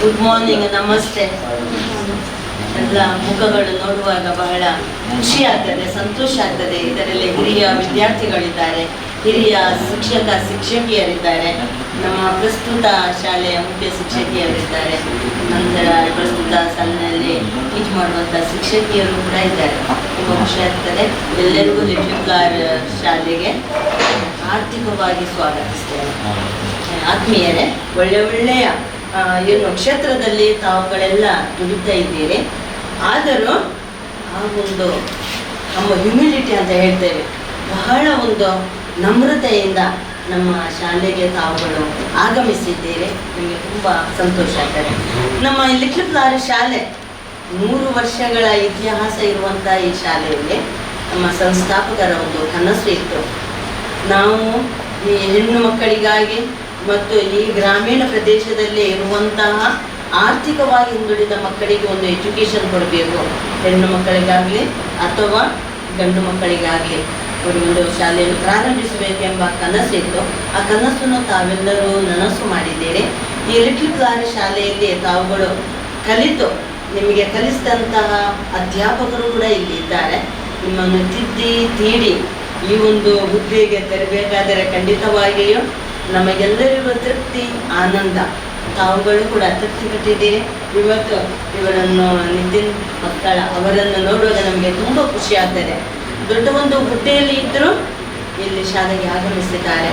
Good morning, ನಮಸ್ತೆ. ಎಲ್ಲ ಮುಖಗಳು ನೋಡುವಾಗ ಬಹಳ ಖುಷಿ ಆಗ್ತದೆ, ಸಂತೋಷ ಆಗ್ತದೆ. ಇದರಲ್ಲಿ ಹಿರಿಯ ವಿದ್ಯಾರ್ಥಿಗಳಿದ್ದಾರೆ, ಹಿರಿಯ ಶಿಕ್ಷಕಿಯರಿದ್ದಾರೆ, ನಮ್ಮ ಪ್ರಸ್ತುತ ಶಾಲೆಯ ಮುಖ್ಯ ಶಿಕ್ಷಕಿಯರಿದ್ದಾರೆ, ನಂತರ ಪ್ರಸ್ತುತ ಸಾಲಿನಲ್ಲಿ ಟೀಚ್ ಮಾಡುವಂಥ ಶಿಕ್ಷಕಿಯರು ಕೂಡ ಇದ್ದಾರೆ. ತುಂಬ ಖುಷಿ ಆಗ್ತದೆ. ಎಲ್ಲರಿಗೂ ಲಿಟಲ್ ಫ್ಲವರ್ ಶಾಲೆಗೆ ಆರ್ಥಿಕವಾಗಿ ಸ್ವಾಗತಿಸ್ತೇನೆ. ಆತ್ಮೀಯರೇ, ಒಳ್ಳೆಯ ಏನು ಕ್ಷೇತ್ರದಲ್ಲಿ ತಾವುಗಳೆಲ್ಲ ದುಡಿತಾ ಇದ್ದೀರಿ. ಆದರೂ ಆ ಒಂದು ನಮ್ಮ ಹ್ಯುಮಿಲಿಟಿ ಅಂತ ಹೇಳ್ತೇವೆ, ಬಹಳ ಒಂದು ನಮ್ರತೆಯಿಂದ ನಮ್ಮ ಶಾಲೆಗೆ ತಾವುಗಳು ಆಗಮಿಸಿದ್ದೀರಿ. ನಿಮಗೆ ತುಂಬ ಸಂತೋಷ ಆಗ್ತದೆ. ನಮ್ಮ ಲಿಟಲ್ ಫ್ಲವರ್ ಶಾಲೆ 100 ವರ್ಷಗಳ ಇತಿಹಾಸ ಇರುವಂಥ ಈ ಶಾಲೆಯಲ್ಲಿ ನಮ್ಮ ಸಂಸ್ಥಾಪಕರ ಒಂದು ಕನಸು ಇತ್ತು. ನಾವು ಈ ಹೆಣ್ಣು ಮಕ್ಕಳಿಗಾಗಿ ಮತ್ತು ಈ ಗ್ರಾಮೀಣ ಪ್ರದೇಶದಲ್ಲಿ ಇರುವಂತಹ ಆರ್ಥಿಕವಾಗಿ ಹಿಂದುಳಿದ ಮಕ್ಕಳಿಗೆ ಒಂದು ಎಜುಕೇಷನ್ ಕೊಡಬೇಕು. ಹೆಣ್ಣು ಮಕ್ಕಳಿಗಾಗಲಿ ಅಥವಾ ಗಂಡು ಮಕ್ಕಳಿಗಾಗಲಿ ಒಂದು ಶಾಲೆಯನ್ನು ಪ್ರಾರಂಭಿಸಬೇಕೆಂಬ ಕನಸಿತ್ತು. ಆ ಕನಸನ್ನು ತಾವೆಲ್ಲರೂ ನನಸು ಮಾಡಿದ್ದೀರಿ. ಈ ಲಿಟಲ್ ಫ್ಲವರ್ ಶಾಲೆಯಲ್ಲಿ ತಾವುಗಳು ಕಲಿತು ನಿಮಗೆ ಕಲಿಸಿದಂತಹ ಅಧ್ಯಾಪಕರು ಕೂಡ ಇಲ್ಲಿ ಇದ್ದಾರೆ. ನಿಮ್ಮನ್ನು ತೀಡಿ ಈ ಒಂದು ಹುದ್ದೆಗೆ ತರಬೇಕಾದರೆ ಖಂಡಿತವಾಗಿಯೂ ನಮಗೆಲ್ಲರಿಗೂ ತೃಪ್ತಿ, ಆನಂದ. ತಾವುಗಳು ಕೂಡ ತೃಪ್ತಿ ಪಟ್ಟಿದ್ದೀರಿ. ಇವತ್ತು ಇವರನ್ನು ನಿತಿನ್ ಮಕ್ಕಳ ಅವರನ್ನು ನೋಡುವಾಗ ನಮಗೆ ತುಂಬ ಖುಷಿ ಆಗ್ತದೆ. ದೊಡ್ಡ ಒಂದು ಹುದ್ದೆಯಲ್ಲಿ ಇದ್ದರೂ ಇಲ್ಲಿ ಶಾಲೆಗೆ ಆಗಮಿಸಿದ್ದಾರೆ.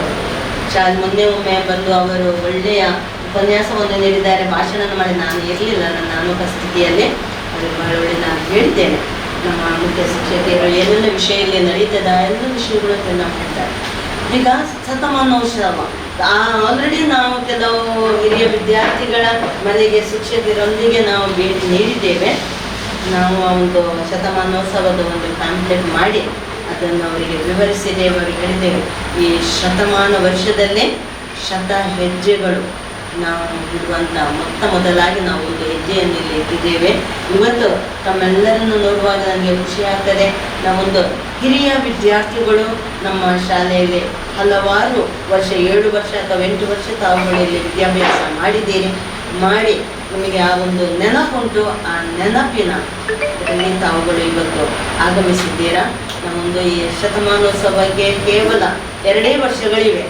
ಮೊನ್ನೆ ಒಮ್ಮೆ ಬಂದು ಅವರು ಒಳ್ಳೆಯ ಉಪನ್ಯಾಸವನ್ನು ನೀಡಿದ್ದಾರೆ, ಭಾಷಣ ಮಾಡಿ. ನಾನು ಇರಲಿಲ್ಲ, ನನ್ನ ಅನುಪಸ್ಥಿತಿಯಲ್ಲಿ. ಅದು ಬಹಳ ಒಳ್ಳೆ ನಾನು ಹೇಳಿದ್ದೇನೆ. ನಮ್ಮ ಮುಖ್ಯ ಶಿಕ್ಷಕಿಯರು ಏನೆಲ್ಲ ವಿಷಯದಲ್ಲಿ ನಡೀತದ ಎಲ್ಲ ವಿಷಯಗಳು ನಾವು ಹೇಳ್ತಾರೆ. ಈಗ ಶತಮಾನೋತ್ಸವ ಆಲ್ರೆಡಿ ನಾವು ಕೆಲವು ಹಿರಿಯ ವಿದ್ಯಾರ್ಥಿಗಳ ಮನೆಗೆ ಶಿಕ್ಷಕರೊಂದಿಗೆ ನಾವು ಭೇಟಿ ನೀಡಿದ್ದೇವೆ. ನಾವು ಒಂದು ಶತಮಾನೋತ್ಸವದ ಒಂದು ಪ್ಯಾಂಪ್ಲೆಟ್ ಮಾಡಿ ಅದನ್ನು ಅವರಿಗೆ ವಿವರಿಸಿದ್ದೇವೆ. ಅವರಿಗೆ ಹೇಳಿದ್ದೇವೆ, ಈ ಶತಮಾನ ವರ್ಷದಲ್ಲೇ ಹೆಜ್ಜೆಗಳು ನಾವು ಇಡುವಂಥ ಮೊದಲಾಗಿ ನಾವು ಒಂದು ಹೆಜ್ಜೆಯನ್ನು ಇಲ್ಲಿ ಇಟ್ಟಿದ್ದೇವೆ. ಇವತ್ತು ತಮ್ಮೆಲ್ಲರನ್ನು ನೋಡುವಾಗ ನನಗೆ ಖುಷಿ ಆಗ್ತದೆ. ನಾವೊಂದು ಹಿರಿಯ ವಿದ್ಯಾರ್ಥಿಗಳು ನಮ್ಮ ಶಾಲೆಯಲ್ಲಿ ಹಲವಾರು ವರ್ಷ, 7 ವರ್ಷ ಅಥವಾ 8 ವರ್ಷ ತಾವುಗಳು ಇಲ್ಲಿ ವಿದ್ಯಾಭ್ಯಾಸ ಮಾಡಿ ನಿಮಗೆ ಆ ಒಂದು ನೆನಪುಂಟು. ಆ ನೆನಪಿನ ತಾವುಗಳು ಇವತ್ತು ಆಗಮಿಸಿದ್ದೀರಾ. ನಾವೊಂದು ಈ ಶತಮಾನೋತ್ಸವಕ್ಕೆ ಕೇವಲ 2 ವರ್ಷಗಳಿವೆ.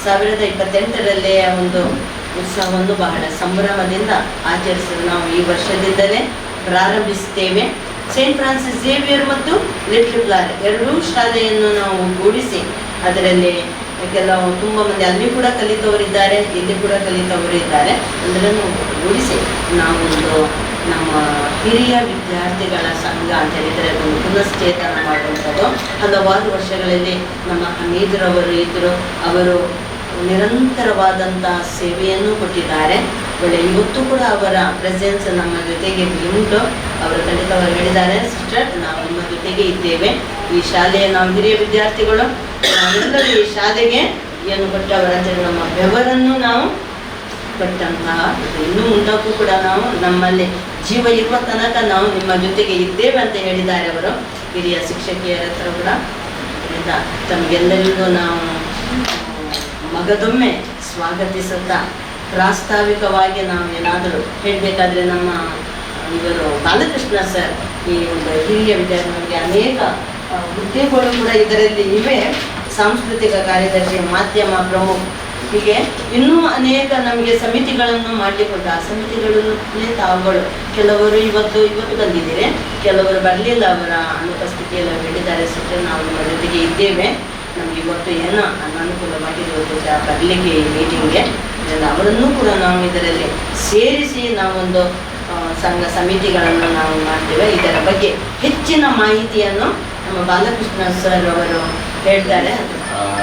2028ರಲ್ಲಿ ಆ ಒಂದು ಉತ್ಸವವನ್ನು ಬಹಳ ಸಂಭ್ರಮದಿಂದ ಆಚರಿಸಲು ನಾವು ಈ ವರ್ಷದಿಂದಲೇ ಪ್ರಾರಂಭಿಸುತ್ತೇವೆ. ಸೇಂಟ್ ಫ್ರಾನ್ಸಿಸ್ ಝೇವಿಯರ್ ಮತ್ತು ಲಿಟಲ್ ಫ್ಲವರ್ ಎರಡೂ ಶಾಲೆಯನ್ನು ನಾವು ಕೂಡಿಸಿ ಅದರಲ್ಲಿ ಕೆಲವು ತುಂಬ ಮಂದಿ ಅಲ್ಲಿ ಕೂಡ ಕಲಿತವರಿದ್ದಾರೆ, ಇಲ್ಲಿ ಕೂಡ ಕಲಿತವರಿದ್ದಾರೆ. ಅದನ್ನು ಕೂಡಿಸಿ ನಾವೊಂದು ನಮ್ಮ ಹಿರಿಯ ವಿದ್ಯಾರ್ಥಿಗಳ ಸಂಘ ಅಂತ ಹೇಳಿದರೆ ಅದನ್ನು ಪುನಶ್ಚೇತನ ಮಾಡುವಂಥದ್ದು. ಹಲವಾರು ವರ್ಷಗಳಲ್ಲಿ ನಮ್ಮ ಹಮೀದ್ರವರು ಇದ್ದರು. ಅವರು ನಿರಂತರವಾದಂಥ ಸೇವೆಯನ್ನು ಕೊಟ್ಟಿದ್ದಾರೆ. ಇವತ್ತು ಕೂಡ ಅವರ ಪ್ರೆಸೆನ್ಸ್ ನಮ್ಮ ಜೊತೆಗೆ ಉಂಟು. ಅವರು ಖಂಡಿತವಾಗಿ ಹೇಳಿದ್ದಾರೆ, ಸಿಸ್ಟರ್ ನಾವು ನಿಮ್ಮ ಜೊತೆಗೆ ಇದ್ದೇವೆ. ಈ ಶಾಲೆಯ ನಾವು ಹಿರಿಯ ವಿದ್ಯಾರ್ಥಿಗಳು ನಾವೆಲ್ಲರೂ ಈ ಶಾಲೆಗೆ ಏನು ಕೊಟ್ಟವರಂತೇಳಿ ನಮ್ಮ ಬೆವರನ್ನು ನಾವು ಕೊಟ್ಟಂತಹ ಇನ್ನೂ ಮುಂದಕ್ಕೂ ಕೂಡ ನಾವು ನಮ್ಮಲ್ಲಿ ಜೀವ ಇರುವ ತನಕ ನಾವು ನಿಮ್ಮ ಜೊತೆಗೆ ಇದ್ದೇವೆ ಅಂತ ಹೇಳಿದ್ದಾರೆ ಅವರು. ಹಿರಿಯ ಶಿಕ್ಷಕಿಯರ ಹತ್ರ ಕೂಡ ತಮಗೆಲ್ಲರಿಗೂ ನಾವು ಮಗದೊಮ್ಮೆ ಸ್ವಾಗತಿಸುತ್ತಾ ಪ್ರಾಸ್ತಾವಿಕವಾಗಿ ನಾವು ಏನಾದರೂ ಹೇಳಬೇಕಾದ್ರೆ ನಮ್ಮ ಇವರು ಬಾಲಕೃಷ್ಣ ಸರ್ ಈ ಒಂದು ಹಿರಿಯ ವಿದ್ಯಾರ್ಥಿಗಳಿಗೆ ಅನೇಕ ಹುದ್ದೆಗಳು ಕೂಡ ಇದರಲ್ಲಿ ಇವೆ. ಸಾಂಸ್ಕೃತಿಕ ಕಾರ್ಯದರ್ಶಿ, ಮಾಧ್ಯಮ ಪ್ರಮುಖ, ಹೀಗೆ ಇನ್ನೂ ಅನೇಕ ನಮಗೆ ಸಮಿತಿಗಳನ್ನು ಮಾಡಿಕೊಟ್ಟ. ಆ ಸಮಿತಿಗಳನ್ನೇ ತಾವುಗಳು ಕೆಲವರು ಇವತ್ತು ಬಂದಿದ್ದೀರಿ, ಕೆಲವರು ಬರಲಿಲ್ಲ. ಅವರ ಅನುಪಸ್ಥಿತಿಯಲ್ಲಿ ಹೇಳಿದ್ದಾರೆ, ಸಿಸ್ಟರ್ ನಾವು ನಿಮ್ಮ ಜೊತೆಗೆ ಇದ್ದೇವೆ, ನಮಗೆ ಇವತ್ತು ಏನೋ ಅನಾನುಕೂಲವಾಗಿದೆ ಬರಲಿಕ್ಕೆ ಈ ಮೀಟಿಂಗ್ಗೆ. ಅವರನ್ನು ಕೂಡ ನಾವು ಇದರಲ್ಲಿ ಸೇರಿಸಿ ನಾವೊಂದು ಸಂಘ ಸಮಿತಿಗಳನ್ನು ನಾವು ಮಾಡ್ತೇವೆ. ಇದರ ಬಗ್ಗೆ ಹೆಚ್ಚಿನ ಮಾಹಿತಿಯನ್ನು ನಮ್ಮ ಬಾಲಕೃಷ್ಣ ಸರ್ ಅವರು ಹೇಳ್ತಾರೆ.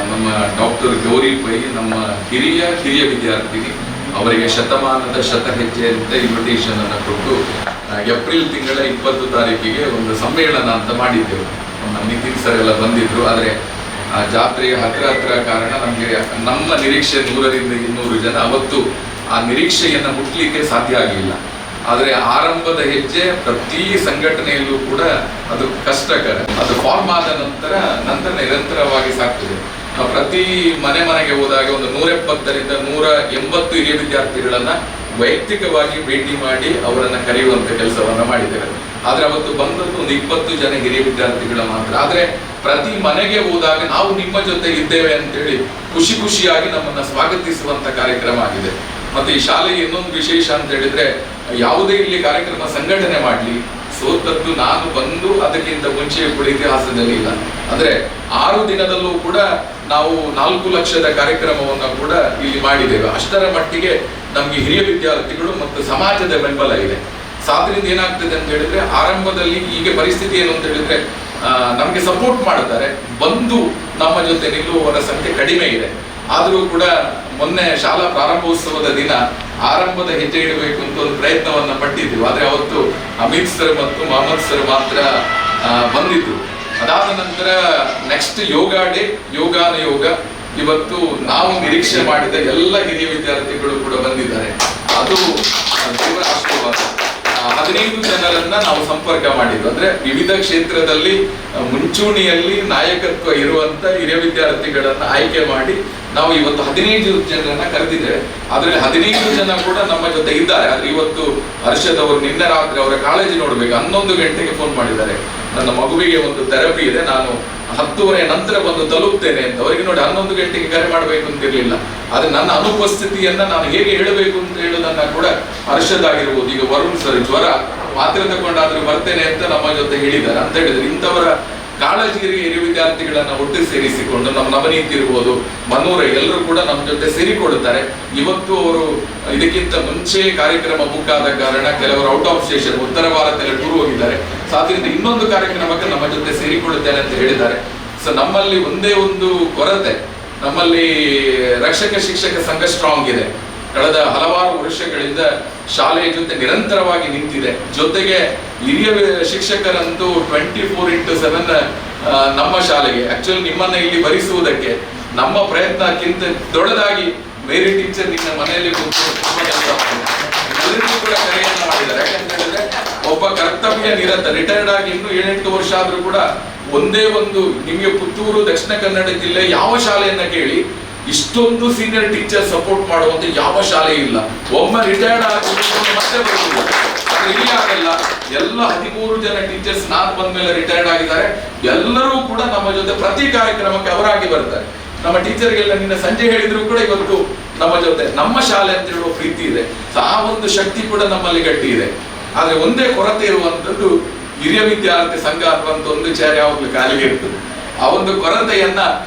ನಮ್ಮ ಡಾಕ್ಟರ್ ಗೌರಿ ಪೈ ನಮ್ಮ ಹಿರಿಯ ವಿದ್ಯಾರ್ಥಿನಿ, ಅವರಿಗೆ ಶತಮಾನದ ಹೆಜ್ಜೆ ಅಂತ ಇನ್ವಿಟೇಷನ್ ಅನ್ನು ಕೊಟ್ಟು ಏಪ್ರಿಲ್ ತಿಂಗಳ 20 ತಾರೀಕಿಗೆ ಒಂದು ಸಮ್ಮೇಳನ ಅಂತ ಮಾಡಿದ್ದೆವು. ನಮ್ಮ ನಿತಿನ್ ಸರ್ ಎಲ್ಲ ಬಂದಿದ್ರು. ಆದರೆ ಆ ಜಾತ್ರೆಯ ಹತ್ರ ಕಾರಣ ನಮಗೆ ನಮ್ಮ ನಿರೀಕ್ಷೆ 100ರಿಂದ 200 ಜನ, ಅವತ್ತು ಆ ನಿರೀಕ್ಷೆಯನ್ನು ಮುಟ್ಲಿಕ್ಕೆ ಸಾಧ್ಯ ಆಗಲಿಲ್ಲ. ಆದರೆ ಆರಂಭದ ಹೆಜ್ಜೆ ಪ್ರತಿ ಸಂಘಟನೆಯಲ್ಲೂ ಕೂಡ ಅದು ಕಷ್ಟಕರ. ಅದು ಫಾರ್ಮ್ ಆದ ನಂತರ ನಿರಂತರವಾಗಿ ಸಾಗ್ತದೆ. ಪ್ರತಿ ಮನೆಗೆ ಹೋದಾಗ ಒಂದು 170ರಿಂದ 180 ಹಿರಿಯ ವಿದ್ಯಾರ್ಥಿಗಳನ್ನ ವೈಯಕ್ತಿಕವಾಗಿ ಭೇಟಿ ಮಾಡಿ ಅವರನ್ನ ಕರೆಯುವಂತ ಕೆಲಸವನ್ನ ಮಾಡಿದ್ದೇವೆ. ಆದ್ರೆ ಅವತ್ತು ಬಂದದ್ದು ಒಂದು 20 ಜನ ಹಿರಿಯ ವಿದ್ಯಾರ್ಥಿಗಳ ಮಾತ್ರ. ಆದ್ರೆ ಪ್ರತಿ ಮನೆಗೆ ಹೋದಾಗ ನಾವು ನಿಮ್ಮ ಜೊತೆ ಇದ್ದೇವೆ ಅಂತೇಳಿ ಖುಷಿಯಾಗಿ ನಮ್ಮನ್ನ ಸ್ವಾಗತಿಸುವಂತ ಕಾರ್ಯಕ್ರಮ ಆಗಿದೆ. ಮತ್ತೆ ಈ ಶಾಲೆಗೆ ಇನ್ನೊಂದು ವಿಶೇಷ ಅಂತ ಹೇಳಿದ್ರೆ, ಯಾವುದೇ ಇಲ್ಲಿ ಕಾರ್ಯಕ್ರಮ ಸಂಘಟನೆ ಮಾಡ್ಲಿ, ಸೋತದ್ದು ನಾನು ಬಂದು ಅದಕ್ಕಿಂತ ಮುಂಚೆ ಕೂಡ ಇತಿಹಾಸದಲ್ಲಿ ಇಲ್ಲ. ಅಂದ್ರೆ 6 ದಿನದಲ್ಲೂ ಕೂಡ ನಾವು 4 ಲಕ್ಷದ ಕಾರ್ಯಕ್ರಮವನ್ನು ಕೂಡ ಇಲ್ಲಿ ಮಾಡಿದ್ದೇವೆ. ಅಷ್ಟರ ಮಟ್ಟಿಗೆ ನಮ್ಗೆ ಹಿರಿಯ ವಿದ್ಯಾರ್ಥಿಗಳು ಮತ್ತು ಸಮಾಜದ ಬೆಂಬಲ ಇದೆ. ಸಾದ್ರಿಂದ ಏನಾಗ್ತದೆ ಅಂತ ಹೇಳಿದ್ರೆ, ಆರಂಭದಲ್ಲಿ ಈಗ ಪರಿಸ್ಥಿತಿ ಏನು ಅಂತ ಹೇಳಿದ್ರೆ, ನಮ್ಗೆ ಸಪೋರ್ಟ್ ಮಾಡ್ತಾರೆ, ಬಂದು ನಮ್ಮ ಜೊತೆ ನಿಲ್ಲುವವರ ಸಂಖ್ಯೆ ಕಡಿಮೆ ಇದೆ. ಆದರೂ ಕೂಡ ಮೊನ್ನೆ ಶಾಲಾ ಪ್ರಾರಂಭೋತ್ಸವದ ದಿನ ಆರಂಭದ ಹೆಜ್ಜೆ ಇಡಬೇಕು ಅಂತ ಒಂದು ಪ್ರಯತ್ನವನ್ನ ಪಟ್ಟಿದ್ವಿ. ಆದ್ರೆ ಅವತ್ತು ಅಮಿತ್ ಸರ್ ಮತ್ತು ಮೊಹಮ್ಮದ್ ಸರ್ ಮಾತ್ರ ಬಂದಿದ್ರು. ಅದಾದ ನಂತರ ನೆಕ್ಸ್ಟ್ ಯೋಗ ಡೇ, ಯೋಗ ಇವತ್ತು ನಾವು ನಿರೀಕ್ಷೆ ಮಾಡಿದ ಎಲ್ಲ ಹಿರಿಯ ವಿದ್ಯಾರ್ಥಿಗಳು ಕೂಡ ಬಂದಿದ್ದಾರೆ. ಅದು ದೇವರ ಆಶೀರ್ವಾದ. 15 ಜನರನ್ನ ನಾವು ಸಂಪರ್ಕ ಮಾಡಿದ್ವಿ. ಅಂದ್ರೆ ವಿವಿಧ ಕ್ಷೇತ್ರದಲ್ಲಿ ಮುಂಚೂಣಿಯಲ್ಲಿ ನಾಯಕತ್ವ ಇರುವಂತ ಹಿರಿಯ ವಿದ್ಯಾರ್ಥಿಗಳನ್ನ ಆಯ್ಕೆ ಮಾಡಿ ನಾವು ಇವತ್ತು 15 ಜನರನ್ನ ಕರೆದಿದ್ದೇವೆ. ಅದ್ರಲ್ಲಿ 15 ಜನ ಕೂಡ ನಮ್ಮ ಜೊತೆ ಇದ್ದಾರೆ. ಆದ್ರೆ ಇವತ್ತು ಹರ್ಷದವರು ನಿನ್ನೆ ರಾತ್ರಿ ಅವರ ಕಾಳಜಿ ನೋಡ್ಬೇಕು, 11 ಗಂಟೆಗೆ ಫೋನ್ ಮಾಡಿದ್ದಾರೆ, ನನ್ನ ಮಗುವಿಗೆ ಒಂದು ಥೆರಪಿ ಇದೆ, ನಾನು 10:30 ನಂತರ ಬಂದು ತಲುಪ್ತೇನೆ ಅಂತ. ಅವರಿಗೆ ನೋಡಿ 11 ಗಂಟೆಗೆ ಕರೆ ಮಾಡಬೇಕು ಅಂತ ಇರ್ಲಿಲ್ಲ. ಆದ್ರೆ ನನ್ನ ಅನುಪಸ್ಥಿತಿಯನ್ನ ನಾನು ಹೇಗೆ ಹೇಳಬೇಕು ಅಂತ ಹೇಳೋದನ್ನ ಕೂಡ ಹರ್ಷದಾಗಿರ್ಬೋದು, ಈಗ ವರುಣ್ ಸರ್ ಜ್ವರ ಮಾತ್ರೆ ತಗೊಂಡಾದ್ರೂ ಬರ್ತೇನೆ ಅಂತ ನಮ್ಮ ಜೊತೆ ಹೇಳಿದ್ದಾರೆ ಅಂತ ಹೇಳಿದ್ರೆ, ಇಂಥವರ ಕಾಳಜಿ ಹಿರಿಯ ವಿದ್ಯಾರ್ಥಿಗಳನ್ನ ಒಟ್ಟು ಸೇರಿಸಿಕೊಂಡು ನಮ್ಮ ನವನೀತಿ ಇರ್ಬೋದು, ಮನೂರ ಎಲ್ಲರೂ ಕೂಡ ನಮ್ಮ ಜೊತೆ ಸೇರಿಕೊಡುತ್ತಾರೆ. ಇವತ್ತು ಅವರು ಇದಕ್ಕಿಂತ ಮುಂಚೆ ಕಾರ್ಯಕ್ರಮ ಬುಕ್ ಆದ ಕಾರಣ ಕೆಲವರು ಔಟ್ ಆಫ್ ಸ್ಟೇಷನ್ ಉತ್ತರ ಭಾರತದಲ್ಲಿ ಟೂರ್ ಹೋಗಿದ್ದಾರೆ. ಸಾಧ್ಯತೆ ಇನ್ನೊಂದು ಕಾರ್ಯಕ್ರಮಕ್ಕೆ ನಮ್ಮ ಜೊತೆ ಸೇರಿಕೊಳ್ಳುತ್ತೇನೆ ಅಂತ ಹೇಳಿದ್ದಾರೆ. ಸೊ ನಮ್ಮಲ್ಲಿ ಒಂದೇ ಒಂದು ಕೊರತೆ, ನಮ್ಮಲ್ಲಿ ರಕ್ಷಕ ಶಿಕ್ಷಕ ಸಂಘ ಸ್ಟ್ರಾಂಗ್ ಇದೆ. ಕಳೆದ ಹಲವಾರು ವರ್ಷಗಳಿಂದ ಶಾಲೆಯ ಜೊತೆ ನಿರಂತರವಾಗಿ ನಿಂತಿದೆ. ಜೊತೆಗೆ ಹಿರಿಯ ಶಿಕ್ಷಕರಂತೂ 24x7 ನಮ್ಮ ಶಾಲೆಗೆ ಆಕ್ಚುಲಿ ನಿಮ್ಮನ್ನ ಇಲ್ಲಿ ಭರಿಸುವುದಕ್ಕೆ ನಮ್ಮ ಪ್ರಯತ್ನಕ್ಕಿಂತ ದೊಡ್ಡದಾಗಿ ಮೇರಿ ಟೀಚರ್ ನಿಮ್ಮ ಮನೆಯಲ್ಲಿ ಎಲ್ಲರಿಗೂ ಕೂಡ ಕರೆಯನ್ನ ಮಾಡಿದ್ದಾರೆ. ಯಾಕಂತ ಹೇಳಿದ್ರೆ ಒಬ್ಬ ಕರ್ತವ್ಯ ನಿರತ ರಿಟೈರ್ಡ್ ಆಗಿ ಇನ್ನು 7-8 ವರ್ಷ ಆದ್ರೂ ಕೂಡ ಒಂದೇ ಒಂದು, ನಿಮಗೆ ಪುತ್ತೂರು ದಕ್ಷಿಣ ಕನ್ನಡ ಜಿಲ್ಲೆ ಯಾವ ಶಾಲೆಯನ್ನ ಕೇಳಿ ಇಷ್ಟೊಂದು ಸೀನಿಯರ್ ಟೀಚರ್ ಸಪೋರ್ಟ್ ಮಾಡುವಂತ ಯಾವ ಶಾಲೆ ಇಲ್ಲ. ಒಮ್ಮೆ ರಿಟೈರ್ಡ್ ಆಗಿ ಮತ್ತೆ ಬರ್ತಿಲ್ಲ. ಆದ್ರೆ ಇಲ್ಲಿ ಆಗಲ್ಲ. ಎಲ್ಲ 13 ಜನ ಟೀಚರ್ಸ್ ನಾನು ಬಂದ ಮೇಲೆ ರಿಟೈರ್ಡ್ ಆಗಿದ್ದಾರೆ. ಎಲ್ಲರೂ ಕೂಡ ನಮ್ಮ ಜೊತೆ ಪ್ರತಿ ಕಾರ್ಯಕ್ರಮಕ್ಕೆ ಅವರಾಗಿ ಬರ್ತಾರೆ. ನಮ್ಮ ಟೀಚರ್ಗೆಲ್ಲ ನಿನ್ನೆ ಸಂಜೆ ಹೇಳಿದ್ರು ಕೂಡ ಇವತ್ತು ನಮ್ಮ ಜೊತೆ, ನಮ್ಮ ಶಾಲೆ ಅಂತ ಹೇಳುವ ಪ್ರೀತಿ ಇದೆ. ಆ ಒಂದು ಶಕ್ತಿ ಕೂಡ ನಮ್ಮಲ್ಲಿ ಗಟ್ಟಿ ಇದೆ. ಆದ್ರೆ ಒಂದೇ ಕೊರತೆ ಇರುವಂತದ್ದು ಹಿರಿಯ ವಿದ್ಯಾರ್ಥಿ ಸಂಘ ಅನ್ನುವಂತ ಒಂದು ಚೇರ್ ಯಾವಾಗಲೂ ಖಾಲಿಗೆ ಇರ್ತದೆ. ಆ ಒಂದು ಕೊರತೆಯನ್ನ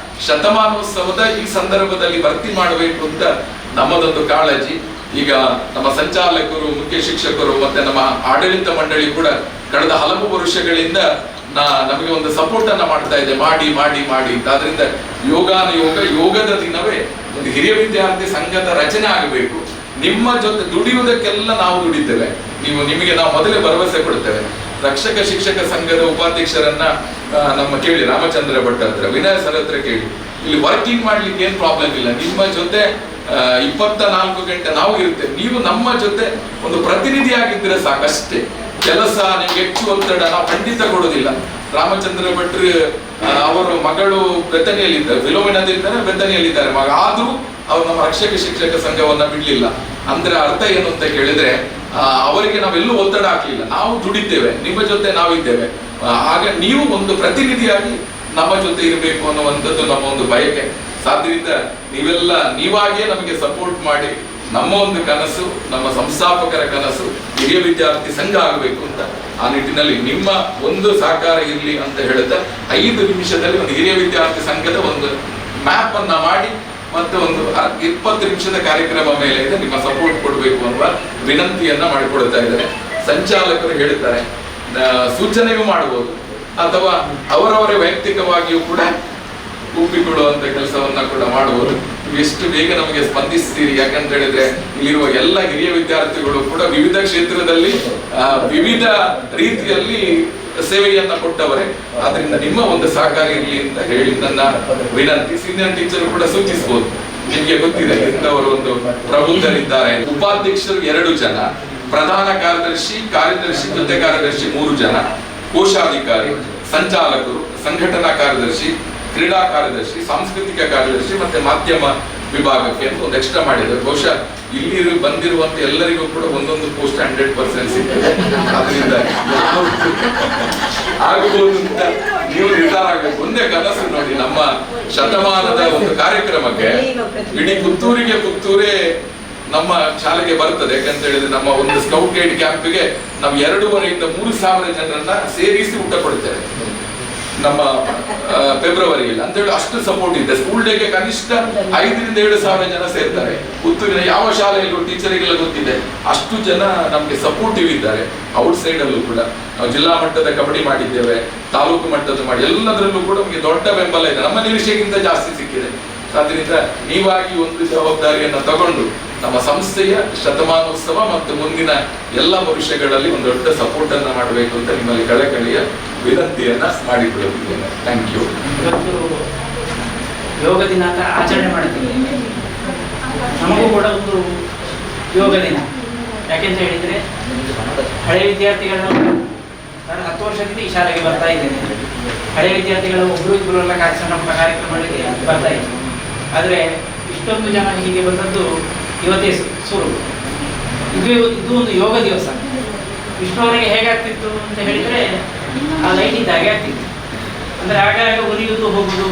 ಶತಮಾನೋತ್ಸವದ ಈ ಸಂದರ್ಭದಲ್ಲಿ ಭರ್ತಿ ಮಾಡಬೇಕು ಅಂತ ನಮ್ಮದೊಂದು ಕಾಳಜಿ. ಈಗ ನಮ್ಮ ಸಂಚಾಲಕರು, ಮುಖ್ಯ ಶಿಕ್ಷಕರು ಮತ್ತೆ ನಮ್ಮ ಆಡಳಿತ ಮಂಡಳಿ ಕೂಡ ಕಳೆದ ಹಲವು ವರ್ಷಗಳಿಂದ ನಮಗೆ ಒಂದು ಸಪೋರ್ಟ್ ಅನ್ನ ಮಾಡ್ತಾ ಇದೆ, ಮಾಡಿ ಮಾಡಿ ಮಾಡಿ ಅಂತ. ಆದ್ರಿಂದ ಯೋಗದ ದಿನವೇ ಒಂದು ಹಿರಿಯ ವಿದ್ಯಾರ್ಥಿ ಸಂಘದ ರಚನೆ ಆಗಬೇಕು. ನಿಮ್ಮ ಜೊತೆ ದುಡಿಯುವುದಕ್ಕೆಲ್ಲ ನಾವು ದುಡಿತೇವೆ. ನಿಮಗೆ ನಾವು ಮೊದಲೇ ಭರವಸೆ ಕೊಡ್ತೇವೆ. ರಕ್ಷಕ ಶಿಕ್ಷಕ ಸಂಘದ ಉಪಾಧ್ಯಕ್ಷರನ್ನ ನಮ್ಮ ಕೇಳಿ, ರಾಮಚಂದ್ರ ಭಟ್ ಹತ್ರ, ವಿನಯ್ ಸರ್ ಹತ್ರ ಕೇಳಿ. ಇಲ್ಲಿ ವರ್ಕಿಂಗ್ ಮಾಡ್ಲಿಕ್ಕೆ ಏನ್ ಪ್ರಾಬ್ಲಮ್ ಇಲ್ಲ. ನಿಮ್ಮ ಜೊತೆ 24 ಗಂಟೆ ನಾವು ಇರ್ತೇವೆ. ನೀವು ನಮ್ಮ ಜೊತೆ ಒಂದು ಪ್ರತಿನಿಧಿಯಾಗಿದ್ರೆ ಸಾಕಷ್ಟೇ. ಕೆಲಸ ನಿಮ್ಗೆ ಹೆಚ್ಚು ಒತ್ತಡ ನಾವು ಖಂಡಿತ ಕೊಡೋದಿಲ್ಲ. ರಾಮಚಂದ್ರ ಭಟ್ರು ಅವರು ಮಗಳು ಬೆತ್ತನಿಯಲ್ಲಿದ್ದಾರೆ, ಫಿಲೋಮಿನಾದಿಂದಲೇ ಬೆತ್ತನಿಯಲ್ಲಿದ್ದಾರೆ ಮಗ, ಆದ್ರೂ ಅವ್ರು ನಮ್ಮ ರಕ್ಷಕ ಶಿಕ್ಷಕ ಸಂಘವನ್ನ ಬಿಡ್ಲಿಲ್ಲ. ಅಂದ್ರೆ ಅರ್ಥ ಏನು ಅಂತ ಕೇಳಿದ್ರೆ, ಅವರಿಗೆ ನಾವೆಲ್ಲೂ ಒತ್ತಡ ಹಾಕ್ಲಿಲ್ಲ. ನಾವು ದುಡಿದ್ದೇವೆ, ನಿಮ್ಮ ಜೊತೆ ನಾವಿದ್ದೇವೆ. ಆಗ ನೀವು ಒಂದು ಪ್ರತಿನಿಧಿಯಾಗಿ ನಮ್ಮ ಜೊತೆ ಇರಬೇಕು ಅನ್ನುವಂಥದ್ದು ನಮ್ಮ ಒಂದು ಬಯಕೆ. ಸಾಧ್ಯದಿಂದ ನೀವಾಗಿಯೇ ನಮಗೆ ಸಪೋರ್ಟ್ ಮಾಡಿ ನಮ್ಮ ಒಂದು ಕನಸು, ನಮ್ಮ ಸಂಸ್ಥಾಪಕರ ಕನಸು ಹಿರಿಯ ವಿದ್ಯಾರ್ಥಿ ಸಂಘ ಆಗಬೇಕು ಅಂತ. ಆ ನಿಟ್ಟಿನಲ್ಲಿ ನಿಮ್ಮ ಒಂದು ಸಹಕಾರ ಇರಲಿ ಅಂತ ಹೇಳ್ತಾ 5 ನಿಮಿಷದಲ್ಲಿ ಒಂದು ಹಿರಿಯ ವಿದ್ಯಾರ್ಥಿ ಸಂಘದ ಒಂದು ಮ್ಯಾಪ್ ಅನ್ನ ಮಾಡಿ ಮತ್ತೆ ಒಂದು 20 ನಿಮಿಷದ ಕಾರ್ಯಕ್ರಮ ಮೇಲೆ ಇದೆ, ನಿಮ್ಮ ಸಪೋರ್ಟ್ ಕೊಡಬೇಕು ಅನ್ನುವ ವಿನಂತಿಯನ್ನ ಮಾಡಿಕೊಡ್ತಾ ಇದ್ದಾರೆ. ಸಂಚಾಲಕರು ಹೇಳ್ತಾರೆ, ಸೂಚನೆಯೂ ಮಾಡಬಹುದು ಅಥವಾ ಅವರವರೇ ವೈಯಕ್ತಿಕವಾಗಿಯೂ ಕೂಡ ಒಪ್ಪಿಕೊಳ್ಳುವಂತ ಕೆಲಸವನ್ನ ಕೂಡ ಮಾಡಬಹುದು. ಎಷ್ಟು ಬೇಗ ನಮಗೆ ಸ್ಪಂದಿಸ್ತೀರಿ, ಯಾಕಂತ ಹೇಳಿದ್ರೆ ಇಲ್ಲಿರುವ ಎಲ್ಲ ಹಿರಿಯ ವಿದ್ಯಾರ್ಥಿಗಳು ಕೂಡ ವಿವಿಧ ಕ್ಷೇತ್ರದಲ್ಲಿ ವಿವಿಧ ರೀತಿಯಲ್ಲಿ ಸೇವೆಯನ್ನ ಕೊಟ್ಟವರೇ. ಆದ್ರಿಂದ ನಿಮ್ಮ ಒಂದು ಸಹಕಾರ ಇರಲಿ ಅಂತ ಹೇಳಿ ನನ್ನ ವಿನಂತಿ. ಸೀನಿಯರ್ ಟೀಚರ್ ಕೂಡ ಸೂಚಿಸಬಹುದು, ನಿಮ್ಗೆ ಗೊತ್ತಿದೆ ಎಂತವರು ಒಂದು ಪ್ರಬುದ್ಧರಿದ್ದಾರೆ. ಉಪಾಧ್ಯಕ್ಷರು 2 ಜನ, ಪ್ರಧಾನ ಕಾರ್ಯದರ್ಶಿ, ಜೊತೆ ಕಾರ್ಯದರ್ಶಿ 3 ಜನ, ಕೋಶಾಧಿಕಾರಿ, ಸಂಚಾಲಕರು, ಸಂಘಟನಾ ಕಾರ್ಯದರ್ಶಿ, ಕ್ರೀಡಾ ಕಾರ್ಯದರ್ಶಿ, ಸಾಂಸ್ಕೃತಿಕ ಕಾರ್ಯದರ್ಶಿ ಮತ್ತೆ ಮಾಧ್ಯಮ ವಿಭಾಗಕ್ಕೆ ಅಂತ ಒಂದು ಎಕ್ಸ್ಟ್ರಾ ಮಾಡಿದ್ದಾರೆ. ಬಹುಶಃ ಇಲ್ಲಿ ಬಂದಿರುವಂತ ಎಲ್ಲರಿಗೂ ಕೂಡ ಒಂದೊಂದು ಪೋಸ್ಟ್ 100% ಸಿಗ್ತದೆ. ಅದರಿಂದ ಆಗಬಹುದು ಅಂತ ನೀವು ನಿರ್ಧಾರ ಆಗಬೇಕು. ಒಂದೇ ಕನಸು ನೋಡಿ, ನಮ್ಮ ಶತಮಾನದ ಒಂದು ಕಾರ್ಯಕ್ರಮಕ್ಕೆ ಇಡೀ ಪುತ್ತೂರೇ ನಮ್ಮ ಶಾಲೆಗೆ ಬರ್ತದೆ. ಯಾಕಂತ ಹೇಳಿದ್ರೆ ನಮ್ಮ ಒಂದು ಸ್ಕೌಟ್ ಗೈಡ್ ಕ್ಯಾಂಪಿಗೆ ನಾವು 2,500 ಇಂದ 3,000 ಜನರನ್ನ ಸೇರಿಸಿ ಊಟ ಕೊಡ್ತೇವೆ ನಮ್ಮ ಫೆಬ್ರವರಿಯಲ್ಲಿ ಅಂತ ಹೇಳಿ. ಅಷ್ಟು ಸಪೋರ್ಟ್ ಇದೆ. ಸ್ಕೂಲ್ ಡೇಗೆ ಕನಿಷ್ಠ 5,000 ಇಂದ 7,000 ಜನ ಸೇರ್ತಾರೆ. ಪುತ್ತೂರಿನ ಯಾವ ಶಾಲೆಯಲ್ಲೂ ಟೀಚರಿಗೆಲ್ಲ ಗೊತ್ತಿದೆ, ಅಷ್ಟು ಜನ ನಮ್ಗೆ ಸಪೋರ್ಟಿವ್ ಇದ್ದಾರೆ. ಔಟ್ ಸೈಡ್ ಅಲ್ಲೂ ಕೂಡ ನಾವು ಜಿಲ್ಲಾ ಮಟ್ಟದ ಕಬಡ್ಡಿ ಮಾಡಿದ್ದೇವೆ, ತಾಲೂಕು ಮಟ್ಟದ ಮಾಡಿ, ಎಲ್ಲದರಲ್ಲೂ ಕೂಡ ನಮಗೆ ದೊಡ್ಡ ಬೆಂಬಲ ಇದೆ. ನಮ್ಮ ನಿರೀಕ್ಷೆಗಿಂತ ಜಾಸ್ತಿ ಸಿಕ್ಕಿದೆ. ಅದರಿಂದ ನೀವಾಗಿ ಒಂದು ಜವಾಬ್ದಾರಿಯನ್ನು ತಗೊಂಡು ನಮ್ಮ ಸಂಸ್ಥೆಯ ಶತಮಾನೋತ್ಸವ ಮತ್ತು ಮುಂದಿನ ಎಲ್ಲ ಭವಿಷ್ಯಗಳಲ್ಲಿ ಒಂದು ದೊಡ್ಡ ಸಪೋರ್ಟ್ ಅನ್ನ ಮಾಡಬೇಕು ಅಂತ ನಿಮ್ಮಲ್ಲಿ ಕಳಕಳಿಯ ವಿನಂತಿಯನ್ನ ಮಾಡಿಕೊಳ್ಳುತ್ತಿದ್ದೇನೆ. Thank you. ಇವತ್ತು ಯೋಗ ದಿನ ಅಂತ ಆಚರಣೆ ಮಾಡ್ತೀವಿ. ನಮಗೂ ಕೂಡ ಒಂದು ಯೋಗ ದಿನ. ಯಾಕೆಂತ ಹೇಳಿದ್ರೆ ಹಳೆಯ ವಿದ್ಯಾರ್ಥಿಗಳನ್ನು ನಾನು 10 ವರ್ಷದಿಂದ ಈ ಶಾಲೆಗೆ ಬರ್ತಾ ಇದ್ದೇನೆ. ಹಳೆಯ ವಿದ್ಯಾರ್ಥಿಗಳು ಒಬ್ಬರು ಇಬ್ಬರು ಎಲ್ಲ ಕಾರ್ಯಕ್ರಮಗಳಿಗೆ ಬರ್ತಾ ಇದ್ದರು. ಆದರೆ ಇಷ್ಟೊಂದು ಜನ ಹೀಗೆ ಬಂದದ್ದು ಇವತ್ತೇ ಶುರು. ಇದು ಒಂದು ಯೋಗ ದಿವಸ. ಇಷ್ಟರವರೆಗೆ ಹೇಗಾಗ್ತಿತ್ತು ಅಂತ ಹೇಳಿದರೆ ಆ ಲೈಟ್ ಇದ್ದ ಹಾಗೆ ಆಗ್ತಿತ್ತು. ಅಂದರೆ ಆಗಾಗ ಉರಿಯುವುದು ಹೋಗುದು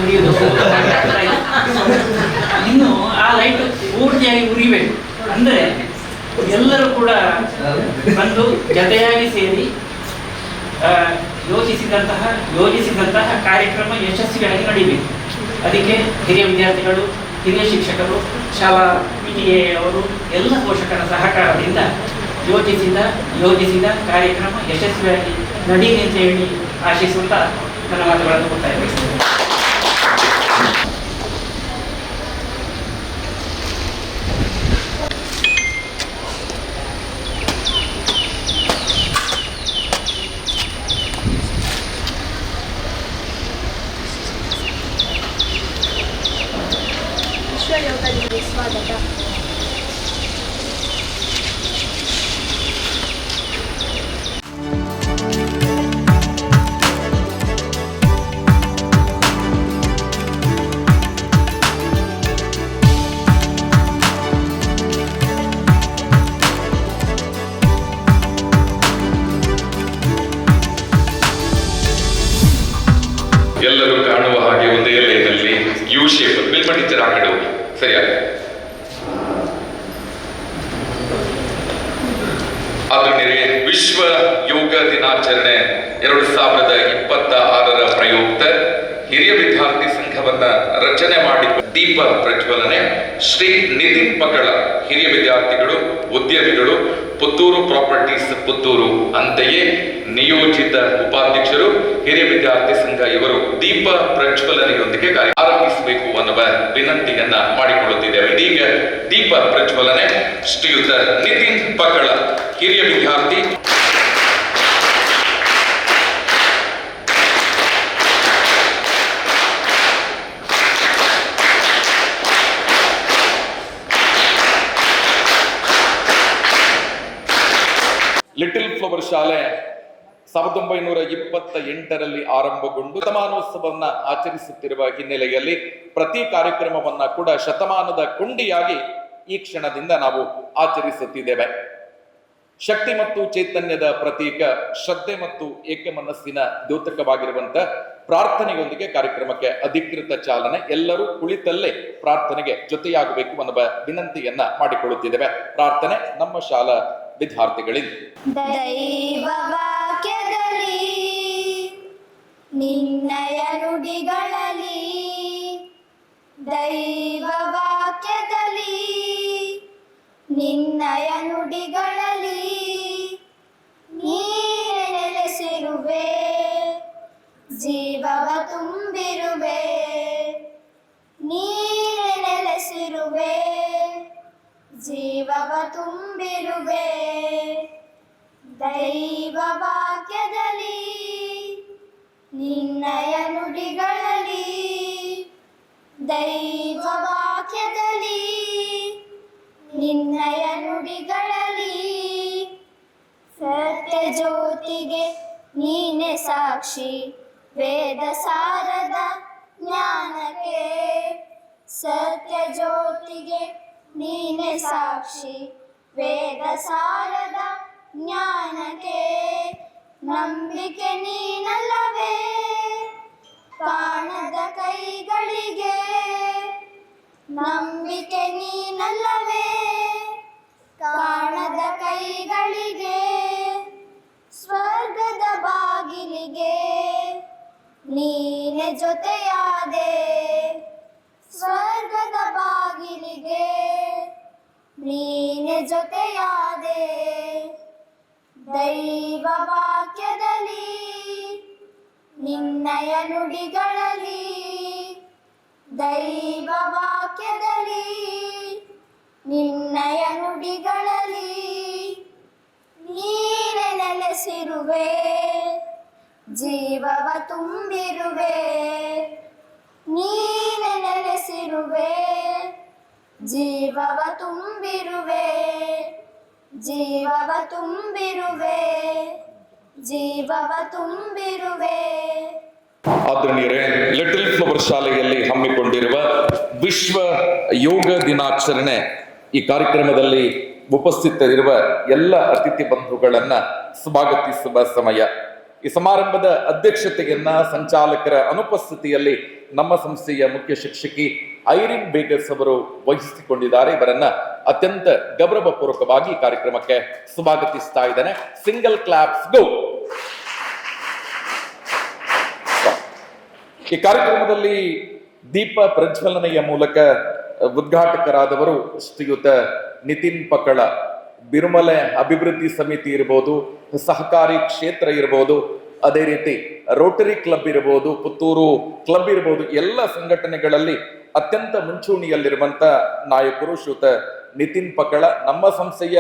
ಹಾಗೆ ಆಗ್ತಾ ಇತ್ತು. ಇನ್ನು ಆ ಲೈಟ್ ಪೂರ್ತಿಯಾಗಿ ಉರಿಬೇಕು ಅಂದರೆ ಎಲ್ಲರೂ ಕೂಡ ಬಂದು ಜತೆಯಾಗಿ ಸೇರಿ ಯೋಜಿಸಿದಂತಹ ಕಾರ್ಯಕ್ರಮ ಯಶಸ್ವಿಯಾಗಿ ನಡೀಬೇಕು. ಅದಕ್ಕೆ ಹಿರಿಯ ವಿದ್ಯಾರ್ಥಿಗಳು, ಹಿರಿಯ ಶಿಕ್ಷಕರು, ಶಾಲಾ PTA ಅವರು ಎಲ್ಲ ಪೋಷಕರ ಸಹಕಾರದಿಂದ ಯೋಜಿಸಿದ ಕಾರ್ಯಕ್ರಮ ಯಶಸ್ವಿಯಾಗಿ ನಡೀಲಿ ಅಂತ ಹೇಳಿ ಆಶಿಸುತ್ತಾ ನನ್ನ ಮಾತುಗಳನ್ನು ಮುಕ್ತಾಯಗೊಳಿಸುತ್ತೇನೆ. ಯೋಗ ದಿನಕ್ಕೆ ಸ್ವಾಗತ. ಎಲ್ಲರೂ ಕಾಣುವ ಹಾಗೆ ಒಂದೇ ಲೈನಲ್ಲಿ ಯು ಶೇಪ್ ಮೇಲ್ಮಂಡಿತರ ಆ ಕಡೆ ಹೋಗಿ ಸರಿಯಾಗಿ. ಆದ್ಮೇಲೆ ವಿಶ್ವ ಯೋಗ ದಿನಾಚರಣೆ 2026ರ ಪ್ರಯುಕ್ತ ಹಿರಿಯ ವಿದ್ಯಾರ್ಥಿ ಸಂಘವನ್ನ ರಚನೆ ಮಾಡಿ ದೀಪ ಪ್ರಜ್ವಲನೆ ಶ್ರೀ ನಿತಿನ್ ಪಕಳ ಹಿರಿಯ ವಿದ್ಯಾರ್ಥಿಗಳು, ಉದ್ಯಮಿಗಳು, ಪುತ್ತೂರು ಪ್ರಾಪರ್ಟೀಸ್ ಪುತ್ತೂರು, ಅಂತೆಯೇ ನಿಯೋಜಿತ ಉಪಾಧ್ಯಕ್ಷರು, ಹಿರಿಯ ವಿದ್ಯಾರ್ಥಿ ಸಂಘ ಇವರು ದೀಪ ಪ್ರಜ್ವಲನೆಯೊಂದಿಗೆ ಕಾರ್ಯ ಆರಂಭಿಸಬೇಕು ಅನ್ನುವ ವಿನಂತಿಯನ್ನ ಮಾಡಿಕೊಳ್ಳುತ್ತಿದ್ದೇವೆ. ಇದೀಗ ದೀಪ ಪ್ರಜ್ವಲನೆ ಶ್ರೀಯುತ ನಿತಿನ್ ಪಕಳ ಹಿರಿಯ ವಿದ್ಯಾರ್ಥಿ. ಲಿಟಲ್ ಫ್ಲವರ್ ಶಾಲೆ 1928ರಲ್ಲಿ ಆರಂಭಗೊಂಡು ಶತಮಾನೋತ್ಸವವನ್ನ ಆಚರಿಸುತ್ತಿರುವ ಹಿನ್ನೆಲೆಯಲ್ಲಿ ಪ್ರತಿ ಕಾರ್ಯಕ್ರಮವನ್ನ ಕೂಡ ಶತಮಾನದ ಕೊಂಡಿಯಾಗಿ ಈ ಕ್ಷಣದಿಂದ ನಾವು ಆಚರಿಸುತ್ತಿದ್ದೇವೆ. ಶಕ್ತಿ ಮತ್ತು ಚೈತನ್ಯದ ಪ್ರತೀಕ, ಶ್ರದ್ಧೆ ಮತ್ತು ಏಕಮನಸ್ಸಿನ ದ್ಯೋತಕವಾಗಿರುವಂತ ಪ್ರಾರ್ಥನೆಯೊಂದಿಗೆ ಕಾರ್ಯಕ್ರಮಕ್ಕೆ ಅಧಿಕೃತ ಚಾಲನೆ. ಎಲ್ಲರೂ ಕುಳಿತಲ್ಲೇ ಪ್ರಾರ್ಥನೆಗೆ ಜೊತೆಯಾಗಬೇಕು ಅನ್ನುವ ವಿನಂತಿಯನ್ನ ಮಾಡಿಕೊಳ್ಳುತ್ತಿದ್ದೇವೆ. ಪ್ರಾರ್ಥನೆ ನಮ್ಮ ಶಾಲಾ ವಿದ್ಯಾರ್ಥಿಗಳಿಂದ. ದೈವ ವಾಕ್ಯದಲ್ಲಿ ನಿನ್ನಯ ನುಡಿಗಳಲ್ಲಿ, ದೈವ ವಾಕ್ಯದಲ್ಲಿ ನಿನ್ನಯ ನುಡಿಗಳಲ್ಲಿ ನೀನೆ ನೆಲೆಸಿರುವೆ, ಜೀವವ ತುಂಬಿರುವೆ, ನೀನೆ ನೆಲೆಸಿರುವೆ, ಜೀವವ ತುಂಬಿರುವೆ. ದೈವ ವಾಕ್ಯದಲ್ಲಿ ನಿನ್ನಯ ನುಡಿಗಳಲ್ಲಿ, ದೈವ ವಾಕ್ಯದಲ್ಲಿ ನಿನ್ನಯ ನುಡಿಗಳಲ್ಲಿ, ಸತ್ಯ ಜ್ಯೋತಿಗೆ ನೀನೆ ಸಾಕ್ಷಿ, ವೇದ ಸಾರದ ಜ್ಞಾನಕ್ಕೆ ಸತ್ಯ ಜ್ಯೋತಿಗೆ ನೀನೆ ಸಾಕ್ಷಿ ವೇದ ಸಾರದ ಜ್ಞಾನಕ್ಕೆ ನಂಬಿಕೆ ನೀನಲ್ಲವೇ ಕಾಣದ ಕೈಗಳಿಗೆ ನಂಬಿಕೆ ನೀನಲ್ಲವೇ ಕಾಣದ ಕೈಗಳಿಗೆ ಸ್ವರ್ಗದ ಬಾಗಿಲಿಗೆ ನೀನೆ ಜೊತೆಯಾದೆ ಸ್ವರ್ಗದ ಬಾಗಿಲಿಗೆ ನೀನೆ ಜೊತೆಯಾದೆ ದೈವ ವಾಕ್ಯದಲ್ಲಿ ನಿನ್ನಯ ನುಡಿಗಳಲ್ಲಿ ದೈವ ವಾಕ್ಯದಲ್ಲಿ ನಿನ್ನಯ ನುಡಿಗಳಲ್ಲಿ ನೀನೆ ನೆಲೆಸಿರುವೆ ಜೀವವ ತುಂಬಿರುವೆ ನೀನೆ ನೆಲೆಸಿರುವೆ ಜೀವವ ತುಂಬಿರುವೆ ಜೀವವ ತುಂಬಿರುವೆ ಜೀವವ ತುಂಬಿರುವೆ. ಆದರಣೀಯರೇ, ಲಿಟಲ್ ಫ್ಲವರ್ ಶಾಲೆಯಲ್ಲಿ ಹಮ್ಮಿಕೊಂಡಿರುವ ವಿಶ್ವ ಯೋಗ ದಿನಾಚರಣೆ ಈ ಕಾರ್ಯಕ್ರಮದಲ್ಲಿ ಉಪಸ್ಥಿತರಿರುವ ಎಲ್ಲ ಅತಿಥಿ ಬಂಧುಗಳನ್ನ ಸ್ವಾಗತಿಸುವ ಸಮಯ. ಈ ಸಮಾರಂಭದ ಅಧ್ಯಕ್ಷತೆಯನ್ನ ಸಂಚಾಲಕರ ಅನುಪಸ್ಥಿತಿಯಲ್ಲಿ ನಮ್ಮ ಸಂಸ್ಥೆಯ ಮುಖ್ಯ ಶಿಕ್ಷಕಿ ಐರಿನ್ ಬೇಗಸ್ ಅವರು ವಹಿಸಿಕೊಂಡಿದ್ದಾರೆ. ಇವರನ್ನ ಅತ್ಯಂತ ಗೌರವಪೂರ್ವಕವಾಗಿ ಈ ಕಾರ್ಯಕ್ರಮಕ್ಕೆ ಸ್ವಾಗತಿಸ್ತಾ ಇದ್ದೇನೆ. ಸಿಂಗಲ್ ಕ್ಲಾಪ್ಸ್ ಗೋ. ಈ ಕಾರ್ಯಕ್ರಮದಲ್ಲಿ ದೀಪ ಪ್ರಜ್ವಲನೆಯ ಮೂಲಕ ಉದ್ಘಾಟಕರಾದವರು ಶ್ರೀಯುತ ನಿತಿನ್ ಪಕಳ. ಬಿರುಮಲೆ ಅಭಿವೃದ್ಧಿ ಸಮಿತಿ ಇರ್ಬೋದು, ಸಹಕಾರಿ ಕ್ಷೇತ್ರ ಇರ್ಬೋದು, ಅದೇ ರೀತಿ ರೋಟರಿ ಕ್ಲಬ್ ಇರ್ಬೋದು, ಪುತ್ತೂರು ಕ್ಲಬ್ ಇರ್ಬೋದು, ಎಲ್ಲ ಸಂಘಟನೆಗಳಲ್ಲಿ ಅತ್ಯಂತ ಮುಂಚೂಣಿಯಲ್ಲಿರುವಂತ ನಾಯಕರು ಶ್ರೀಯುತ ನಿತಿನ್ ಪಕಳ. ನಮ್ಮ ಸಂಸ್ಥೆಯ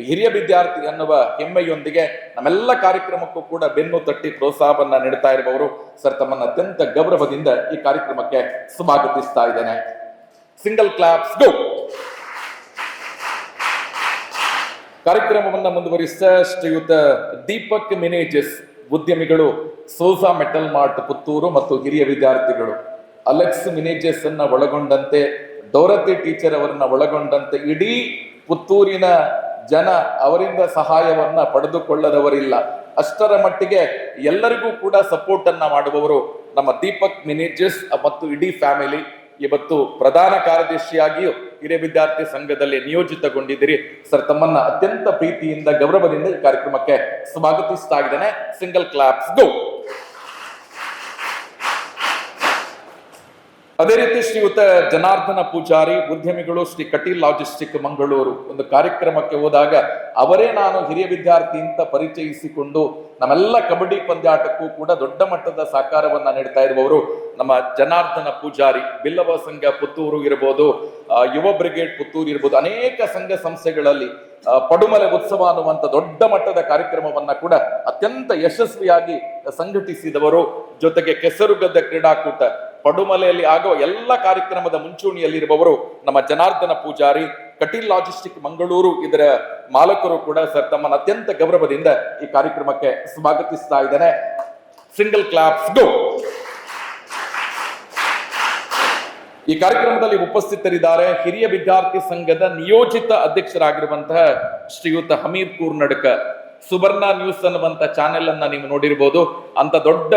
ಹಿರಿಯ ವಿದ್ಯಾರ್ಥಿ ಅನ್ನುವ ಹೆಮ್ಮೆಯೊಂದಿಗೆ ನಮ್ಮೆಲ್ಲ ಕಾರ್ಯಕ್ರಮಕ್ಕೂ ಕೂಡ ಬೆನ್ನು ತಟ್ಟಿ ಪ್ರೋತ್ಸಾಹವನ್ನ ನೀಡ್ತಾ ಇರುವವರು. ಸರ್, ತಮ್ಮನ್ನ ಅತ್ಯಂತ ಗೌರವದಿಂದ ಈ ಕಾರ್ಯಕ್ರಮಕ್ಕೆ ಸ್ವಾಗತಿಸ್ತಾ ಇದ್ದೇನೆ. ಸಿಂಗಲ್ ಕ್ಲಾಪ್ಸ್ ಗೋ. ಕಾರ್ಯಕ್ರಮವನ್ನ ಮುಂದುವರಿಸಿದ ಶ್ರೀಯುತ ದೀಪಕ್ ಮಿನೇಜಸ್, ಉದ್ಯಮಿಗಳು, ಸೋಸಾ ಮೆಟಲ್ ಮಾರ್ಟ್ ಪುತ್ತೂರು ಮತ್ತು ಹಿರಿಯ ವಿದ್ಯಾರ್ಥಿಗಳು, ಅಲೆಕ್ಸ್ ಮಿನೇಜಸ್ ಅನ್ನ ಒಳಗೊಂಡಂತೆ, ಡೋರತಿ ಟೀಚರ್ ಅವರನ್ನ ಒಳಗೊಂಡಂತೆ ಇಡೀ ಪುತ್ತೂರಿನ ಜನ ಅವರಿಂದ ಸಹಾಯವನ್ನ ಪಡೆದುಕೊಳ್ಳದವರಿಲ್ಲ. ಅಷ್ಟರ ಮಟ್ಟಿಗೆ ಎಲ್ಲರಿಗೂ ಕೂಡ ಸಪೋರ್ಟ್ ಅನ್ನ ಮಾಡುವವರು ನಮ್ಮ ದೀಪಕ್ ಮಿನೇಜಸ್ ಮತ್ತು ಇಡೀ ಫ್ಯಾಮಿಲಿ. ಇವತ್ತು ಪ್ರಧಾನ ಕಾರ್ಯದರ್ಶಿಯಾಗಿಯೂ ಹಿರಿಯ ವಿದ್ಯಾರ್ಥಿ ಸಂಘದಲ್ಲಿ ನಿಯೋಜಿತಗೊಂಡಿದ್ದೀರಿ. ಸರ್, ತಮ್ಮನ್ನ ಅತ್ಯಂತ ಪ್ರೀತಿಯಿಂದ ಗೌರವದಿಂದ ಈ ಕಾರ್ಯಕ್ರಮಕ್ಕೆ ಸ್ವಾಗತಿಸ್ತಾ ಇದ್ದೇನೆ. ಸಿಂಗಲ್ ಕ್ಲಾಪ್ಸ್ ಗೋ. ಅದೇ ರೀತಿ ಶ್ರೀಯುತ ಜನಾರ್ದನ ಪೂಜಾರಿ, ಉದ್ಯಮಿಗಳು, ಶ್ರೀ ಕಟೀಲ್ ಲಾಜಿಸ್ಟಿಕ್ ಮಂಗಳೂರು. ಒಂದು ಕಾರ್ಯಕ್ರಮಕ್ಕೆ ಹೋದಾಗ ಅವರೇ ನಾನು ಹಿರಿಯ ವಿದ್ಯಾರ್ಥಿ ಅಂತ ಪರಿಚಯಿಸಿಕೊಂಡು ನಮ್ಮೆಲ್ಲ ಕಬಡ್ಡಿ ಪಂದ್ಯಾಟಕ್ಕೂ ಕೂಡ ದೊಡ್ಡ ಮಟ್ಟದ ಸಹಕಾರವನ್ನ ನೀಡ್ತಾ ಇರುವವರು ನಮ್ಮ ಜನಾರ್ದನ ಪೂಜಾರಿ. ಬಿಲ್ಲವ ಸಂಘ ಪುತ್ತೂರು ಇರ್ಬೋದು, ಯುವ ಬ್ರಿಗೇಡ್ ಪುತ್ತೂರು ಇರ್ಬೋದು, ಅನೇಕ ಸಂಘ ಸಂಸ್ಥೆಗಳಲ್ಲಿ ಪಡುಮಲೆ ಉತ್ಸವ ಅನ್ನುವಂತ ದೊಡ್ಡ ಮಟ್ಟದ ಕಾರ್ಯಕ್ರಮವನ್ನ ಕೂಡ ಅತ್ಯಂತ ಯಶಸ್ವಿಯಾಗಿ ಸಂಘಟಿಸಿದವರು. ಜೊತೆಗೆ ಕೆಸರುಗದ್ದ ಕ್ರೀಡಾಕೂಟ, ಪಡುಮಲೆಯಲ್ಲಿ ಆಗುವ ಎಲ್ಲ ಕಾರ್ಯಕ್ರಮದ ಮುಂಚೂಣಿಯಲ್ಲಿರುವವರು ನಮ್ಮ ಜನಾರ್ದನ ಪೂಜಾರಿ. ಕಟೀಲ್ ಲಾಜಿಸ್ಟಿಕ್ ಮಂಗಳೂರು ಇದರ ಮಾಲಕರು ಕೂಡ. ಸರ್, ತಮ್ಮನ್ನು ಅತ್ಯಂತ ಗೌರವದಿಂದ ಈ ಕಾರ್ಯಕ್ರಮಕ್ಕೆ ಸ್ವಾಗತಿಸ್ತಾ ಇದ್ದೇನೆ. ಸಿಂಗಲ್ ಕ್ಲಾಪ್ಸ್ ಗೋ. ಈ ಕಾರ್ಯಕ್ರಮದಲ್ಲಿ ಉಪಸ್ಥಿತರಿದ್ದಾರೆ ಹಿರಿಯ ವಿದ್ಯಾರ್ಥಿ ಸಂಘದ ನಿಯೋಜಿತ ಅಧ್ಯಕ್ಷರಾಗಿರುವಂತಹ ಶ್ರೀಯುತ ಹಮೀದ್ ಕೂರ್ನಡ್ಕ. ಸುವರ್ಣ ನ್ಯೂಸ್ ಅನ್ನುವಂತ ಚಾನೆಲ್ ಅನ್ನ ನೀವು ನೋಡಿರ್ಬೋದು. ಅಂತ ದೊಡ್ಡ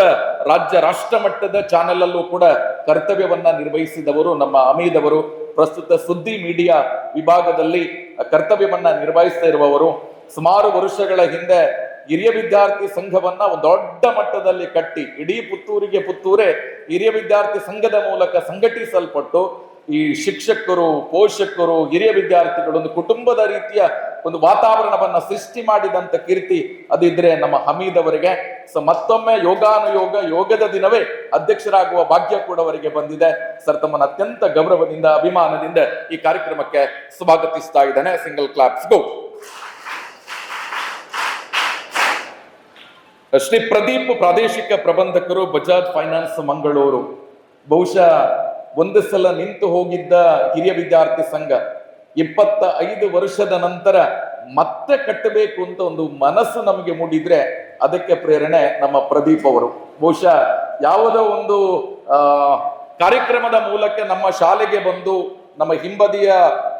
ರಾಷ್ಟ್ರ ಮಟ್ಟದ ಚಾನೆಲ್ ಅಲ್ಲೂ ಕೂಡ ಕರ್ತವ್ಯವನ್ನ ನಿರ್ವಹಿಸಿದವರು ನಮ್ಮ ಹಮೀದ್ ಅವರು. ಪ್ರಸ್ತುತ ಸುದ್ದಿ ಮೀಡಿಯಾ ವಿಭಾಗದಲ್ಲಿ ಕರ್ತವ್ಯವನ್ನ ನಿರ್ವಹಿಸ್ತಾ ಇರುವವರು. ಸುಮಾರು ವರ್ಷಗಳ ಹಿಂದೆ ಹಿರಿಯ ವಿದ್ಯಾರ್ಥಿ ಸಂಘವನ್ನ ಒಂದು ದೊಡ್ಡ ಮಟ್ಟದಲ್ಲಿ ಕಟ್ಟಿ ಇಡೀ ಪುತ್ತೂರೇ ಹಿರಿಯ ವಿದ್ಯಾರ್ಥಿ ಸಂಘದ ಮೂಲಕ ಸಂಘಟಿಸಲ್ಪಟ್ಟು ಈ ಶಿಕ್ಷಕರು, ಪೋಷಕರು, ಹಿರಿಯ ವಿದ್ಯಾರ್ಥಿಗಳು ಒಂದು ಕುಟುಂಬದ ರೀತಿಯ ಒಂದು ವಾತಾವರಣವನ್ನ ಸೃಷ್ಟಿ ಮಾಡಿದಂತ ಕೀರ್ತಿ ಅದಿದ್ರೆ ನಮ್ಮ ಹಮೀದ್ ಅವರಿಗೆ. ಸೊ ಮತ್ತೊಮ್ಮೆ ಯೋಗದ ದಿನವೇ ಅಧ್ಯಕ್ಷರಾಗುವ ಭಾಗ್ಯ ಕೂಡ ಅವರಿಗೆ ಬಂದಿದೆ. ಸರ್, ತಮ್ಮನ್ನು ಅತ್ಯಂತ ಗೌರವದಿಂದ, ಅಭಿಮಾನದಿಂದ ಈ ಕಾರ್ಯಕ್ರಮಕ್ಕೆ ಸ್ವಾಗತಿಸ್ತಾ ಇದ್ದಾನೆ. ಸಿಂಗಲ್ ಕ್ಲಾಪ್ಸ್ ಗೋ. ಶ್ರೀ ಪ್ರದೀಪ್, ಪ್ರಾದೇಶಿಕ ಪ್ರಬಂಧಕರು, ಬಜಾಜ್ ಫೈನಾನ್ಸ್ ಮಂಗಳೂರು. ಬಹುಶಃ ಒಂದು ಸಲ ನಿಂತು ಹೋಗಿದ್ದ ಹಿರಿಯ ವಿದ್ಯಾರ್ಥಿ ಸಂಘ 25 ವರ್ಷದ ನಂತರ ಮತ್ತೆ ಕಟ್ಟಬೇಕು ಅಂತ ಒಂದು ಮನಸ್ಸು ನಮಗೆ ಮೂಡಿದ್ರೆ ಅದಕ್ಕೆ ಪ್ರೇರಣೆ ನಮ್ಮ ಪ್ರದೀಪ್ ಅವರು. ಬಹುಶಃ ಯಾವುದೋ ಒಂದು ಕಾರ್ಯಕ್ರಮದ ಮೂಲಕ ನಮ್ಮ ಶಾಲೆಗೆ ಬಂದು ನಮ್ಮ ಹಿಂಬದಿಯ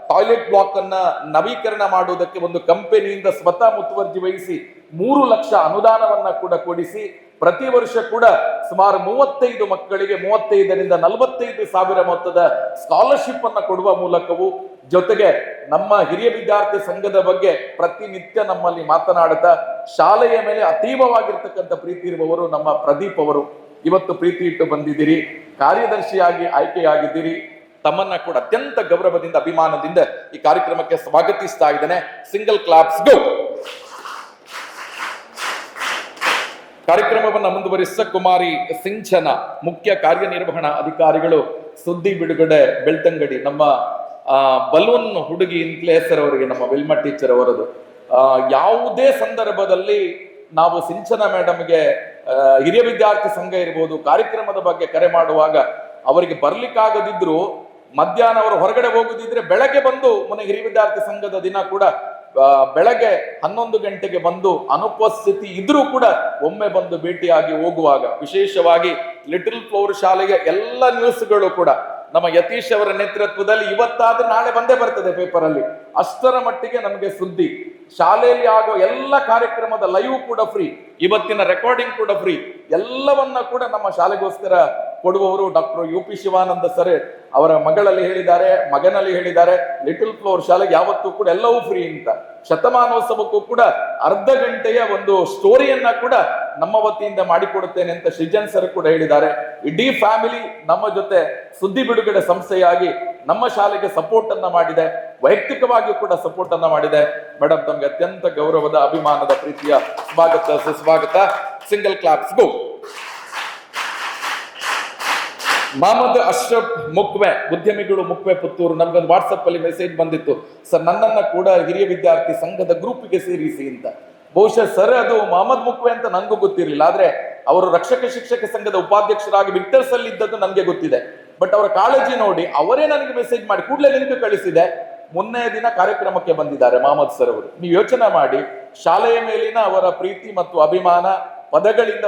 ಟಾಯ್ಲೆಟ್ ಬ್ಲಾಕ್ ಅನ್ನ ನವೀಕರಣ ಮಾಡುವುದಕ್ಕೆ ಒಂದು ಕಂಪನಿಯಿಂದ ಸ್ವತಃ ಮುತುವರ್ಜಿ ವಹಿಸಿ 3 ಲಕ್ಷ ಅನುದಾನವನ್ನ ಕೂಡ ಕೊಡಿಸಿ ಪ್ರತಿ ವರ್ಷ ಕೂಡ ಸುಮಾರು 35 ಮಕ್ಕಳಿಗೆ 35ರಿಂದ 45 ಸಾವಿರ ಮೊತ್ತದ ಸ್ಕಾಲರ್ಶಿಪ್ ಅನ್ನ ಕೊಡುವ ಮೂಲಕವೂ ಜೊತೆಗೆ ನಮ್ಮ ಹಿರಿಯ ವಿದ್ಯಾರ್ಥಿ ಸಂಘದ ಬಗ್ಗೆ ಪ್ರತಿನಿತ್ಯ ನಮ್ಮಲ್ಲಿ ಮಾತನಾಡುತ್ತಾ ಶಾಲೆಯ ಮೇಲೆ ಅತೀವವಾಗಿರ್ತಕ್ಕಂಥ ಪ್ರೀತಿ ಇರುವವರು ನಮ್ಮ ಪ್ರದೀಪ್ ಅವರು. ಇವತ್ತು ಪ್ರೀತಿ ಇಟ್ಟು ಬಂದಿದ್ದೀರಿ, ಕಾರ್ಯದರ್ಶಿಯಾಗಿ ಆಯ್ಕೆಯಾಗಿದ್ದೀರಿ. ತಮ್ಮನ್ನ ಕೂಡ ಅತ್ಯಂತ ಗೌರವದಿಂದ ಅಭಿಮಾನದಿಂದ ಈ ಕಾರ್ಯಕ್ರಮಕ್ಕೆ ಸ್ವಾಗತಿಸ್ತಾ ಇದ್ದೇನೆ. ಸಿಂಗಲ್ ಕ್ಲಾಪ್ಸ್ ಗೋ. ಕಾರ್ಯಕ್ರಮವನ್ನು ಮುಂದುವರಿಸ ಕುಮಾರಿ ಸಿಂಚನ, ಮುಖ್ಯ ಕಾರ್ಯನಿರ್ವಹಣಾ ಅಧಿಕಾರಿಗಳು, ಸುದ್ದಿ ಬಿಡುಗಡೆ ಬೆಳ್ತಂಗಡಿ. ನಮ್ಮ ಬಲೂನ್ ಹುಡುಗಿ ಅಂತಲೇ ಹೆಸರವರಿಗೆ ನಮ್ಮ ವೆಲ್ಮ ಟೀಚರ್ ಅವರದು. ಯಾವುದೇ ಸಂದರ್ಭದಲ್ಲಿ ನಾವು ಸಿಂಚನ ಮೇಡಮ್ಗೆ ಹಿರಿಯ ವಿದ್ಯಾರ್ಥಿ ಸಂಘ ಇರ್ಬೋದು ಕಾರ್ಯಕ್ರಮದ ಬಗ್ಗೆ ಕರೆ ಮಾಡುವಾಗ ಅವರಿಗೆ ಬರ್ಲಿಕ್ಕಾಗದಿದ್ರು ಮಧ್ಯಾಹ್ನ ಅವರು ಹೊರಗಡೆ ಹೋಗುದಿದ್ರೆ ಬೆಳಗ್ಗೆ ಬಂದು ಮೊನ್ನೆ ಹಿರಿಯ ವಿದ್ಯಾರ್ಥಿ ಸಂಘದ ದಿನ ಕೂಡ ಬೆಳಗ್ಗೆ 11 ಗಂಟೆಗೆ ಬಂದು ಅನುಪಸ್ಥಿತಿ ಇದ್ರೂ ಕೂಡ ಒಮ್ಮೆ ಬಂದು ಭೇಟಿಯಾಗಿ ಹೋಗುವಾಗ, ವಿಶೇಷವಾಗಿ ಲಿಟಲ್ ಫ್ಲವರ್ ಶಾಲೆಗೆ ಎಲ್ಲ ನ್ಯೂಸ್ಗಳು ಕೂಡ ನಮ್ಮ ಯತೀಶ್ ಅವರ ನೇತೃತ್ವದಲ್ಲಿ ಇವತ್ತಾದ್ರೆ ನಾಳೆ ಬಂದೇ ಬರ್ತದೆ ಪೇಪರ್ ಅಲ್ಲಿ. ಅಷ್ಟರ ಮಟ್ಟಿಗೆ ನಮಗೆ ಸುದ್ದಿ. ಶಾಲೆಯಲ್ಲಿ ಆಗೋ ಎಲ್ಲ ಕಾರ್ಯಕ್ರಮದ ಲೈವ್ ಕೂಡ ಫ್ರೀ, ಇವತ್ತಿನ ರೆಕಾರ್ಡಿಂಗ್ ಕೂಡ ಫ್ರೀ, ಎಲ್ಲವನ್ನ ಕೂಡ ನಮ್ಮ ಶಾಲೆಗೋಸ್ಕರ ಕೊಡುವವರು ಡಾಕ್ಟರ್ UP ಶಿವಾನಂದ ಸರ್ ಅವರ ಮಗಳಲ್ಲಿ ಹೇಳಿದ್ದಾರೆ, ಮಗನಲ್ಲಿ ಹೇಳಿದ್ದಾರೆ, ಲಿಟಲ್ ಫ್ಲವರ್ ಶಾಲೆಗೆ ಯಾವತ್ತೂ ಕೂಡ ಎಲ್ಲವೂ ಫ್ರೀ ಅಂತ. ಶತಮಾನೋತ್ಸವಕ್ಕೂ ಕೂಡ ಅರ್ಧ ಗಂಟೆಯ ಒಂದು ಸ್ಟೋರಿಯನ್ನ ಕೂಡ ನಮ್ಮ ವತಿಯಿಂದ ಮಾಡಿಕೊಡುತ್ತೇನೆ ಅಂತ ಸೃಜನ್ ಸರ್ ಕೂಡ ಹೇಳಿದ್ದಾರೆ. ಇಡೀ ಫ್ಯಾಮಿಲಿ ನಮ್ಮ ಜೊತೆ ಸುದ್ದಿ ಬಿಡುಗಡೆ ಸಂಸ್ಥೆಯಾಗಿ ನಮ್ಮ ಶಾಲೆಗೆ ಸಪೋರ್ಟ್ ಅನ್ನ ಮಾಡಿದೆ, ವೈಯಕ್ತಿಕವಾಗಿಯೂ ಕೂಡ ಸಪೋರ್ಟ್ ಅನ್ನ ಮಾಡಿದೆ. ಮೇಡಮ್, ತಮಗೆ ಅತ್ಯಂತ ಗೌರವದ ಅಭಿಮಾನದ ಪ್ರೀತಿಯ ಸ್ವಾಗತ ಸುಸ್ವಾಗತ. ಸಿಂಗಲ್ ಕ್ಲಾಪ್ಸ್ ಗೋ. ಮಹಮ್ಮದ್ ಅಶ್ರಫ್ ಮುಕ್ವೆ, ಉದ್ಯಮಿಗಳು ಮುಕ್ವೆ ಪುತ್ತೂರು. ನಮ್ಗೊಂದು ವಾಟ್ಸಪ್ ಅಲ್ಲಿ ಮೆಸೇಜ್ ಬಂದಿತ್ತು, ಸರ್ ನನ್ನನ್ನ ಕೂಡ ಹಿರಿಯ ವಿದ್ಯಾರ್ಥಿ ಸಂಘದ ಗ್ರೂಪ್ಗೆ ಸೇರಿಸಿ ಅಂತ. ಬಹುಶಃ ಸರ್ ಅದು ಮಹಮ್ಮದ್ ಮುಕ್ವೆ ಅಂತ ನನಗೂ ಗೊತ್ತಿರಲಿಲ್ಲ, ಆದ್ರೆ ಅವರು ರಕ್ಷಕ ಶಿಕ್ಷಕ ಸಂಘದ ಉಪಾಧ್ಯಕ್ಷರಾಗಿ ವಿಕ್ಟರ್ಸ್ ಅಲ್ಲಿ ಇದ್ದದ್ದು ನನಗೆ ಗೊತ್ತಿದೆ. ಬಟ್ ಅವರ ಕಾಳಜಿ ನೋಡಿ ಅವರೇ ನನಗೆ ಮೆಸೇಜ್ ಮಾಡಿ ಕೂಡಲೇ ಲಿಂಕ್ ಕಳಿಸಿದೆ. ಮೊನ್ನೆ ದಿನ ಕಾರ್ಯಕ್ರಮಕ್ಕೆ ಬಂದಿದ್ದಾರೆ ಮಹಮ್ಮದ್ ಸರ್ ಅವರು. ನೀವು ಯೋಚನೆ ಮಾಡಿ, ಶಾಲೆಯ ಮೇಲಿನ ಅವರ ಪ್ರೀತಿ ಮತ್ತು ಅಭಿಮಾನ ಪದಗಳಿಂದ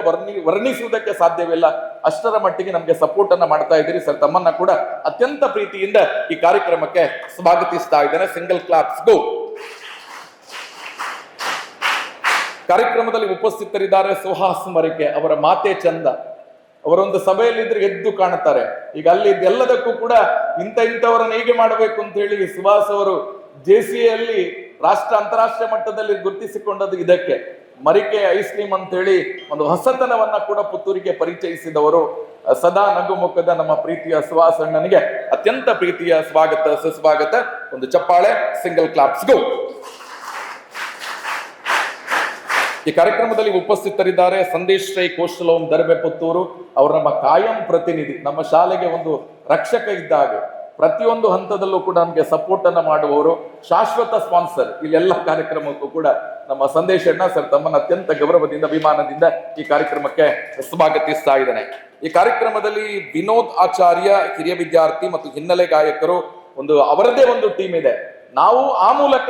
ವರ್ಣಿಸುವುದಕ್ಕೆ ಸಾಧ್ಯವಿಲ್ಲ. ಅಷ್ಟರ ಮಟ್ಟಿಗೆ ನಮಗೆ ಸಪೋರ್ಟ್ ಅನ್ನ ಮಾಡ್ತಾ ಇದ್ದೀರಿ ಸರ್. ತಮ್ಮನ್ನ ಕೂಡ ಅತ್ಯಂತ ಪ್ರೀತಿಯಿಂದ ಈ ಕಾರ್ಯಕ್ರಮಕ್ಕೆ ಸ್ವಾಗತಿಸ್ತಾ ಇದ್ದೇನೆ. ಸಿಂಗಲ್ ಕ್ಲಾಪ್ಸ್ ಗೋ. ಕಾರ್ಯಕ್ರಮದಲ್ಲಿ ಉಪಸ್ಥಿತರಿದ್ದಾರೆ ಸುಹಾಸ್ ಮರಿಕೆ, ಅವರ ಮಾತೆ ಚಂದ. ಅವರೊಂದು ಸಭೆಯಲ್ಲಿದ್ರೆ ಎದ್ದು ಕಾಣುತ್ತಾರೆ. ಈಗ ಅಲ್ಲಿ ಎಲ್ಲದಕ್ಕೂ ಕೂಡ ಇಂಥವರನ್ನು ಹೇಗೆ ಮಾಡಬೇಕು ಅಂತ ಹೇಳಿ ಸುಹಾಸ್ ಅವರು JCA ಅಂತಾರಾಷ್ಟ್ರೀಯ ಮಟ್ಟದಲ್ಲಿ ಗುರುತಿಸಿಕೊಂಡದ್ದು ಇದಕ್ಕೆ. ಮರಿಕೆ ಐಸ್ ಕ್ರೀಮ್ ಅಂತ ಹೇಳಿ ಒಂದು ಹೊಸತನವನ್ನ ಕೂಡ ಪುತ್ತೂರಿಗೆ ಪರಿಚಯಿಸಿದವರು. ಸದಾ ನಗುಮುಖದ ನಮ್ಮ ಪ್ರೀತಿಯ ಸುಹಾಸ್ ಅಣ್ಣನಿಗೆ ಅತ್ಯಂತ ಪ್ರೀತಿಯ ಸ್ವಾಗತ ಸುಸ್ವಾಗತ. ಒಂದು ಚಪ್ಪಾಳೆ. ಸಿಂಗಲ್ ಕ್ಲಾಪ್ಸ್ ಗೋ. ಈ ಕಾರ್ಯಕ್ರಮದಲ್ಲಿ ಉಪಸ್ಥಿತರಿದ್ದಾರೆ ಸಂದೇಶ್ ರೈ ಕೋಶಲೋಮ್ ದರ್ಬೆ ಪುತ್ತೂರು. ಅವರು ನಮ್ಮ ಕಾಯಂ ಪ್ರತಿನಿಧಿ, ನಮ್ಮ ಶಾಲೆಗೆ ಒಂದು ರಕ್ಷಕ ಇದ್ದಾಗ ಪ್ರತಿಯೊಂದು ಹಂತದಲ್ಲೂ ಕೂಡ ನಮಗೆ ಸಪೋರ್ಟ್ ಅನ್ನ ಮಾಡುವವರು, ಶಾಶ್ವತ ಸ್ಪಾನ್ಸರ್. ಇಲ್ಲೆಲ್ಲ ಕಾರ್ಯಕ್ರಮಕ್ಕೂ ಕೂಡ ನಮ್ಮ ಸಂದೇಶ್ ಅಣ್ಣ ಸರ್ ತಮ್ಮನ್ನ ಅತ್ಯಂತ ಗೌರವದಿಂದ ಅಭಿಮಾನದಿಂದ ಈ ಕಾರ್ಯಕ್ರಮಕ್ಕೆ ಸ್ವಾಗತಿಸ್ತಾ ಇದ್ದಾನೆ. ಈ ಕಾರ್ಯಕ್ರಮದಲ್ಲಿ ವಿನೋದ್ ಆಚಾರ್ಯ, ಹಿರಿಯ ವಿದ್ಯಾರ್ಥಿ ಮತ್ತು ಹಿನ್ನೆಲೆ ಗಾಯಕರು, ಅವರದೇ ಒಂದು ಟೀಮ್ ಇದೆ. ನಾವು ಆ ಮೂಲಕ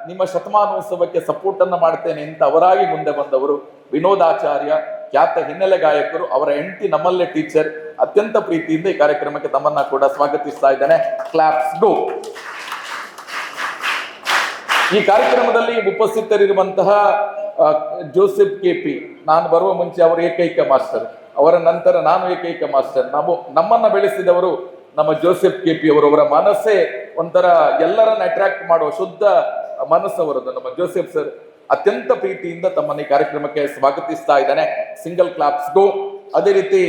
ನಿಮ್ಮ ಶತಮಾನೋತ್ಸವಕ್ಕೆ ಸಪೋರ್ಟ್ ಅನ್ನ ಮಾಡ್ತೇನೆ ಅಂತ ಅವರಾಗಿ ಮುಂದೆ ಬಂದವರು ವಿನೋದ್ ಆಚಾರ್ಯ, ಖ್ಯಾತ ಹಿನ್ನೆಲೆ ಗಾಯಕರು. ಅವರ ಹೆಂಡತಿ ನಮ್ಮಲ್ಲೇ ಟೀಚರ್. ಅತ್ಯಂತ ಪ್ರೀತಿಯಿಂದ ಈ ಕಾರ್ಯಕ್ರಮಕ್ಕೆ ತಮ್ಮನ್ನ ಕೂಡ ಸ್ವಾಗತಿಸ್ತಾ ಇದ್ದೇನೆ. ಕ್ಲಾಪ್ಸ್ ಗೋ. ಈ ಕಾರ್ಯಕ್ರಮದಲ್ಲಿ ಉಪಸ್ಥಿತರಿರುವಂತಹ ಜೋಸೆಫ್ KP, ನಾನು ಬರುವ ಮುಂಚೆ ಅವರು ಏಕೈಕ ಮಾಸ್ಟರ್, ಅವರ ನಂತರ ನಾನು ಏಕೈಕ ಮಾಸ್ಟರ್. ನಮ್ಮನ್ನ ಬೆಳೆಸಿದವರು ನಮ್ಮ ಜೋಸೆಫ್ KP ಅವರು. ಅವರ ಮನಸ್ಸೇ ಒಂಥರ ಎಲ್ಲರನ್ನ ಅಟ್ರಾಕ್ಟ್ ಮಾಡುವ ಶುದ್ಧ ಮನಸ್ಸವರದ್ದು ನಮ್ಮ ಜೋಸೆಫ್ ಸರ್. ಅತ್ಯಂತ ಪ್ರೀತಿಯಿಂದ ತಮ್ಮನ್ನ ಈ ಕಾರ್ಯಕ್ರಮಕ್ಕೆ ಸ್ವಾಗತಿಸ್ತಾ ಇದ್ದಾನೆ. ಸಿಂಗಲ್ ಕ್ಲಾಪ್ಸ್ ಗೋ. ಅದೇ ರೀತಿ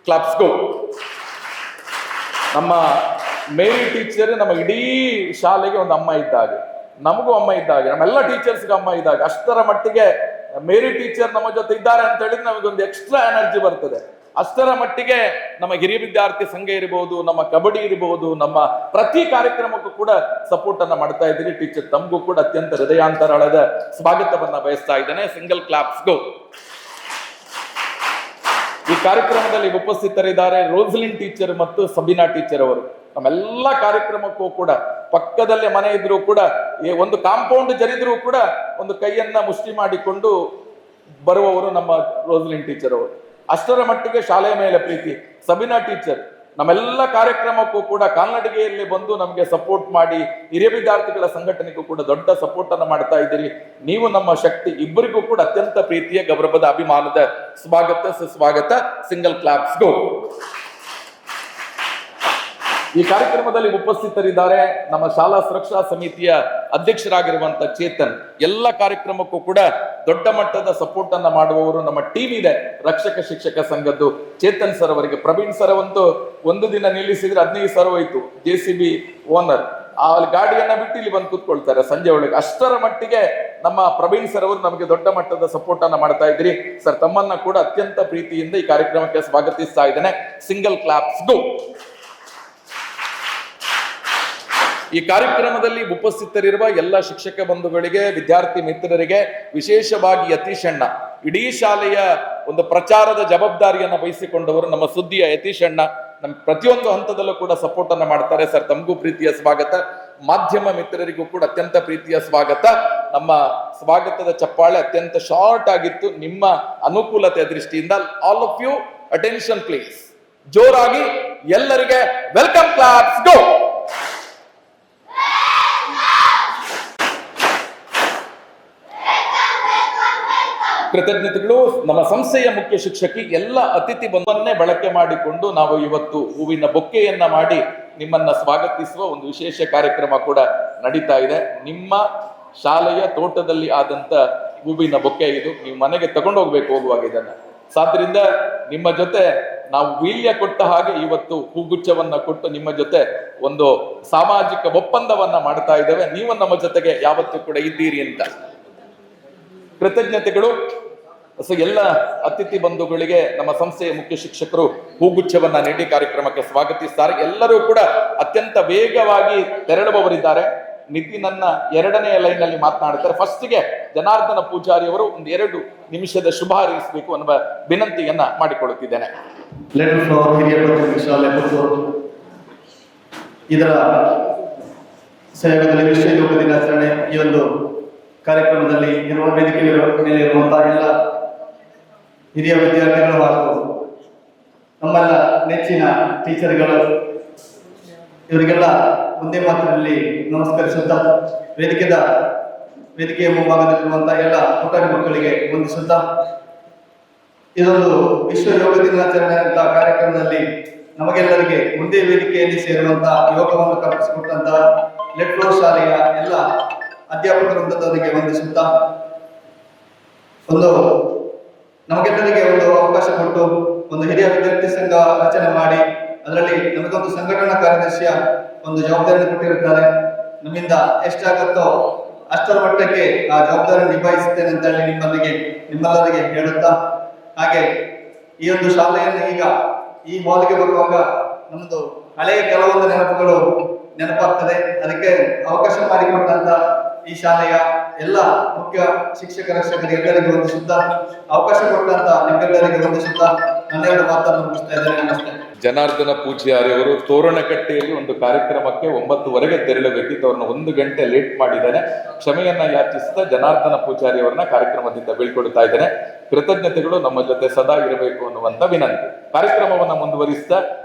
ಕ್ಲಾಪ್ಸ್ ಗೋ. ನಮ್ಮ ಮೇರಿ ಟೀಚರ್ ನಮ್ಮ ಇಡೀ ಶಾಲೆಗೆ ಒಂದು ಅಮ್ಮ ಇದ್ದಾಗೆ, ನಮಗೂ ಅಮ್ಮ ಇದ್ದಾಗೆ, ನಮ್ಮೆಲ್ಲ ಟೀಚರ್ಸ್ಗೆ ಅಮ್ಮ ಇದ್ದಾಗೆ. ಅಷ್ಟರ ಮಟ್ಟಿಗೆ ಮೇರಿ ಟೀಚರ್ ನಮ್ಮ ಜೊತೆ ಇದ್ದಾರೆ ಅಂತ ಹೇಳಿದ್ರೆ ನಮಗೊಂದು ಎಕ್ಸ್ಟ್ರಾ ಎನರ್ಜಿ ಬರ್ತದೆ. ಅಷ್ಟರ ಮಟ್ಟಿಗೆ ನಮ್ಮ ಹಿರಿಯ ವಿದ್ಯಾರ್ಥಿ ಸಂಘ ಇರಬಹುದು, ನಮ್ಮ ಕಬಡ್ಡಿ ಇರಬಹುದು, ನಮ್ಮ ಪ್ರತಿ ಕಾರ್ಯಕ್ರಮಕ್ಕೂ ಕೂಡ ಸಪೋರ್ಟ್ ಅನ್ನ ಮಾಡ್ತಾ ಇದ್ದೀರಿ. ಟೀಚರ್ ತಮಗೂ ಕೂಡ ಅತ್ಯಂತ ಹೃದಯಾಂತರಾಳದ ಸ್ವಾಗತವನ್ನ ಬಯಸ್ತಾ ಇದ್ದೇನೆ. ಸಿಂಗಲ್ ಕ್ಲಾಪ್ಸ್ ಗೋ. ಈ ಕಾರ್ಯಕ್ರಮದಲ್ಲಿ ಉಪಸ್ಥಿತರಿದ್ದಾರೆ ರೋಸ್ಲಿನ್ ಟೀಚರ್ ಮತ್ತು ಸಬಿನಾ ಟೀಚರ್ ಅವರು. ನಮ್ಮೆಲ್ಲ ಕಾರ್ಯಕ್ರಮಕ್ಕೂ ಕೂಡ ಪಕ್ಕದಲ್ಲೇ ಮನೆ ಇದ್ರೂ ಕೂಡ, ಒಂದು ಕಾಂಪೌಂಡ್ ಜರಿದ್ರೂ ಕೂಡ ಒಂದು ಕೈಯನ್ನ ಮುಷ್ಟಿ ಮಾಡಿಕೊಂಡು ಬರುವವರು ನಮ್ಮ ರೋಸ್ಲಿನ್ ಟೀಚರ್ ಅವರು. ಅಷ್ಟರ ಮಟ್ಟಿಗೆ ಶಾಲೆಯ ಮೇಲೆ ಪ್ರೀತಿ. ಸಬಿನಾ ಟೀಚರ್ ನಮ್ಮೆಲ್ಲ ಕಾರ್ಯಕ್ರಮಕ್ಕೂ ಕೂಡ ಕಾಲ್ನಡಿಗೆಯಲ್ಲಿ ಬಂದು ನಮಗೆ ಸಪೋರ್ಟ್ ಮಾಡಿ ಹಿರಿಯ ವಿದ್ಯಾರ್ಥಿಗಳ ಸಂಘಟನೆಗೂ ಕೂಡ ದೊಡ್ಡ ಸಪೋರ್ಟ್ ಅನ್ನು ಮಾಡ್ತಾ ಇದ್ದೀರಿ. ನೀವು ನಮ್ಮ ಶಕ್ತಿ, ಇಬ್ಬರಿಗೂ ಕೂಡ ಅತ್ಯಂತ ಪ್ರೀತಿಯ ಗೌರವದ ಅಭಿಮಾನದ ಸ್ವಾಗತ ಸುಸ್ವಾಗತ. ಸಿಂಗಲ್ ಕ್ಲಾಪ್ಸ್ ಗೋ. ಈ ಕಾರ್ಯಕ್ರಮದಲ್ಲಿ ಉಪಸ್ಥಿತರಿದ್ದಾರೆ ನಮ್ಮ ಶಾಲಾ ಸುರಕ್ಷಾ ಸಮಿತಿಯ ಅಧ್ಯಕ್ಷರಾಗಿರುವಂತ ಚೇತನ್. ಎಲ್ಲ ಕಾರ್ಯಕ್ರಮಕ್ಕೂ ಕೂಡ ದೊಡ್ಡ ಮಟ್ಟದ ಸಪೋರ್ಟ್ ಅನ್ನ ಮಾಡುವವರು ನಮ್ಮ ಟೀಮ್ ಇದೆ ರಕ್ಷಕ ಶಿಕ್ಷಕ ಸಂಘದ್ದು. ಚೇತನ್ ಸರ್ ಅವರಿಗೆ, ಪ್ರವೀಣ್ ಸರ್ ಅಂತೂ ಒಂದು ದಿನ ನಿಲ್ಲಿಸಿದ್ರೆ 15 ಸಾವಿರ ಹೋಯ್ತು. JCB ಓನರ್ ಆ ಗಾಡಿಯನ್ನ ಬಿಟ್ಟು ಇಲ್ಲಿ ಬಂದು ಕೂತ್ಕೊಳ್ತಾರೆ ಸಂಜೆ ಒಳಗೆ. ಅಷ್ಟರ ಮಟ್ಟಿಗೆ ನಮ್ಮ ಪ್ರವೀಣ್ ಸರ್ ಅವರು ನಮಗೆ ದೊಡ್ಡ ಮಟ್ಟದ ಸಪೋರ್ಟ್ ಅನ್ನ ಮಾಡ್ತಾ ಇದ್ರಿ. ಸರ್ ತಮ್ಮನ್ನ ಕೂಡ ಅತ್ಯಂತ ಪ್ರೀತಿಯಿಂದ ಈ ಕಾರ್ಯಕ್ರಮಕ್ಕೆ ಸ್ವಾಗತಿಸ್ತಾ ಇದ್ದೇನೆ. ಸಿಂಗಲ್ ಕ್ಲಾಪ್ಸ್ ಗೋ. ಈ ಕಾರ್ಯಕ್ರಮದಲ್ಲಿ ಉಪಸ್ಥಿತರಿರುವ ಎಲ್ಲ ಶಿಕ್ಷಕ ಬಂಧುಗಳಿಗೆ, ವಿದ್ಯಾರ್ಥಿ ಮಿತ್ರರಿಗೆ, ವಿಶೇಷವಾಗಿ ಯತೀಶ್ ಅಣ್ಣ, ಇಡೀ ಶಾಲೆಯ ಒಂದು ಪ್ರಚಾರದ ಜವಾಬ್ದಾರಿಯನ್ನು ವಹಿಸಿಕೊಂಡವರು ನಮ್ಮ ಸುದ್ದಿಯ ಯತೀಶ್ ಅಣ್ಣ, ನಮ್ಮ ಪ್ರತಿಯೊಂದು ಹಂತದಲ್ಲೂ ಕೂಡ ಸಪೋರ್ಟ್ ಅನ್ನ ಮಾಡ್ತಾರೆ. ಸರ್ ತಮಗೂ ಪ್ರೀತಿಯ ಸ್ವಾಗತ. ಮಾಧ್ಯಮ ಮಿತ್ರರಿಗೂ ಕೂಡ ಅತ್ಯಂತ ಪ್ರೀತಿಯ ಸ್ವಾಗತ. ನಮ್ಮ ಸ್ವಾಗತದ ಚಪ್ಪಾಳೆ ಅತ್ಯಂತ ಶಾರ್ಟ್ ಆಗಿತ್ತು ನಿಮ್ಮ ಅನುಕೂಲತೆಯ ದೃಷ್ಟಿಯಿಂದ. All of you attention please. ಜೋರಾಗಿ ಎಲ್ಲರಿಗೆ ವೆಲ್ಕಮ್ ಕ್ಲಾಪ್ಸ್ ಗೋ. ಕೃತಜ್ಞತೆಗಳು. ನಮ್ಮ ಸಂಸ್ಥೆಯ ಮುಖ್ಯ ಶಿಕ್ಷಕಿ ಎಲ್ಲ ಅತಿಥಿ ಬಂಧನ್ನೇ ಬಳಕೆ ಮಾಡಿಕೊಂಡು ನಾವು ಇವತ್ತು ಹೂವಿನ ಬೊಕ್ಕೆಯನ್ನ ಮಾಡಿ ನಿಮ್ಮನ್ನ ಸ್ವಾಗತಿಸುವ ಒಂದು ವಿಶೇಷ ಕಾರ್ಯಕ್ರಮ ಕೂಡ ನಡೀತಾ ಇದೆ. ನಿಮ್ಮ ಶಾಲೆಯ ತೋಟದಲ್ಲಿ ಆದಂತ ಹೂವಿನ ಬೊಕ್ಕೆ ಇದು. ನೀವು ಮನೆಗೆ ತಗೊಂಡೋಗ್ಬೇಕು ಹೋಗುವಾಗ ಇದನ್ನ. ಸಾದ್ರಿಂದ ನಿಮ್ಮ ಜೊತೆ ನಾವು ವೀಲ್ಯ ಕೊಟ್ಟ ಹಾಗೆ ಇವತ್ತು ಹೂಗುಚ್ಛವನ್ನ ಕೊಟ್ಟು ನಿಮ್ಮ ಜೊತೆ ಒಂದು ಸಾಮಾಜಿಕ ಒಪ್ಪಂದವನ್ನ ಮಾಡ್ತಾ ಇದ್ದೇವೆ. ನೀವು ನಮ್ಮ ಜೊತೆಗೆ ಯಾವತ್ತೂ ಕೂಡ ಇದ್ದೀರಿ ಅಂತ ಕೃತಜ್ಞತೆಗಳು. ಸೊ ಎಲ್ಲ ಅತಿಥಿ ಬಂಧುಗಳಿಗೆ ನಮ್ಮ ಸಂಸ್ಥೆಯ ಮುಖ್ಯ ಶಿಕ್ಷಕರು ಹೂಗುಚ್ಛವನ್ನ ನೀಡಿ ಕಾರ್ಯಕ್ರಮಕ್ಕೆ ಸ್ವಾಗತಿಸ್ತಾರೆ. ಎಲ್ಲರೂ ಕೂಡ ಅತ್ಯಂತ ವೇಗವಾಗಿ ತೆರಳುವವರಿದ್ದಾರೆ. ನಿತಿನನ್ನ 2ನೇ ಲೈನ್ ಅಲ್ಲಿ ಮಾತನಾಡ್ತಾರೆ. ಫಸ್ಟ್ಗೆ ಜನಾರ್ದನ ಪೂಜಾರಿ ಅವರು 1-2 ನಿಮಿಷದ ಶುಭ ಹಾರೈಸಬೇಕು ಅನ್ನುವ ವಿನಂತಿಯನ್ನ ಮಾಡಿಕೊಳ್ಳುತ್ತಿದ್ದೇನೆ. ಹಿರಿಯ ಪ್ರಾಥಮಿಕ ಶಾಲೆ ಪುತ್ತೂರು ಇದರ ಸಹಯೋಗದಲ್ಲಿ ವಿಶ್ವ ಯೋಗ ದಿನಾಚರಣೆ ಈ ಒಂದು ಕಾರ್ಯಕ್ರಮದಲ್ಲಿ ಇರುವ ವೇದಿಕೆ ಮೇಲೆ ಇರುವಂತಹ ಎಲ್ಲ ಹಿರಿಯ ವಿದ್ಯಾರ್ಥಿಗಳು ಹಾಗೂ ನಮ್ಮೆಲ್ಲ ನೆಚ್ಚಿನ ಟೀಚರ್ಗಳು, ಇವರಿಗೆಲ್ಲ ಒಂದೇ ಮಾತಿನಲ್ಲಿ ನಮಸ್ಕರಿಸುತ್ತಾ ವೇದಿಕೆಯ ಮುಂಭಾಗದಲ್ಲಿರುವಂತಹ ಎಲ್ಲ ಪುಟಾಣಿ ಮಕ್ಕಳಿಗೆ ವಂದಿಸುತ್ತಾ, ಇದೊಂದು ವಿಶ್ವ ಯೋಗ ದಿನಾಚರಣೆ ಅಂತ ಕಾರ್ಯಕ್ರಮದಲ್ಲಿ ನಮಗೆಲ್ಲರಿಗೆ ಒಂದೇ ವೇದಿಕೆಯಲ್ಲಿ ಸೇರುವಂತಹ ಯೋಗವನ್ನು ಕಲ್ಪಿಸಿಕೊಟ್ಟಂತಹ ಲೆಟ್ ಫ್ಲೋರ್ ಶಾಲೆಯ ಎಲ್ಲ ಅಧ್ಯಾಪಕ ವೃಂದದವರಿಗೆ ವಂದಿಸುತ್ತಾ, ನಮಗೆಲ್ಲರಿಗೆ ಒಂದು ಅವಕಾಶ ಕೊಟ್ಟು ಒಂದು ಹಿರಿಯ ವಿದ್ಯಾರ್ಥಿ ಸಂಘ ರಚನೆ ಮಾಡಿ ಅದರಲ್ಲಿ ನಮಗೊಂದು ಸಂಘಟನಾ ಕಾರ್ಯದರ್ಶಿಯ ಒಂದು ಜವಾಬ್ದಾರಿ ಕೊಟ್ಟಿರುತ್ತಾರೆ. ನಮ್ಮಿಂದ ಎಷ್ಟಾಗತ್ತೋ ಅಷ್ಟರ ಮಟ್ಟಕ್ಕೆ ಆ ಜವಾಬ್ದಾರಿ ನಿಭಾಯಿಸುತ್ತೇನೆ ಅಂತ ಹೇಳಿ ನಿಮ್ಮೆಲ್ಲರಿಗೆ ಹೇಳುತ್ತಾ, ಹಾಗೆ ಈ ಒಂದು ಶಾಲೆಯನ್ನು ಈಗ ಈ ಹಾಲ್ಗೆ ಬರುವಾಗ ನಮ್ಮದು ಹಳೆಯ ಕೆಲವೊಂದು ನೆನಪುಗಳು ನೆನಪಾಗ್ತದೆ. ಅದಕ್ಕೆ ಅವಕಾಶ ಮಾಡಿಕೊಟ್ಟಂತ ಈ ಶಾಲೆಯ ಎಲ್ಲ ಮುಖ್ಯ ಶಿಕ್ಷಕ ರಕ್ಷಕರಿಗೆ ಎಲ್ಲರಿಗೂ ವಂದಿಸುತ್ತಾ, ಅವಕಾಶ ಕೊಟ್ಟಂತ ನಿಮ್ಮೆಲ್ಲರಿಗೆ ವಂದಿಸುತ್ತಾ ನನ್ನೆರಡು ಮಾತನ್ನು ಮುಗಿಸ್ತಾ ಇದ್ದೇನೆ. ನಮಸ್ತೆ. ಜನಾರ್ದನ ಪೂಜಾರಿ ಅವರು ತೋರಣಕಟ್ಟೆಯಲ್ಲಿ ಒಂದು ಕಾರ್ಯಕ್ರಮಕ್ಕೆ 9:00 ತೆರಳಬೇಕಿತ್ತು. ಅವ್ರನ್ನ 1 ಗಂಟೆ ಲೇಟ್ ಮಾಡಿದ್ದೇನೆ. ಕ್ಷಮೆಯನ್ನ ಯಾಚಿಸುತ್ತಾ ಜನಾರ್ದನ ಪೂಜಾರಿ ಅವರನ್ನ ಕಾರ್ಯಕ್ರಮದಿಂದ ಬೀಳ್ಕೊಡ್ತಾ ಇದ್ದೇನೆ. ಕೃತಜ್ಞತೆಗಳು. ನಮ್ಮ ಜೊತೆ ಸದಾ ಇರಬೇಕು ಅನ್ನುವಂತ ವಿನಂತಿ. ಕಾರ್ಯಕ್ರಮವನ್ನ ಮುಂದುವರಿಸ್ತಾ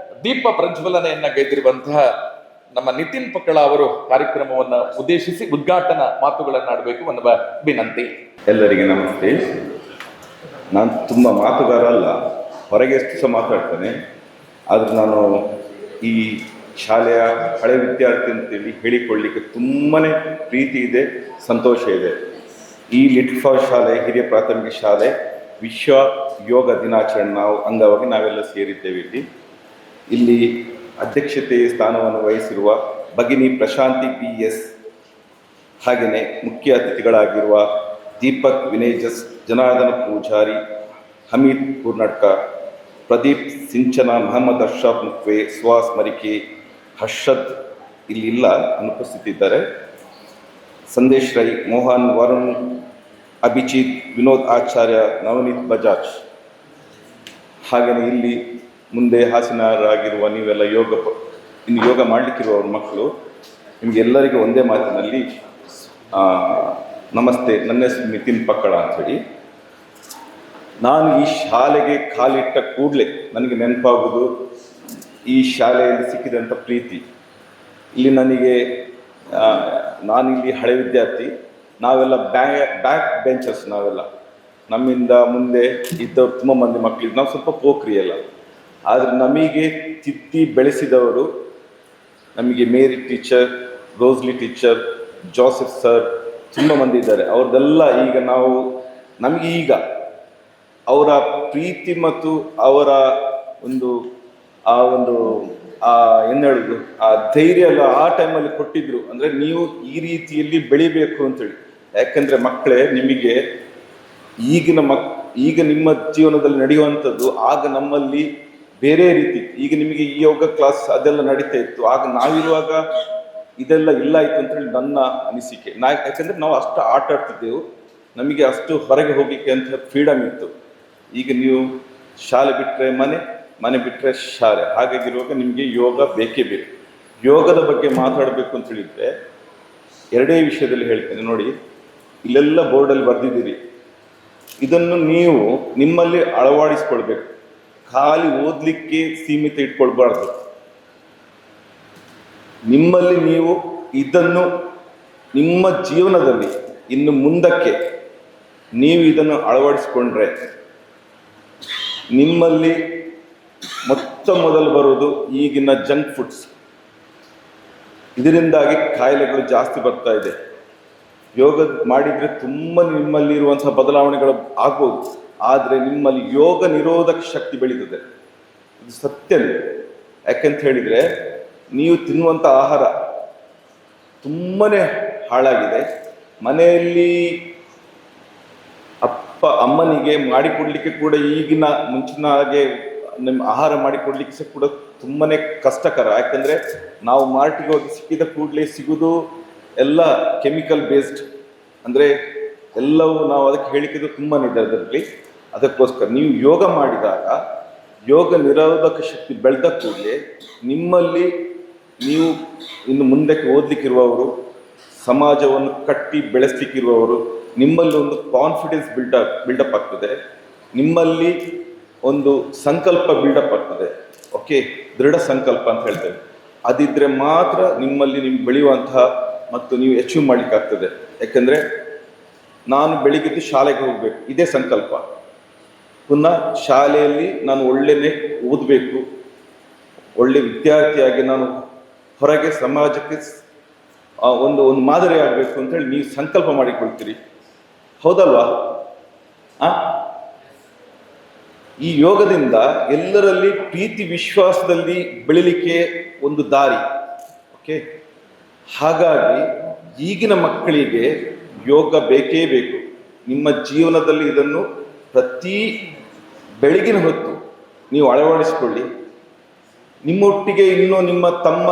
ದೀಪ ಪ್ರಜ್ವಲನೆಯನ್ನ ಗೈದಿರುವಂತಹ ನಮ್ಮ ನಿತಿನ್ ಪಕ್ಕಳ ಅವರು ಕಾರ್ಯಕ್ರಮವನ್ನ ಉದ್ದೇಶಿಸಿ ಉದ್ಘಾಟನಾ ಮಾತುಗಳನ್ನಾಡಬೇಕು ಅನ್ನುವ ವಿನಂತಿ. ಎಲ್ಲರಿಗೆ ನಮಸ್ತೆ. ನಾನು ತುಂಬ ಮಾತುಗಾರ ಅಲ್ಲ, ಹೊರಗೆ ಎಷ್ಟು ಸಹ ಮಾತಾಡ್ತೇನೆ. ಆದರೆ ನಾನು ಈ ಶಾಲೆಯ ಹಳೆ ವಿದ್ಯಾರ್ಥಿ ಅಂತೇಳಿ ಹೇಳಿಕೊಳ್ಳಲಿಕ್ಕೆ ತುಂಬಾ ಪ್ರೀತಿ ಇದೆ, ಸಂತೋಷ ಇದೆ. ಈ ಲಿಟ್ ಫ್ಲೋರ್ ಶಾಲೆ, ಹಿರಿಯ ಪ್ರಾಥಮಿಕ ಶಾಲೆ ವಿಶ್ವ ಯೋಗ ದಿನಾಚರಣೆ ಅಂಗವಾಗಿ ನಾವೆಲ್ಲ ಸೇರಿದ್ದೇವೆ. ಇಲ್ಲಿ ಅಧ್ಯಕ್ಷತೆ ಸ್ಥಾನವನ್ನು ವಹಿಸಿರುವ ಭಗಿನಿ ಪ್ರಶಾಂತಿ BS, ಹಾಗೆಯೇ ಮುಖ್ಯ ಅತಿಥಿಗಳಾಗಿರುವ ದೀಪಕ್ ವಿನಯ್ ಜನಾರ್ದನ ಪೂಜಾರಿ, ಹಮೀದ್ ಕೂರ್ನಾಡ್ಕ, ಪ್ರದೀಪ್ ಸಿಂಚನ, ಮೊಹಮ್ಮದ್ ಅಶ್ರಫ್ ಮುಕ್ವೆ, ಸುಹಾಸ್ ಮರಿಕೆ, ಹರ್ಷದ್ ಇಲ್ಲಿಲ್ಲ, ಅನುಪಸ್ಥಿತಿದ್ದಾರೆ, ಸಂದೇಶ್ ರೈ, ಮೋಹನ್, ವರುಣ್, ಅಭಿಜಿತ್, ವಿನೋದ್ ಆಚಾರ್ಯ, ನವನೀತ್ ಬಜಾಜ್, ಹಾಗೆಯೇ ಇಲ್ಲಿ ಮುಂದೆ ಹಾಸನರಾಗಿರುವ ನೀವೆಲ್ಲ ಇನ್ನು ಯೋಗ ಮಾಡಲಿಕ್ಕಿರುವವ್ರ ಮಕ್ಕಳು, ನಿಮಗೆಲ್ಲರಿಗೂ ಒಂದೇ ಮಾತಿನಲ್ಲಿ ನಮಸ್ತೆ. ನನ್ನ ಹೆಸರು ನಿತಿನ್ ಪಕ್ಕಳ ಅಂಥೇಳಿ. ನಾನು ಈ ಶಾಲೆಗೆ ಕಾಲಿಟ್ಟ ಕೂಡಲೇ ನನಗೆ ನೆನಪಾಗೋದು ಈ ಶಾಲೆಯಲ್ಲಿ ಸಿಕ್ಕಿದಂಥ ಪ್ರೀತಿ. ಇಲ್ಲಿ ನನಗೆ ನಾನಿಲ್ಲಿ ಹಳೆ ವಿದ್ಯಾರ್ಥಿ, ನಾವೆಲ್ಲ ಬ್ಯಾಕ್ ಬೆಂಚರ್ಸ್, ನಾವೆಲ್ಲ ನಮ್ಮಿಂದ ಮುಂದೆ ಇದ್ದವ್ರು ತುಂಬ ಮಂದಿ ಮಕ್ಕಳಿದ್ದು ನಾವು ಸ್ವಲ್ಪ ಪೋಖ್ರಿ ಎಲ್ಲ. ಆದರೆ ನಮಗೆ ತಿದ್ದಿ ಬೆಳೆಸಿದವರು, ನಮಗೆ ಮೇರಿ ಟೀಚರ್, ರೋಸ್ಲಿ ಟೀಚರ್, ಜೋಸೆಫ್ ಸರ್, ತುಂಬ ಮಂದಿ ಇದ್ದಾರೆ. ಅವ್ರದ್ದೆಲ್ಲ ಈಗ ನಾವು ನಮಗೆ ಈಗ ಅವರ ಪ್ರೀತಿ ಮತ್ತು ಅವರ ಒಂದು ಏನು ಹೇಳೋದು, ಆ ಧೈರ್ಯ ಎಲ್ಲ ಆ ಟೈಮಲ್ಲಿ ಕೊಟ್ಟಿದ್ರು. ಅಂದರೆ ನೀವು ಈ ರೀತಿಯಲ್ಲಿ ಬೆಳಿಬೇಕು ಅಂತೇಳಿ. ಯಾಕಂದರೆ ಮಕ್ಕಳೇ, ನಿಮಗೆ ಈಗ ನಿಮ್ಮ ಜೀವನದಲ್ಲಿ ನಡೆಯುವಂಥದ್ದು ಆಗ ನಮ್ಮಲ್ಲಿ ಬೇರೆ ರೀತಿ. ಈಗ ನಿಮಗೆ ಈ ಯೋಗ ಕ್ಲಾಸ್ ಅದೆಲ್ಲ ನಡೀತಾ ಇತ್ತು, ಆಗ ನಾವಿರುವಾಗ ಇದೆಲ್ಲ ಇಲ್ಲ ಆಯಿತು ಅಂತೇಳಿ ನನ್ನ ಅನಿಸಿಕೆ. ಯಾಕಂದರೆ ನಾವು ಅಷ್ಟು ಆಟ ಆಡ್ತಿದ್ದೆವು, ನಮಗೆ ಅಷ್ಟು ಹೊರಗೆ ಹೋಗಲಿಕ್ಕೆ ಅಂತ ಫ್ರೀಡಮ್ ಇತ್ತು. ಈಗ ನೀವು ಶಾಲೆ ಬಿಟ್ಟರೆ ಮನೆ ಬಿಟ್ಟರೆ ಶಾಲೆ, ಹಾಗಾಗಿರುವಾಗ ನಿಮಗೆ ಯೋಗ ಬೇಕೇ ಬೇಕು. ಯೋಗದ ಬಗ್ಗೆ ಮಾತಾಡಬೇಕು ಅಂತ ಹೇಳಿದರೆ ಎರಡೇ ವಿಷಯದಲ್ಲಿ ಹೇಳ್ತೇನೆ ನೋಡಿ. ಇಲ್ಲೆಲ್ಲ ಬೋರ್ಡಲ್ಲಿ ಬರೆದಿದ್ದೀರಿ, ಇದನ್ನು ನೀವು ನಿಮ್ಮಲ್ಲಿ ಅಳವಡಿಸ್ಕೊಳ್ಬೇಕು. ಖಾಲಿ ಓದಲಿಕ್ಕೆ ಸೀಮಿತ ಇಟ್ಕೊಳ್ಬಾರ್ದು. ನಿಮ್ಮಲ್ಲಿ ನೀವು ಇದನ್ನು ನಿಮ್ಮ ಜೀವನದಲ್ಲಿ ಇನ್ನು ಮುಂದಕ್ಕೆ ನೀವು ಇದನ್ನು ಅಳವಡಿಸ್ಕೊಂಡ್ರೆ ನಿಮ್ಮಲ್ಲಿ ಮೊದಲು ಬರುವುದು ಈಗಿನ ಜಂಕ್ ಫುಡ್ಸ್. ಇದರಿಂದಾಗಿ ಕಾಯಿಲೆಗಳು ಜಾಸ್ತಿ ಬರ್ತಾ ಇದೆ. ಯೋಗ ಮಾಡಿದರೆ ತುಂಬ ನಿಮ್ಮಲ್ಲಿ ಇರುವಂತಹ ಬದಲಾವಣೆಗಳು ಆಗ್ಬೋದು, ಆದರೆ ನಿಮ್ಮಲ್ಲಿ ಯೋಗ ನಿರೋಧಕ ಶಕ್ತಿ ಬೆಳೀತದೆ. ಇದು ಸತ್ಯನೇ. ಯಾಕಂತ ಹೇಳಿದರೆ ನೀವು ತಿನ್ನುವಂಥ ಆಹಾರ ತುಂಬನೇ ಹಾಳಾಗಿದೆ. ಮನೆಯಲ್ಲಿ ಅಮ್ಮನಿಗೆ ಮಾಡಿಕೊಡ್ಲಿಕ್ಕೆ ಕೂಡ ಈಗಿನ ಮುಂಚಿನ ಹಾಗೆ ನಿಮ್ಮ ಆಹಾರ ಮಾಡಿಕೊಡ್ಲಿಕ್ಕೆ ಸಹ ಕೂಡ ತುಂಬನೇ ಕಷ್ಟಕರ. ಯಾಕಂದರೆ ನಾವು ಮಾರ್ಟಿಗೆ ಹೋಗಿ ಸಿಕ್ಕಿದ ಕೂಡಲೇ ಸಿಗೋದು ಎಲ್ಲ ಕೆಮಿಕಲ್ ಬೇಸ್ಡ್. ಅಂದರೆ ಎಲ್ಲವೂ ನಾವು ಅದಕ್ಕೆ ಹೇಳಿಕೆದು ತುಂಬಾ ಇದೆ ಅದರಲ್ಲಿ. ಅದಕ್ಕೋಸ್ಕರ ನೀವು ಯೋಗ ಮಾಡಿದಾಗ ಯೋಗ ನಿರೋಧಕ ಶಕ್ತಿ ಬೆಳೆದ ಕೂಡಲೇ ನಿಮ್ಮಲ್ಲಿ ನೀವು ಇನ್ನು ಮುಂದಕ್ಕೆ ಓದಲಿಕ್ಕಿರುವವರು, ಸಮಾಜವನ್ನು ಕಟ್ಟಿ ಬೆಳೆಸಲಿಕ್ಕಿರುವವರು, ನಿಮ್ಮಲ್ಲಿ ಒಂದು ಕಾನ್ಫಿಡೆನ್ಸ್ ಬಿಲ್ಡಪ್ ಆಗ್ತದೆ. ನಿಮ್ಮಲ್ಲಿ ಒಂದು ಸಂಕಲ್ಪ ಬಿಲ್ಡಪ್ ಆಗ್ತದೆ. ಓಕೆ, ದೃಢ ಸಂಕಲ್ಪ ಅಂತ ಹೇಳ್ತೇವೆ. ಅದಿದ್ದರೆ ಮಾತ್ರ ನಿಮ್ಮಲ್ಲಿ ನೀವು ಬೆಳೆಯುವಂತಹ ಮತ್ತು ನೀವು ಅಚೀವ್ ಮಾಡಲಿಕ್ಕಾಗ್ತದೆ. ಯಾಕಂದರೆ ನಾನು ಬೆಳಿಗ್ಗೆ ಶಾಲೆಗೆ ಹೋಗಬೇಕು, ಇದೇ ಸಂಕಲ್ಪ. ಪುನಃ ಶಾಲೆಯಲ್ಲಿ ನಾನು ಒಳ್ಳೆಯೇ ಓದಬೇಕು, ಒಳ್ಳೆ ವಿದ್ಯಾರ್ಥಿಯಾಗಿ ನಾನು ಹೊರಗೆ ಸಮಾಜಕ್ಕೆ ಒಂದು ಮಾದರಿ ಆಗಬೇಕು ಅಂತೇಳಿ ನೀವು ಸಂಕಲ್ಪ ಮಾಡಿಕೊಳ್ತೀರಿ. ಹೌದಲ್ವಾ? ಈ ಯೋಗದಿಂದ ಎಲ್ಲರಲ್ಲಿ ಪ್ರೀತಿ ವಿಶ್ವಾಸದಲ್ಲಿ ಬೆಳಿಲಿಕ್ಕೆ ಒಂದು ದಾರಿ. ಓಕೆ, ಹಾಗಾಗಿ ಈಗಿನ ಮಕ್ಕಳಿಗೆ ಯೋಗ ಬೇಕೇ ಬೇಕು. ನಿಮ್ಮ ಜೀವನದಲ್ಲಿ ಇದನ್ನು ಪ್ರತಿ ಬೆಳಗಿನ ಹೊತ್ತು ನೀವು ಅಳವಡಿಸಿಕೊಳ್ಳಿ. ನಿಮ್ಮೊಟ್ಟಿಗೆ ಇನ್ನೂ ನಿಮ್ಮ ತಮ್ಮ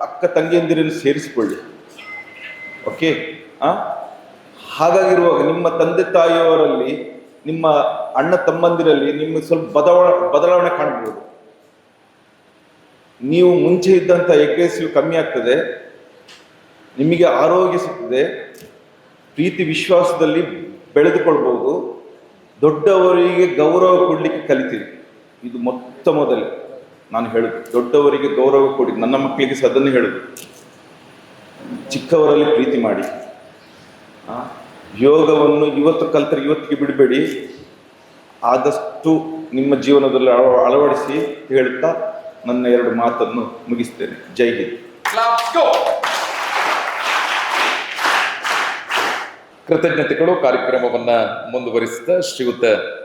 ಅಕ್ಕ ತಂಗಿಯಂದಿರನ್ನು ಸೇರಿಸಿಕೊಳ್ಳಿ. ಓಕೆ, ಹಾಗಾಗಿರುವಾಗ ನಿಮ್ಮ ತಂದೆ ತಾಯಿಯವರಲ್ಲಿ, ನಿಮ್ಮ ಅಣ್ಣ ತಮ್ಮಂದಿರಲ್ಲಿ ನಿಮಗೆ ಸ್ವಲ್ಪ ಬದಲಾವಣೆ ಕಾಣ್ಬೋದು. ನೀವು ಮುಂಚೆ ಇದ್ದಂಥ ಅಗ್ರೆಸಿವ್ ಕಮ್ಮಿ ಆಗ್ತದೆ, ನಿಮಗೆ ಆರೋಗ್ಯ ಸಿಗ್ತದೆ, ಪ್ರೀತಿ ವಿಶ್ವಾಸದಲ್ಲಿ ಬೆಳೆದುಕೊಳ್ಬೋದು, ದೊಡ್ಡವರಿಗೆ ಗೌರವ ಕೊಡಲಿಕ್ಕೆ ಕಲಿತೀರಿ. ಇದು ಮೊದಲು ನಾನು ಹೇಳುದು, ದೊಡ್ಡವರಿಗೆ ಗೌರವ ಕೊಡಿ. ನನ್ನ ಮಕ್ಕಳಿಗೆ ಸಹ ಅದನ್ನೇ ಹೇಳುದು, ಚಿಕ್ಕವರಲ್ಲಿ ಪ್ರೀತಿ ಮಾಡಿ. ಯೋಗವನ್ನು ಇವತ್ತು ಕಲ್ತರೆ ಇವತ್ತಿಗೆ ಬಿಡಬೇಡಿ, ಆದಷ್ಟು ನಿಮ್ಮ ಜೀವನದಲ್ಲಿ ಅಳವಡಿಸಿ ಹೇಳುತ್ತಾ ನನ್ನ 2 ಮಾತನ್ನು ಮುಗಿಸ್ತೇನೆ. ಜೈ ಹಿಂದ್. ಕೃತಜ್ಞತೆಗಳು. ಕಾರ್ಯಕ್ರಮವನ್ನು ಮುಂದುವರಿಸಿದ ಶ್ರೀಯುತ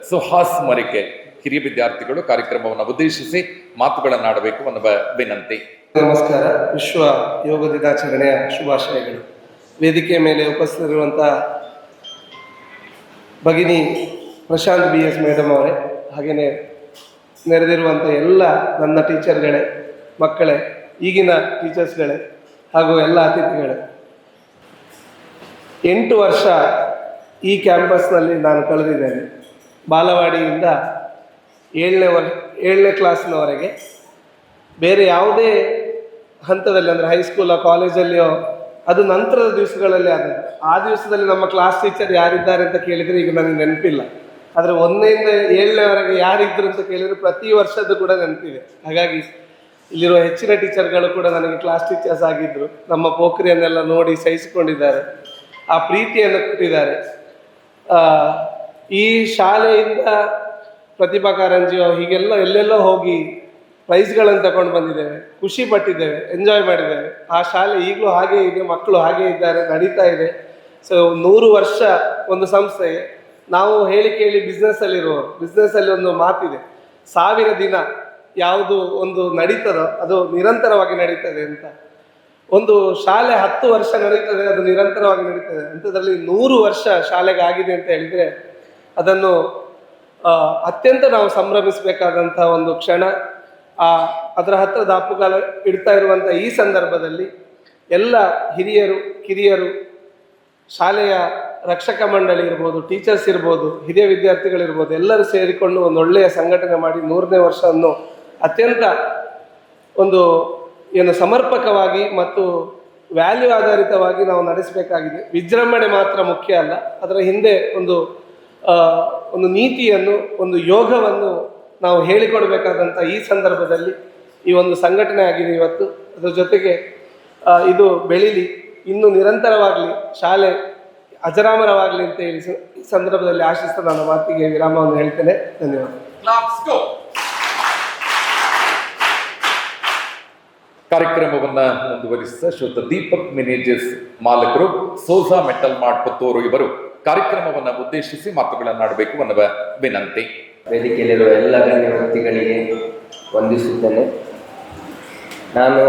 ಸುಹಾಸ್ ಮರಿಕೆ ಹಿರಿಯ ವಿದ್ಯಾರ್ಥಿಗಳು ಕಾರ್ಯಕ್ರಮವನ್ನು ಉದ್ದೇಶಿಸಿ ಮಾತುಗಳನ್ನಾಡಬೇಕು ಅನ್ನುವ ವಿನಂತಿ. ನಮಸ್ಕಾರ. ವಿಶ್ವ ಯೋಗ ದಿನಾಚರಣೆಯ ಶುಭಾಶಯಗಳು. ವೇದಿಕೆಯ ಮೇಲೆ ಉಪಸ್ಥಿತರಿರುವಂಥ ಭಗಿನಿ ಪ್ರಶಾಂತ್ BS ಮೇಡಮ್ ಅವರೇ, ಹಾಗೆಯೇ ನೆರೆದಿರುವಂಥ ಎಲ್ಲ ನನ್ನ ಟೀಚರ್ಗಳೇ, ಮಕ್ಕಳೇ, ಈಗಿನ ಟೀಚರ್ಸ್ಗಳೇ ಹಾಗೂ ಎಲ್ಲ ಅತಿಥಿಗಳೇ, 8 ವರ್ಷ ಈ ಕ್ಯಾಂಪಸ್ನಲ್ಲಿ ನಾನು ಕಳೆದಿದ್ದೇನೆ. ಬಾಲವಾಡಿಯಿಂದ 7ನೇ ಕ್ಲಾಸಿನವರೆಗೆ. ಬೇರೆ ಯಾವುದೇ ಹಂತದಲ್ಲಿ, ಅಂದರೆ ಹೈಸ್ಕೂಲ ಕಾಲೇಜಲ್ಲಿಯೋ ಅದು ನಂತರದ ದಿವಸಗಳಲ್ಲಿ ಆದದ್ದು. ಆ ದಿವಸದಲ್ಲಿ ನಮ್ಮ ಕ್ಲಾಸ್ ಟೀಚರ್ ಯಾರಿದ್ದಾರೆ ಅಂತ ಕೇಳಿದರೆ ಈಗ ನನಗೆ ನೆನಪಿಲ್ಲ. ಆದರೆ 1ನೇಯಿಂದ 7ನೇವರೆಗೆ ಯಾರಿದ್ರು ಅಂತ ಕೇಳಿದರೆ ಪ್ರತಿ ವರ್ಷದ್ದು ಕೂಡ ನೆನಪಿದೆ. ಹಾಗಾಗಿ ಇಲ್ಲಿರುವ ಹೆಚ್ಚಿನ ಟೀಚರ್ಗಳು ಕೂಡ ನನಗೆ ಕ್ಲಾಸ್ ಟೀಚರ್ಸ್ ಆಗಿದ್ದರು. ನಮ್ಮ ಪೋಖ್ರಿಯನ್ನೆಲ್ಲ ನೋಡಿ ಸಹಿಸಿಕೊಂಡಿದ್ದಾರೆ, ಆ ಪ್ರೀತಿಯನ್ನು ಕೊಟ್ಟಿದ್ದಾರೆ. ಈ ಶಾಲೆಯಿಂದ ಪ್ರತಿಭಾ ಕಾರಂಜಿಯೋ ಹೀಗೆಲ್ಲ ಎಲ್ಲೆಲ್ಲೋ ಹೋಗಿ ಪ್ರೈಸ್ಗಳನ್ನು ತಗೊಂಡು ಬಂದಿದ್ದೇವೆ, ಖುಷಿ ಪಟ್ಟಿದ್ದೇವೆ, ಎಂಜಾಯ್ ಮಾಡಿದ್ದೇವೆ. ಆ ಶಾಲೆ ಈಗಲೂ ಹಾಗೇ ಇದೆ, ಮಕ್ಕಳು ಹಾಗೇ ಇದ್ದಾರೆ, ನಡೀತಾ ಇದೆ. ಸೊ 100 ವರ್ಷ ಒಂದು ಸಂಸ್ಥೆ. ನಾವು ಕೇಳಿ ಬಿಸ್ನೆಸ್ಸಲ್ಲಿರುವವರು, ಬಿಸ್ನೆಸ್ಸಲ್ಲಿ ಒಂದು ಮಾತಿದೆ, 1000 ದಿನ ಯಾವುದು ಒಂದು ನಡೀತದೋ ಅದು ನಿರಂತರವಾಗಿ ನಡೀತದೆ ಅಂತ. ಒಂದು ಶಾಲೆ 10 ವರ್ಷ ನಡೀತದೆ, ಅದು ನಿರಂತರವಾಗಿ ನಡೀತದೆ. ಅಂಥದ್ರಲ್ಲಿ 100 ವರ್ಷ ಶಾಲೆಗೆ ಆಗಿದೆ ಅಂತ ಹೇಳಿದರೆ ಅದನ್ನು ಅತ್ಯಂತ ನಾವು ಸಂಭ್ರಮಿಸಬೇಕಾದಂಥ ಒಂದು ಕ್ಷಣ. ಅದರ ಹತ್ತಿರ ದಾಪುಗಾಲ ಇಡ್ತಾ ಇರುವಂಥ ಈ ಸಂದರ್ಭದಲ್ಲಿ ಎಲ್ಲ ಹಿರಿಯರು, ಕಿರಿಯರು, ಶಾಲೆಯ ರಕ್ಷಕ ಮಂಡಳಿ ಇರ್ಬೋದು, ಟೀಚರ್ಸ್ ಇರ್ಬೋದು, ಹಿರಿಯ ವಿದ್ಯಾರ್ಥಿಗಳಿರ್ಬೋದು, ಎಲ್ಲರೂ ಸೇರಿಕೊಂಡು ಒಂದು ಒಳ್ಳೆಯ ಸಂಘಟನೆ ಮಾಡಿ 100ನೇ ವರ್ಷವನ್ನು ಅತ್ಯಂತ ಒಂದು ಸಮರ್ಪಕವಾಗಿ ಮತ್ತು ವ್ಯಾಲ್ಯೂ ಆಧಾರಿತವಾಗಿ ನಾವು ನಡೆಸಬೇಕಾಗಿದೆ. ವಿಜೃಂಭಣೆ ಮಾತ್ರ ಮುಖ್ಯ ಅಲ್ಲ, ಅದರ ಹಿಂದೆ ಒಂದು ನೀತಿಯನ್ನು, ಒಂದು ಯೋಗವನ್ನು ನಾವು ಹೇಳಿಕೊಡಬೇಕಾದಂಥ ಈ ಸಂದರ್ಭದಲ್ಲಿ ಈ ಒಂದು ಸಂಘಟನೆ ಆಗಿದೆ ಇವತ್ತು. ಅದರ ಜೊತೆಗೆ ಇದು ಬೆಳೀಲಿ, ಇನ್ನೂ ನಿರಂತರವಾಗಲಿ, ಶಾಲೆ ಅಜರಾಮರವಾಗಲಿ ಅಂತ ಹೇಳಿ ಈ ಸಂದರ್ಭದಲ್ಲಿ ಆಶಿಸ್ತಾ ನನ್ನ ಮಾತಿಗೆ ವಿರಾಮವನ್ನು ಹೇಳ್ತೇನೆ. ಧನ್ಯವಾದ. ಕಾರ್ಯಕ್ರಮವನ್ನ ಮುಂದುವರಿಸಿದ ಶ್ರೀಯುತ ದೀಪಕ್ ಮಿನೇಜಸ್ ಮಾಲಕರು, ಸೋಜಾ ಮೆಟಲ್ ಮಾರ್ಟ್ ಪುತ್ತೂರು ಇವರು ಕಾರ್ಯಕ್ರಮವನ್ನ ಉದ್ದೇಶಿಸಿ ಮಾತುಗಳನ್ನಾಡಬೇಕು ಅನ್ನುವ ವಿನಂತಿ. ವೇದಿಕೆಯಲ್ಲಿರುವ ಎಲ್ಲ ಗಣ್ಯ ವ್ಯಕ್ತಿಗಳಿಗೆ ವಂದಿಸುತ್ತೇನೆ. ನಾನು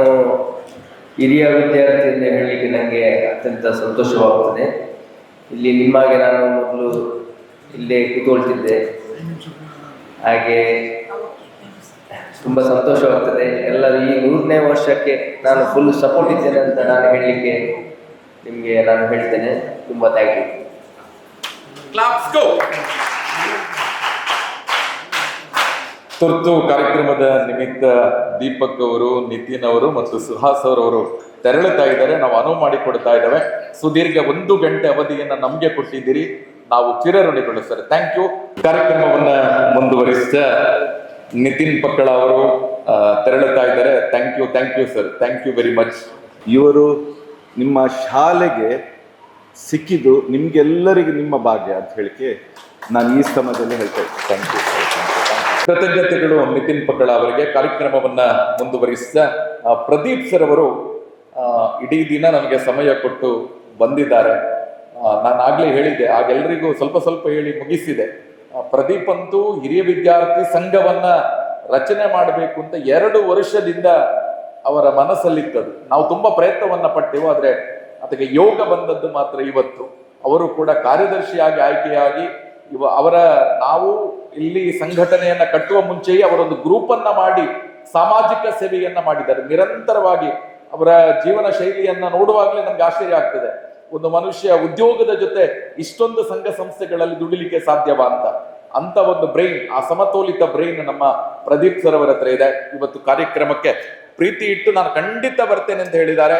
ಹಿರಿಯ ವಿದ್ಯಾರ್ಥಿ ಎಂದು ಹೇಳಲಿಕ್ಕೆ ನನಗೆ ಅತ್ಯಂತ ಸಂತೋಷವಾಗುತ್ತದೆ. ಇಲ್ಲಿ ನಿಮ್ಮಾಗೆ ನಾನು ಮೊದಲು ಇಲ್ಲೇ ಕೂತ್ಕೊಳ್ತಿದ್ದೆ, ಹಾಗೆ ತುಂಬ ಸಂತೋಷವಾಗ್ತದೆ. ಎಲ್ಲರೂ ಈ 100ನೇ ವರ್ಷಕ್ಕೆ ನಾನು ಫುಲ್ ಸಪೋರ್ಟ್ ಇದ್ದೇನೆ ಅಂತ ನಾನು ಹೇಳಲಿಕ್ಕೆ ನಿಮಗೆ ನಾನು ಹೇಳ್ತೇನೆ. ತುಂಬ ಥ್ಯಾಂಕ್ ಯು. ತುರ್ತು ಕಾರ್ಯಕ್ರಮದ ನಿಮಿತ್ತ ದೀಪಕ್ ಅವರು, ನಿತಿನ್ ಅವರು ಮತ್ತು ಸುಹಾಸ್ ಅವರು ತೆರಳುತ್ತಾ ಇದ್ದಾರೆ. ನಾವು ಅನುವು ಮಾಡಿಕೊಡ್ತಾ ಇದ್ದೇವೆ. ಸುದೀರ್ಘ 1 ಗಂಟೆ ಅವಧಿಯನ್ನ ನಮಗೆ ಕೊಟ್ಟಿದ್ದೀರಿ, ನಾವು ಚಿರಋಣಿಗಳು ಸರ್. Thank you. ಕಾರ್ಯಕ್ರಮವನ್ನ ಮುಂದುವರಿಸಿದ ನಿತಿನ್ ಪಕ್ಕಳ ಅವರು ತೆರಳುತ್ತಾ ಇದ್ದಾರೆ. Thank you sir, thank you very much. ಇವರು ನಿಮ್ಮ ಶಾಲೆಗೆ ಸಿಕ್ಕಿದ್ದು ನಿಮ್ಗೆಲ್ಲರಿಗೂ ನಿಮ್ಮ ಭಾಗ್ಯ ಅಂತ ಹೇಳಿಕೆ ನಾನು ಈ ಸಮಯದಲ್ಲಿ ಹೇಳ್ತಾ ಇದ್ದೀನಿ. Thank you. ಕೃತಜ್ಞತೆಗಳು ನಿತಿನ್ ಪಕ್ಕಳ ಅವರಿಗೆ. ಕಾರ್ಯಕ್ರಮವನ್ನ ಮುಂದುವರಿಸಿದ ಪ್ರದೀಪ್ ಸರ್ ಅವರು ಇಡೀ ದಿನ ನಮಗೆ ಸಮಯ ಕೊಟ್ಟು ಬಂದಿದ್ದಾರೆ. ನಾನು ಆಗ್ಲೇ ಹೇಳಿದ್ದೆ, ಆಗೆಲ್ಲರಿಗೂ ಸ್ವಲ್ಪ ಹೇಳಿ ಮುಗಿಸಿದೆ. ಪ್ರದೀಪ್ ಅಂತೂ ಹಿರಿಯ ವಿದ್ಯಾರ್ಥಿ ಸಂಘವನ್ನ ರಚನೆ ಮಾಡಬೇಕು ಅಂತ 2 ವರ್ಷದಿಂದ ಅವರ ಮನಸ್ಸಲ್ಲಿತ್ತದು. ನಾವು ತುಂಬಾ ಪ್ರಯತ್ನವನ್ನ ಪಟ್ಟೆವು, ಆದ್ರೆ ಅದಕ್ಕೆ ಯೋಗ ಬಂದದ್ದು ಮಾತ್ರ ಇವತ್ತು. ಅವರು ಕೂಡ ಕಾರ್ಯದರ್ಶಿಯಾಗಿ ಆಯ್ಕೆಯಾಗಿ ನಾವು ಇಲ್ಲಿ ಸಂಘಟನೆಯನ್ನ ಕಟ್ಟುವ ಮುಂಚೆಯೇ ಅವರೊಂದು ಗ್ರೂಪ್ ಅನ್ನ ಮಾಡಿ ಸಾಮಾಜಿಕ ಸೇವೆಯನ್ನ ಮಾಡಿದ್ದಾರೆ. ನಿರಂತರವಾಗಿ ಅವರ ಜೀವನ ಶೈಲಿಯನ್ನ ನೋಡುವಾಗಲೇ ನಮ್ಗೆ ಆಶ್ಚರ್ಯ ಆಗ್ತದೆ. ಒಂದು ಮನುಷ್ಯ ಉದ್ಯೋಗದ ಜೊತೆ ಇಷ್ಟೊಂದು ಸಂಘ ಸಂಸ್ಥೆಗಳಲ್ಲಿ ದುಡಿಲಿಕ್ಕೆ ಸಾಧ್ಯವಾ ಅಂತ ಒಂದು ಬ್ರೈನ್, ಆ ಸಮತೋಲಿತ ಬ್ರೈನ್ ನಮ್ಮ ಪ್ರದೀಪ್ ಸರ್ ಅವರ ಹತ್ರ ಇದೆ. ಇವತ್ತು ಕಾರ್ಯಕ್ರಮಕ್ಕೆ ಪ್ರೀತಿ ಇಟ್ಟು ನಾನು ಖಂಡಿತ ಬರ್ತೇನೆ ಅಂತ ಹೇಳಿದ್ದಾರೆ.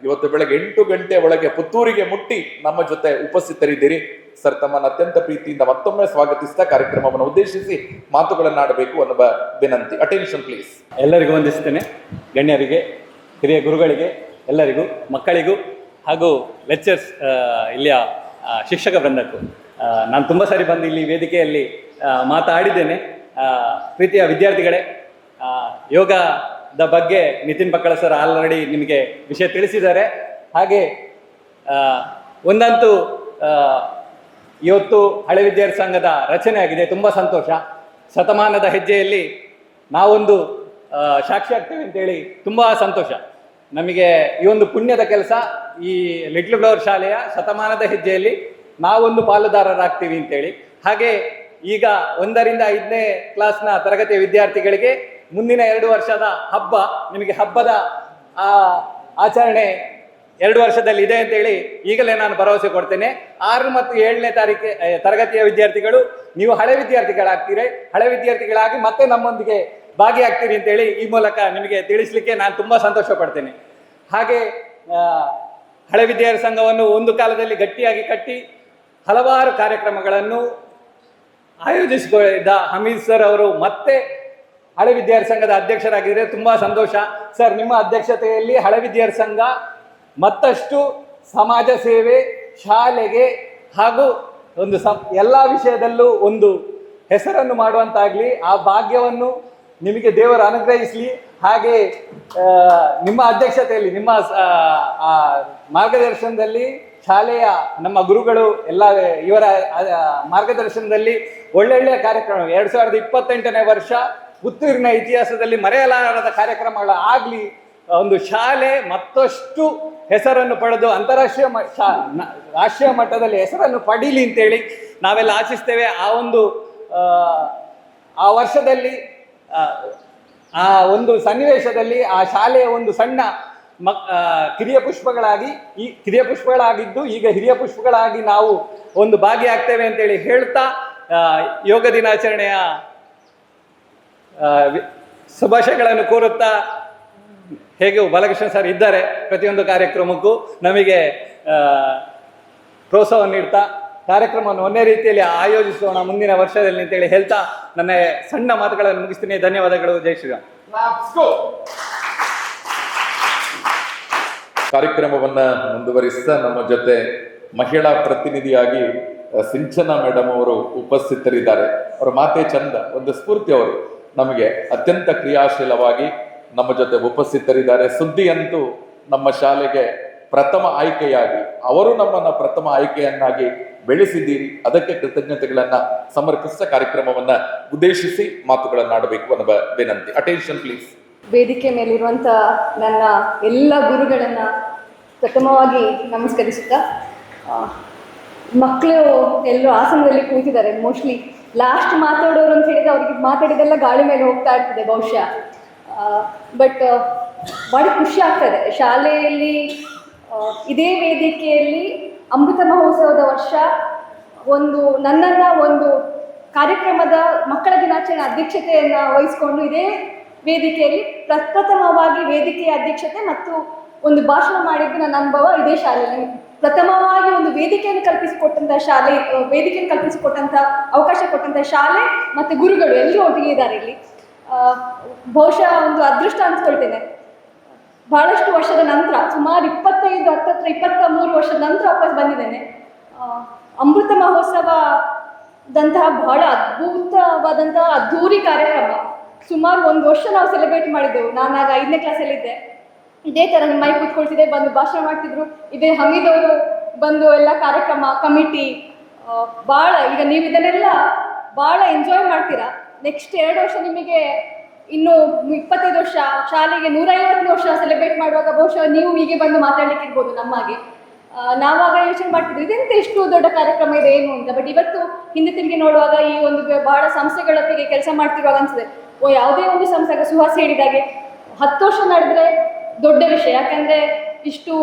ಇವತ್ತು ಬೆಳಗ್ಗೆ 8 ಗಂಟೆ ಒಳಗೆ ಪುತ್ತೂರಿಗೆ ಮುಟ್ಟಿ ನಮ್ಮ ಜೊತೆ ಉಪಸ್ಥಿತರಿದ್ದೀರಿ ಸರ್. ತಮ್ಮನ್ನು ಅತ್ಯಂತ ಪ್ರೀತಿಯಿಂದ ಮತ್ತೊಮ್ಮೆ ಸ್ವಾಗತಿಸಿದ ಕಾರ್ಯಕ್ರಮವನ್ನು ಉದ್ದೇಶಿಸಿ ಮಾತುಗಳನ್ನಾಡಬೇಕು ಅನ್ನುವ ವಿನಂತಿ. Attention please. ಎಲ್ಲರಿಗೂ ವಂದಿಸ್ತೇನೆ, ಗಣ್ಯರಿಗೆ, ಹಿರಿಯ ಗುರುಗಳಿಗೆ, ಎಲ್ಲರಿಗೂ, ಮಕ್ಕಳಿಗೂ ಹಾಗೂ ಲೆಕ್ಚರ್ಸ್, ಇಲ್ಲಿಯ ಶಿಕ್ಷಕ ವೃಂದಕ್ಕೂ. ನಾನು ತುಂಬ ಸಾರಿ ಬಂದು ಇಲ್ಲಿ ವೇದಿಕೆಯಲ್ಲಿ ಮಾತಾಡಿದ್ದೇನೆ. ಪ್ರೀತಿಯ ವಿದ್ಯಾರ್ಥಿಗಳೇ, ಯೋಗದ ಬಗ್ಗೆ ನಿತಿನ್ ಪಕ್ಕಳ ಸರ್ ಆಲ್ರೆಡಿ ನಿಮಗೆ ವಿಷಯ ತಿಳಿಸಿದ್ದಾರೆ. ಹಾಗೆ ಒಂದಂತೂ ಇವತ್ತು ಹಳೆ ವಿದ್ಯಾರ್ಥಿ ಸಂಘದ ರಚನೆ ಆಗಿದೆ, ತುಂಬ ಸಂತೋಷ. ಶತಮಾನದ ಹೆಜ್ಜೆಯಲ್ಲಿ ನಾವೊಂದು ಸಾಕ್ಷಿ ಆಗ್ತೇವೆ ಅಂತೇಳಿ ತುಂಬ ಸಂತೋಷ ನಮಗೆ. ಈ ಒಂದು ಪುಣ್ಯದ ಕೆಲಸ, ಈ ಲಿಟ್ಲ್ ಫ್ಲವರ್ ಶಾಲೆಯ ಶತಮಾನದ ಹೆಜ್ಜೆಯಲ್ಲಿ ನಾವೊಂದು ಪಾಲುದಾರರಾಗ್ತೀವಿ ಅಂತೇಳಿ. ಹಾಗೆ ಈಗ 1ರಿಂದ 5ನೇ ಕ್ಲಾಸ್ನ ತರಗತಿಯ ವಿದ್ಯಾರ್ಥಿಗಳಿಗೆ ಮುಂದಿನ 2 ವರ್ಷದ ಹಬ್ಬ, ನಿಮಗೆ ಹಬ್ಬದ ಆಚರಣೆ 2 ವರ್ಷದಲ್ಲಿ ಇದೆ ಅಂತೇಳಿ ಈಗಲೇ ನಾನು ಭರವಸೆ ಕೊಡ್ತೇನೆ. 6 ಮತ್ತು 7ನೇ ತರಗತಿಯ ವಿದ್ಯಾರ್ಥಿಗಳು ನೀವು ಹಳೆ ವಿದ್ಯಾರ್ಥಿಗಳಾಗ್ತೀರಿ, ಹಳೆ ವಿದ್ಯಾರ್ಥಿಗಳಾಗಿ ಮತ್ತೆ ನಮ್ಮೊಂದಿಗೆ ಭಾಗಿಯಾಗ್ತೀರಿ ಅಂತೇಳಿ ಈ ಮೂಲಕ ನಿಮಗೆ ತಿಳಿಸ್ಲಿಕ್ಕೆ ನಾನು ತುಂಬ ಸಂತೋಷ ಪಡ್ತೇನೆ. ಹಾಗೆ ಹಳೆ ವಿದ್ಯಾರ್ಥಿ ಸಂಘವನ್ನು ಒಂದು ಕಾಲದಲ್ಲಿ ಗಟ್ಟಿಯಾಗಿ ಕಟ್ಟಿ ಹಲವಾರು ಕಾರ್ಯಕ್ರಮಗಳನ್ನು ಆಯೋಜಿಸಿದ ಹಮೀದ್ ಸರ್ ಅವರು ಮತ್ತೆ ಹಳೆ ವಿದ್ಯಾರ್ಥಿ ಸಂಘದ ಅಧ್ಯಕ್ಷರಾಗಿದ್ದರೆ ತುಂಬ ಸಂತೋಷ ಸರ್. ನಿಮ್ಮ ಅಧ್ಯಕ್ಷತೆಯಲ್ಲಿ ಹಳೆ ವಿದ್ಯಾರ್ಥಿ ಸಂಘ ಮತ್ತಷ್ಟು ಸಮಾಜ ಸೇವೆ, ಶಾಲೆಗೆ ಹಾಗೂ ಒಂದು ಎಲ್ಲ ವಿಷಯದಲ್ಲೂ ಒಂದು ಹೆಸರನ್ನು ಮಾಡುವಂತಾಗಲಿ, ಆ ಭಾಗ್ಯವನ್ನು ನಿಮಗೆ ದೇವರು ಅನುಗ್ರಹಿಸಲಿ. ಹಾಗೆ ನಿಮ್ಮ ಅಧ್ಯಕ್ಷತೆಯಲ್ಲಿ, ನಿಮ್ಮ ಮಾರ್ಗದರ್ಶನದಲ್ಲಿ ಶಾಲೆಯ ನಮ್ಮ ಗುರುಗಳು ಎಲ್ಲ ಇವರ ಮಾರ್ಗದರ್ಶನದಲ್ಲಿ ಒಳ್ಳೊಳ್ಳೆಯ ಕಾರ್ಯಕ್ರಮ 2028ನೇ ವರ್ಷ ಪುತ್ತೂರಿನ ಇತಿಹಾಸದಲ್ಲಿ ಮರೆಯಲಾರದ ಕಾರ್ಯಕ್ರಮಗಳ ಆಗಲಿ, ಒಂದು ಶಾಲೆ ಮತ್ತಷ್ಟು ಹೆಸರನ್ನು ಪಡೆದು ಅಂತಾರಾಷ್ಟ್ರೀಯ ರಾಷ್ಟ್ರೀಯ ಮಟ್ಟದಲ್ಲಿ ಹೆಸರನ್ನು ಪಡೀಲಿ ಅಂತೇಳಿ ನಾವೆಲ್ಲ ಆಶಿಸ್ತೇವೆ. ಆ ವರ್ಷದಲ್ಲಿ ಆ ಒಂದು ಸನ್ನಿವೇಶದಲ್ಲಿ ಆ ಶಾಲೆಯ ಒಂದು ಸಣ್ಣ ಕಿರಿಯ ಪುಷ್ಪಗಳಾಗಿದ್ದು ಈಗ ಹಿರಿಯ ಪುಷ್ಪಗಳಾಗಿ ನಾವು ಒಂದು ಭಾಗಿಯಾಗ್ತೇವೆ ಅಂತೇಳಿ ಹೇಳ್ತಾ ಯೋಗ ದಿನಾಚರಣೆಯ ಶುಭಾಶಯಗಳನ್ನು ಕೋರುತ್ತಾ, ಹೇಗೆ ಬಾಲಕೃಷ್ಣ ಸರ್ ಇದ್ದಾರೆ ಪ್ರತಿಯೊಂದು ಕಾರ್ಯಕ್ರಮಕ್ಕೂ ನಮಗೆ ಪ್ರೋತ್ಸಾಹವನ್ನು ನೀಡ್ತಾ ಕಾರ್ಯಕ್ರಮವನ್ನು ಒಂದೇ ರೀತಿಯಲ್ಲಿ ಆಯೋಜಿಸೋಣ ಮುಂದಿನ ವರ್ಷದಲ್ಲಿ ಅಂತೇಳಿ ಹೇಳ್ತಾ ನನ್ನ ಸಣ್ಣ ಮಾತುಗಳನ್ನು ಮುಗಿಸ್ತೀನಿ. ಧನ್ಯವಾದಗಳು. ಜೈ ಶ್ರೀರಾಮ್. ಕಾರ್ಯಕ್ರಮವನ್ನ ಮುಂದುವರಿಸ್ತಾ ನಮ್ಮ ಜೊತೆ ಮಹಿಳಾ ಪ್ರತಿನಿಧಿಯಾಗಿ ಸಿಂಚನಾ ಮೇಡಮ್ ಅವರು ಉಪಸ್ಥಿತರಿದ್ದಾರೆ. ಅವರ ಮಾತೇ ಚಂದ, ಒಂದು ಸ್ಫೂರ್ತಿ. ಅವರು ನಮಗೆ ಅತ್ಯಂತ ಕ್ರಿಯಾಶೀಲವಾಗಿ ನಮ್ಮ ಜೊತೆ ಉಪಸ್ಥಿತರಿದ್ದಾರೆ. ಸುದ್ದಿಯಂತೂ ನಮ್ಮ ಶಾಲೆಗೆ ಪ್ರಥಮ ಆಯ್ಕೆಯಾಗಿ ಅವರು ನಮ್ಮನ್ನ ಪ್ರಥಮ ಆಯ್ಕೆಯನ್ನಾಗಿ ಬೆಳೆಸಿದ್ದೀರಿ. ಅದಕ್ಕೆ ಕೃತಜ್ಞತೆಗಳನ್ನ ಸಮರ್ಪಿಸಿದ ಕಾರ್ಯಕ್ರಮವನ್ನ ಉದ್ದೇಶಿಸಿ ಮಾತುಗಳನ್ನಾಡಬೇಕು ಅನ್ನುವ ವಿನಂತಿ. Attention please. ವೇದಿಕೆ ಮೇಲಿರುವಂಥ ನನ್ನ ಎಲ್ಲ ಗುರುಗಳನ್ನು ಪ್ರಥಮವಾಗಿ ನಮಸ್ಕರಿಸುತ್ತಾ, ಮಕ್ಕಳು ಎಲ್ಲರೂ ಆಸನದಲ್ಲಿ ಕೂತಿದ್ದಾರೆ. ಮೋಸ್ಟ್ಲಿ ಲಾಸ್ಟ್ ಮಾತಾಡೋರು ಅಂತ ಹೇಳಿದರೆ ಅವ್ರಿಗೆ ಮಾತಾಡಿದೆಲ್ಲ ಗಾಳಿ ಮೇಲೆ ಹೋಗ್ತಾ ಇರ್ತದೆ ಬಹುಶಃ. ಬಟ್ ಭಾಳ ಖುಷಿ ಆಗ್ತದೆ ಶಾಲೆಯಲ್ಲಿ ಇದೇ ವೇದಿಕೆಯಲ್ಲಿ ಅಮೃತ ಮಹೋತ್ಸವದ ವರ್ಷ ನನ್ನನ್ನು ಒಂದು ಕಾರ್ಯಕ್ರಮದ ಮಕ್ಕಳ ದಿನಾಚರಣೆ ಅಧ್ಯಕ್ಷತೆಯನ್ನು ವಹಿಸಿಕೊಂಡು ಇದೇ ವೇದಿಕೆಯಲ್ಲಿ ಪ್ರಪ್ರಥಮವಾಗಿ ವೇದಿಕೆಯ ಅಧ್ಯಕ್ಷತೆ ಮತ್ತು ಒಂದು ಭಾಷಣ ಮಾಡಿದ್ದು ನನ್ನ ಅನುಭವ ಇದೇ ಶಾಲೆಯಲ್ಲಿ. ಪ್ರಥಮವಾಗಿ ಒಂದು ವೇದಿಕೆಯನ್ನು ಕಲ್ಪಿಸಿಕೊಟ್ಟಂಥ ಶಾಲೆ, ವೇದಿಕೆಯನ್ನು ಕಲ್ಪಿಸಿಕೊಟ್ಟಂಥ ಅವಕಾಶ ಕೊಟ್ಟಂಥ ಶಾಲೆ ಮತ್ತು ಗುರುಗಳು ಎಲ್ಲರೂ ಒಟ್ಟಿಗೆ ಇದ್ದಾರೆ ಇಲ್ಲಿ. ಬಹುಶಃ ಒಂದು ಅದೃಷ್ಟ ಅನ್ಸ್ಕೊಳ್ತೇನೆ. ಬಹಳಷ್ಟು ವರ್ಷದ ನಂತರ, ಸುಮಾರು 23 ವರ್ಷದ ನಂತರ ವಾಪಸ್ ಬಂದಿದ್ದೇನೆ. ಅಮೃತ ಮಹೋತ್ಸವದಂತಹ ಬಹಳ ಅದ್ಭುತವಾದಂತಹ ಅದ್ಧೂರಿ ಕಾರ್ಯಕ್ರಮ. ಸುಮಾರು 1 ವರ್ಷ ನಾವು ಸೆಲೆಬ್ರೇಟ್ ಮಾಡಿದ್ದೆವು. ನಾನಾಗ 5ನೇ ಕ್ಲಾಸಲ್ಲಿದ್ದೆ. ಇದೇ ಥರ ಮೈ ಕೂತ್ಕೊಳ್ತಿದ್ದೆ, ಬಂದು ಭಾಷಣ ಮಾಡ್ತಿದ್ರು. ಇದೇ ಹಮೀದವರು ಬಂದು ಎಲ್ಲ ಕಾರ್ಯಕ್ರಮ ಕಮಿಟಿ ಭಾಳ, ಈಗ ನೀವು ಇದನ್ನೆಲ್ಲ ಭಾಳ ಎಂಜಾಯ್ ಮಾಡ್ತೀರಾ. ನೆಕ್ಸ್ಟ್ 2 ವರ್ಷ ನಿಮಗೆ ಇನ್ನು 25 ವರ್ಷ, ಶಾಲೆಗೆ 150 ವರ್ಷ ಸೆಲೆಬ್ರೇಟ್ ಮಾಡುವಾಗ ಬಹುಶಃ ನೀವು ಹೀಗೆ ಬಂದು ಮಾತಾಡ್ಲಿಕ್ಕೆ ಇರ್ಬೋದು ನಮ್ಮಾಗೆ. ನಾವಾಗ ಯೋಚನೆ ಮಾಡ್ತಿದ್ವಿ ಇದೆಂತ ಎಷ್ಟು ದೊಡ್ಡ ಕಾರ್ಯಕ್ರಮ ಇದೆ ಏನು ಅಂತ. ಬಟ್ ಇವತ್ತು ಹಿಂದೆ ತಿರುಗಿ ನೋಡುವಾಗ ಈ ಒಂದು ಬಹಳ ಸಂಸ್ಥೆಗಳೊಟ್ಟಿಗೆ ಕೆಲಸ ಮಾಡ್ತಿರುವಾಗ ಅನ್ಸುತ್ತೆ, ಯಾವುದೇ ಒಂದು ಸಂಸ್ಥೆಗೆ ಸುಹಾಸ್ ಹೇಳಿದಾಗೆ 10 ವರ್ಷ ನಡೆದ್ರೆ ದೊಡ್ಡ ವಿಷಯ. ಯಾಕಂದರೆ ಇಷ್ಟು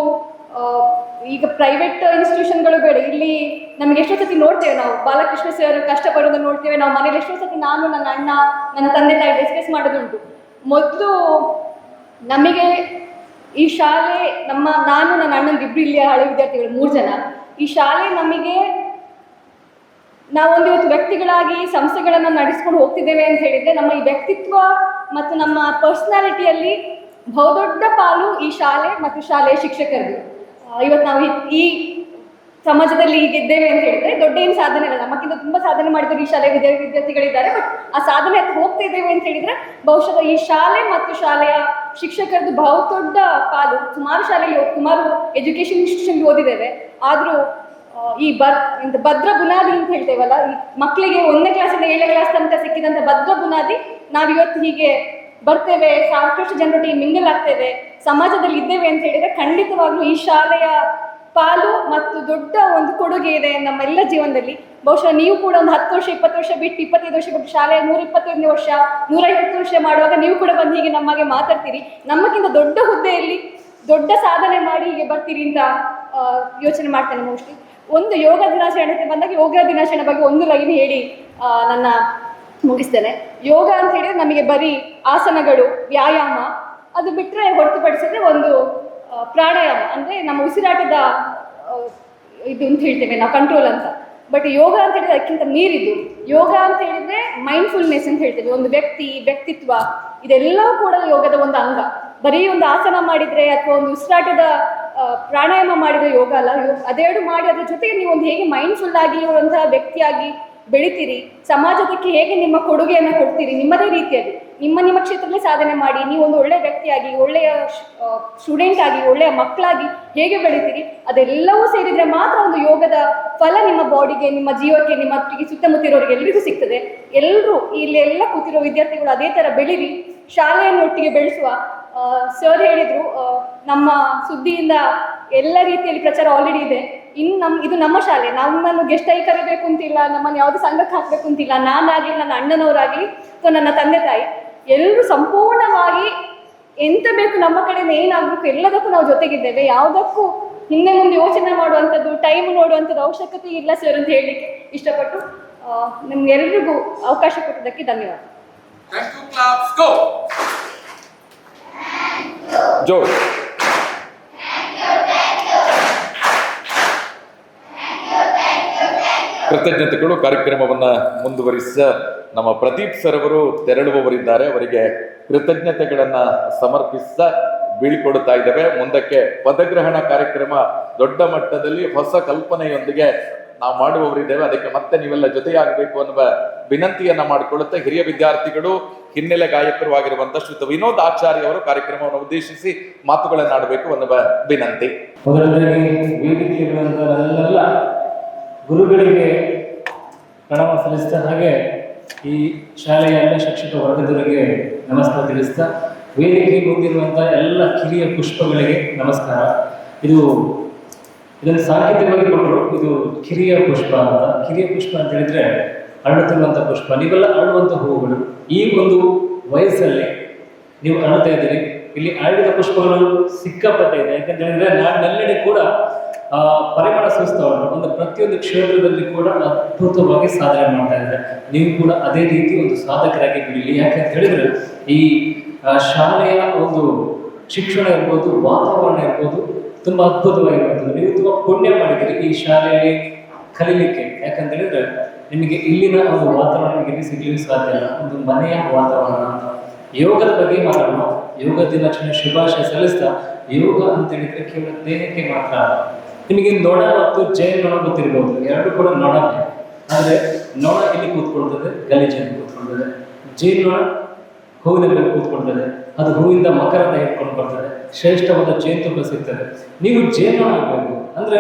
ಈಗ ಪ್ರೈವೇಟ್ ಇನ್ಸ್ಟಿಟ್ಯೂಷನ್ಗಳು ಬೇಡ, ಇಲ್ಲಿ ನಮಗೆ ಎಷ್ಟೋ ಸತಿ ನೋಡ್ತೇವೆ ನಾವು ಬಾಲಕೃಷ್ಣ ಸರ್ ಕಷ್ಟಪಡೋದನ್ನು ನೋಡ್ತೇವೆ. ನಾವು ಮನೇಲಿ ಎಷ್ಟೋ ಸತಿ ನಾನು, ನನ್ನ ಅಣ್ಣ, ನನ್ನ ತಂದೆ ತಾಯಿ ಡಿಸ್ಕಸ್ ಮಾಡೋದುಂಟು. ಮೊದಲು ನಮಗೆ ಈ ಶಾಲೆ ನಾನು ನನ್ನ ಅಣ್ಣನಿಗೆ ಇಲ್ಲಿಯ ಹಳೆ ವಿದ್ಯಾರ್ಥಿಗಳು 3 ಜನ. ಈ ಶಾಲೆ ನಮಗೆ ನಾವೊಂದು ಇವತ್ತು ವ್ಯಕ್ತಿಗಳಾಗಿ ಸಂಸ್ಥೆಗಳನ್ನು ನಡೆಸ್ಕೊಂಡು ಹೋಗ್ತಿದ್ದೇವೆ ಅಂತ ಹೇಳಿದರೆ ನಮ್ಮ ಈ ವ್ಯಕ್ತಿತ್ವ ಮತ್ತು ನಮ್ಮ ಪರ್ಸ್ನಾಲಿಟಿಯಲ್ಲಿ ಬಹುದೊಡ್ಡ ಪಾಲು ಈ ಶಾಲೆ ಮತ್ತು ಶಾಲೆಯ ಶಿಕ್ಷಕರದು. ಇವತ್ತು ನಾವು ಈ ಸಮಾಜದಲ್ಲಿ ಹೀಗಿದ್ದೇವೆ ಅಂತ ಹೇಳಿದರೆ ದೊಡ್ಡ ಏನು ಸಾಧನೆ ಇಲ್ಲ. ನಮಗಿಂತ ತುಂಬ ಸಾಧನೆ ಮಾಡಿದ್ರು ಈ ಶಾಲೆಯ ವಿದ್ಯಾರ್ಥಿಗಳಿದ್ದಾರೆ. ಬಟ್ ಆ ಸಾಧನೆ ಹೋಗ್ತಾ ಇದ್ದೇವೆ ಅಂತ ಹೇಳಿದರೆ ಬಹುಶಃ ಈ ಶಾಲೆ ಮತ್ತು ಶಾಲೆಯ ಶಿಕ್ಷಕರದ್ದು ಬಹುದೊಡ್ಡ ಪಾಲು. ಸುಮಾರು ಶಾಲೆಯಲ್ಲಿ ಸುಮಾರು ಎಜುಕೇಷನ್ ಇನ್ಸ್ಟಿಟ್ಯೂಷನ್ ಓದಿದ್ದೇವೆ. ಆದರೂ ಈ ಭದ್ರ ಬುನಾದಿ ಅಂತ ಹೇಳ್ತೇವಲ್ಲ, ಈ ಮಕ್ಕಳಿಗೆ 1ನೇ ಕ್ಲಾಸಿಂದ 7ನೇ ಕ್ಲಾಸ್ ತನಕ ಸಿಕ್ಕಿದಂಥ ಭದ್ರ ಬುನಾದಿ ನಾವಿವತ್ತು ಹೀಗೆ ಬರ್ತೇವೆ, ಸಾಕಷ್ಟು ಜನರೊಟ್ಟಿಗೆ ಮಿಂಗಲ್ ಆಗ್ತೇವೆ, ಸಮಾಜದಲ್ಲಿ ಇದ್ದೇವೆ ಅಂತ ಹೇಳಿದರೆ ಖಂಡಿತವಾಗ್ಲೂ ಈ ಶಾಲೆಯ ಪಾಲು ಮತ್ತು ದೊಡ್ಡ ಒಂದು ಕೊಡುಗೆ ಇದೆ ನಮ್ಮೆಲ್ಲ ಜೀವನದಲ್ಲಿ. ಬಹುಶಃ ನೀವು ಕೂಡ ಒಂದು 10 ವರ್ಷ 20 ವರ್ಷ ಬಿಟ್ಟು 25 ವರ್ಷ ಬಿಟ್ಟು ಶಾಲೆಯ 125ನೇ ವರ್ಷ 150 ವರ್ಷ ಮಾಡುವಾಗ ನೀವು ಕೂಡ ಬಂದು ಹೀಗೆ ನಮಗೆ ಮಾತಾಡ್ತೀರಿ. ನಮಗಿಂತ ದೊಡ್ಡ ಹುದ್ದೆಯಲ್ಲಿ ದೊಡ್ಡ ಸಾಧನೆ ಮಾಡಿ ಹೀಗೆ ಬರ್ತೀರಿ ಅಂತ ಯೋಚನೆ ಮಾಡ್ತೇನೆ. ಮೋಸ್ಟ್ಲಿ ಒಂದು ಯೋಗ ದಿನಾಚರಣೆ ಬಂದಾಗ ಯೋಗ ದಿನಾಚರಣೆ ಬಗ್ಗೆ ಒಂದು ಲೈನ್ ಹೇಳಿ ನನ್ನ ಮುಗಿಸ್ತೇನೆ. ಯೋಗ ಅಂತ ಹೇಳಿದ್ರೆ ನಮಗೆ ಬರೀ ಆಸನಗಳು, ವ್ಯಾಯಾಮ ಅದು ಬಿಟ್ಟರೆ ಹೊರತುಪಡಿಸಿದ್ರೆ ಒಂದು ಪ್ರಾಣಾಯಾಮ ಅಂದರೆ ನಮ್ಮ ಉಸಿರಾಟದ ಇದು ಅಂತ ಹೇಳ್ತೇವೆ ನಾವು, ಕಂಟ್ರೋಲ್ ಅಂತ. ಬಟ್ ಯೋಗ ಅಂತ ಹೇಳಿದ್ರೆ ಅದಕ್ಕಿಂತ ಮೀರಿದ್ದು. ಯೋಗ ಅಂತ ಹೇಳಿದ್ರೆ ನೋಡಿದ್ರೆ ಮೈಂಡ್ಫುಲ್ನೆಸ್ ಅಂತ ಹೇಳ್ತೇವೆ. ಒಂದು ವ್ಯಕ್ತಿತ್ವ ಇದೆಲ್ಲವೂ ಕೂಡ ಯೋಗದ ಒಂದು ಅಂಗ. ಬರೀ ಒಂದು ಆಸನ ಮಾಡಿದ್ರೆ ಅಥವಾ ಒಂದು ಉಸಿರಾಟದ ಪ್ರಾಣಾಯಾಮ ಮಾಡಿದ್ರೆ ಯೋಗ ಅಲ್ಲ. ಅದೆರಡು ಮಾಡಿ ಅದ್ರ ಜೊತೆಗೆ ನೀವು ಒಂದು ಹೇಗೆ ಮೈಂಡ್ಫುಲ್ ಆಗಿ ಇರುವಂತಹ ವ್ಯಕ್ತಿಯಾಗಿ ಬೆಳಿತೀರಿ, ಸಮಾಜಕ್ಕೆ ಹೇಗೆ ನಿಮ್ಮ ಕೊಡುಗೆಯನ್ನು ಕೊಡ್ತೀರಿ, ನಿಮ್ಮದೇ ರೀತಿಯಾಗಿ ನಿಮ್ಮ ಕ್ಷೇತ್ರದಲ್ಲಿ ಸಾಧನೆ ಮಾಡಿ ನೀವು ಒಂದು ಒಳ್ಳೆಯ ವ್ಯಕ್ತಿಯಾಗಿ, ಒಳ್ಳೆಯ ಸ್ಟೂಡೆಂಟ್ ಆಗಿ, ಒಳ್ಳೆಯ ಮಕ್ಕಳಾಗಿ ಹೇಗೆ ಬೆಳಿತೀರಿ, ಅದೆಲ್ಲವೂ ಸೇರಿದರೆ ಮಾತ್ರ ಒಂದು ಯೋಗದ ಫಲ ನಿಮ್ಮ ಬಾಡಿಗೆ, ನಿಮ್ಮ ಜೀವಕ್ಕೆ, ನಿಮ್ಮ ಸುತ್ತಮುತ್ತ ಇರೋರಿಗೆ ಎಲ್ರಿಗೂ ಸಿಗ್ತದೆ. ಎಲ್ಲರೂ ಇಲ್ಲೆಲ್ಲ ಕೂತಿರೋ ವಿದ್ಯಾರ್ಥಿಗಳು ಅದೇ ಥರ ಬೆಳೀರಿ, ಶಾಲೆಯನ್ನು ಒಟ್ಟಿಗೆ ಬೆಳೆಸುವ. ಸರ್ ಹೇಳಿದರು, ನಮ್ಮ ಸುದ್ದಿಯಿಂದ ಎಲ್ಲ ರೀತಿಯಲ್ಲಿ ಪ್ರಚಾರ ಆಲ್ರೆಡಿ ಇದೆ. ಇನ್ನು ಇದು ನಮ್ಮ ಶಾಲೆ, ನಮ್ಮನ್ನು ಗೆಸ್ಟ್ ಆಗಿ ಕರಿಬೇಕು ಅಂತಿಲ್ಲ, ನಮ್ಮನ್ನು ಯಾವುದೇ ಸಂಘಕ್ಕೆ ಹಾಕಬೇಕು ಅಂತಿಲ್ಲ. ನಾನಾಗಲಿ, ನನ್ನ ಅಣ್ಣನವರಾಗಲಿ ಅಥವಾ ನನ್ನ ತಂದೆ ತಾಯಿ ಎಲ್ಲರೂ ಸಂಪೂರ್ಣವಾಗಿ ಎಂತ ಬೇಕು ನಮ್ಮ ಕಡೆಯಿಂದ ಏನಾಗಬೇಕು ಎಲ್ಲದಕ್ಕೂ ನಾವು ಜೊತೆಗಿದ್ದೇವೆ. ಯಾವುದಕ್ಕೂ ಹಿಂದೆ ಮುಂದೆ ಯೋಚನೆ ಮಾಡುವಂಥದ್ದು, ಟೈಮ್ ನೋಡುವಂಥದ್ದು ಅವಶ್ಯಕತೆ ಇಲ್ಲ ಸರ್ ಅಂತ ಹೇಳಲಿಕ್ಕೆ ಇಷ್ಟಪಟ್ಟು ನಿಮ್ಗೆಲ್ರಿಗೂ ಅವಕಾಶ ಕೊಟ್ಟಿದ್ದಕ್ಕೆ ಧನ್ಯವಾದ. ಜೋರ್ ಕೃತಜ್ಞತೆಗಳು. ಕಾರ್ಯಕ್ರಮವನ್ನು ಮುಂದುವರಿಸ ನಮ್ಮ ಪ್ರದೀಪ್ ಸರ್ ಅವರು ತೆರಳುವವರಿದ್ದಾರೆ. ಅವರಿಗೆ ಕೃತಜ್ಞತೆಗಳನ್ನ ಸಮರ್ಪಿಸ ಬೀಳ್ಕೊಡ್ತಾ ಇದ್ದೇವೆ. ಮುಂದಕ್ಕೆ ಪದಗ್ರಹಣ ಕಾರ್ಯಕ್ರಮ ದೊಡ್ಡ ಮಟ್ಟದಲ್ಲಿ ಹೊಸ ಕಲ್ಪನೆಯೊಂದಿಗೆ ನಾವು ಮಾಡುವವರಿದ್ದೇವೆ. ಅದಕ್ಕೆ ಮತ್ತೆ ನೀವೆಲ್ಲ ಜೊತೆಯಾಗಬೇಕು ಅನ್ನುವ ವಿನಂತಿಯನ್ನ ಮಾಡಿಕೊಳ್ಳುತ್ತೆ ಹಿರಿಯ ವಿದ್ಯಾರ್ಥಿಗಳು, ಹಿನ್ನೆಲೆ ಗಾಯಕರು ಆಗಿರುವಂತಹ ಶ್ರೀಯುತ ವಿನೋದ್ ಆಚಾರ್ಯ ಅವರು ಕಾರ್ಯಕ್ರಮವನ್ನು ಉದ್ದೇಶಿಸಿ ಮಾತುಗಳನ್ನಾಡಬೇಕು ಅನ್ನುವ ವಿನಂತಿ. ಮೊದಲನೇದಾಗಿ ವೇದಿಕೆಯಲ್ಲೆಲ್ಲ ಗುರುಗಳಿಗೆ ಪ್ರಣಾಮ ಸಲ್ಲಿಸ್ತಾ, ಹಾಗೆ ಈ ಶಾಲೆಯ ಎಲ್ಲ ಶಿಕ್ಷಕ ವರ್ಗದವರಿಗೆ ನಮಸ್ಕಾರ ತಿಳಿಸ್ತಾ, ವೇದಿಕೆಗೆ ಮುಂದಿರುವಂಥ ಎಲ್ಲ ಕಿರಿಯ ಪುಷ್ಪಗಳಿಗೆ ನಮಸ್ಕಾರ. ಇದನ್ನು ಸಾಂಕೇತಿಕವಾಗಿ ಕೊಟ್ಟರು, ಇದು ಕಿರಿಯ ಪುಷ್ಪ ಅಂತ. ಕಿರಿಯ ಪುಷ್ಪ ಅಂತ ಹೇಳಿದ್ರೆ ಅರಳುತ್ತಿರುವಂಥ ಪುಷ್ಪ. ನೀವೆಲ್ಲ ಅರಳುವಂಥ ಹೂವುಗಳು. ಈ ಒಂದು ವಯಸ್ಸಲ್ಲಿ ನೀವು ಅರಳ್ತಾ ಇದ್ದೀರಿ. ಇಲ್ಲಿ ಅರಳಿದ ಪುಷ್ಪಗಳು ಸಿಕ್ಕಾಪಟ್ಟೆ ಇದೆ. ಯಾಕಂತ ಹೇಳಿದ್ರೆ ನಾನೆಲ್ಲೆಡೆ ಕೂಡ ಪರಿಮಳ ಸೂಸ್ತವನ್ನು ಒಂದು ಪ್ರತಿಯೊಂದು ಕ್ಷೇತ್ರದಲ್ಲಿ ಕೂಡ ಅದ್ಭುತವಾಗಿ ಸಾಧನೆ ಮಾಡ್ತಾ ಇದ್ದಾರೆ. ನೀವು ಕೂಡ ಅದೇ ರೀತಿ ಒಂದು ಸಾಧಕರಾಗಿ ಬೆಳೀಲಿ. ಯಾಕಂತ ಹೇಳಿದ್ರೆ ಈ ಶಾಲೆಯ ಒಂದು ಶಿಕ್ಷಣ ಇರ್ಬೋದು, ವಾತಾವರಣ ಇರ್ಬೋದು, ತುಂಬ ಅದ್ಭುತವಾಗಿರುವಂಥದ್ದು. ನೀವು ತುಂಬ ಪುಣ್ಯ ಮಾಡಿದ್ದೀರಿ ಈ ಶಾಲೆಯಲ್ಲಿ ಕಲೀಲಿಕ್ಕೆ. ಯಾಕಂತ ಹೇಳಿದ್ರೆ ನಿಮಗೆ ಇಲ್ಲಿನ ಒಂದು ವಾತಾವರಣ ನಿಮಗೆ ಸಿಗಲಿಕ್ಕೆ ಸಾಧ್ಯ ಇಲ್ಲ. ಒಂದು ಮನೆಯ ವಾತಾವರಣ. ಯೋಗದ ಬಗ್ಗೆ ಮಾತಾಡೋಣ. ಯೋಗ ದಿನಾಚರಣೆ ಶುಭಾಶಯ ಸಲ್ಲಿಸ್ತಾ, ಯೋಗ ಅಂತ ಹೇಳಿದ್ರೆ ಕೇವಲ ದೇಹಕ್ಕೆ ಮಾತ್ರ. ನಿಮಗೆ ನೊಣ ಮತ್ತು ಜೈನ್ ನೊಣ ಗೊತ್ತಿರ್ಬೋದು, ಎರಡು ಕೂಡ ನೊಣವೇ. ಆದರೆ ನೊಣ ಇಲ್ಲಿ ಕೂತ್ಕೊಳ್ತದೆ, ಗಲೀಜಲ್ಲಿ ಕೂತ್ಕೊಳ್ತದೆ. ಜೈನ್ ನೊಣ ಹೂವಿನ ಮೇಲೆ ಕೂತ್ಕೊಳ್ತದೆ, ಅದು ಹೂವಿಂದ ಮಕರಂದ ಹಿಡ್ಕೊಂಡು ಬರ್ತದೆ, ಶ್ರೇಷ್ಠವಾದ ಜೇನುತುಪ್ಪ ಸಿಗ್ತದೆ. ನೀವು ಜೇನುನೊಣ ಆಗಬೇಕು ಅಂದರೆ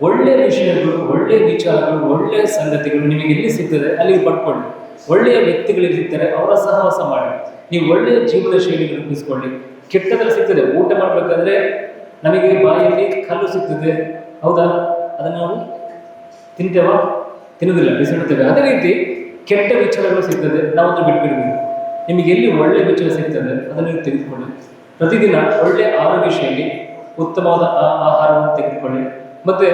ಒಳ್ಳೆಯ ವಿಷಯಗಳು, ಒಳ್ಳೆಯ ವಿಚಾರಗಳು, ಒಳ್ಳೆಯ ಸಂಗತಿಗಳು ನಿಮಗೆ ಎಲ್ಲಿ ಸಿಗ್ತದೆ ಅಲ್ಲಿ ಪಡ್ಕೊಳ್ಳಿ. ಒಳ್ಳೆಯ ವ್ಯಕ್ತಿಗಳಿರ್ತಾರೆ, ಅವರ ಸಹವಾಸ ಮಾಡಿ. ನೀವು ಒಳ್ಳೆಯ ಜೀವನ ಶೈಲಿ ರೂಪಿಸ್ಕೊಳ್ಳಿ. ಕೆಟ್ಟದಲ್ಲಿ ಸಿಗ್ತದೆ. ಊಟ ಮಾಡಬೇಕಾದ್ರೆ ನಮಗೆ ಬಾಯಲ್ಲಿ ಕಲ್ಲು ಸಿಗ್ತದೆ, ಹೌದಾ? ಅದನ್ನು ನಾವು ತಿಂತೇವಾ? ತಿನ್ನೋದಿಲ್ಲ, ಬಿಸಿಡುತ್ತೇವೆ. ಅದೇ ರೀತಿ ಕೆಟ್ಟ ವಿಚಾರಗಳು ಸಿಗ್ತದೆ, ನಾವು ಅದನ್ನು ಬಿಟ್ಬಿಡ್ಬೇಕು. ನಿಮಗೆ ಎಲ್ಲಿ ಒಳ್ಳೆಯ ವಿಚಾರ ಸಿಗ್ತದೆ ಅದನ್ನು ನೀವು ತೆಗೆದುಕೊಳ್ಳಿ. ಪ್ರತಿದಿನ ಒಳ್ಳೆಯ ಆರೋಗ್ಯ ಶೈಲಿ, ಉತ್ತಮವಾದ ಆಹಾರವನ್ನು ತೆಗೆದುಕೊಳ್ಳಿ. ಮತ್ತು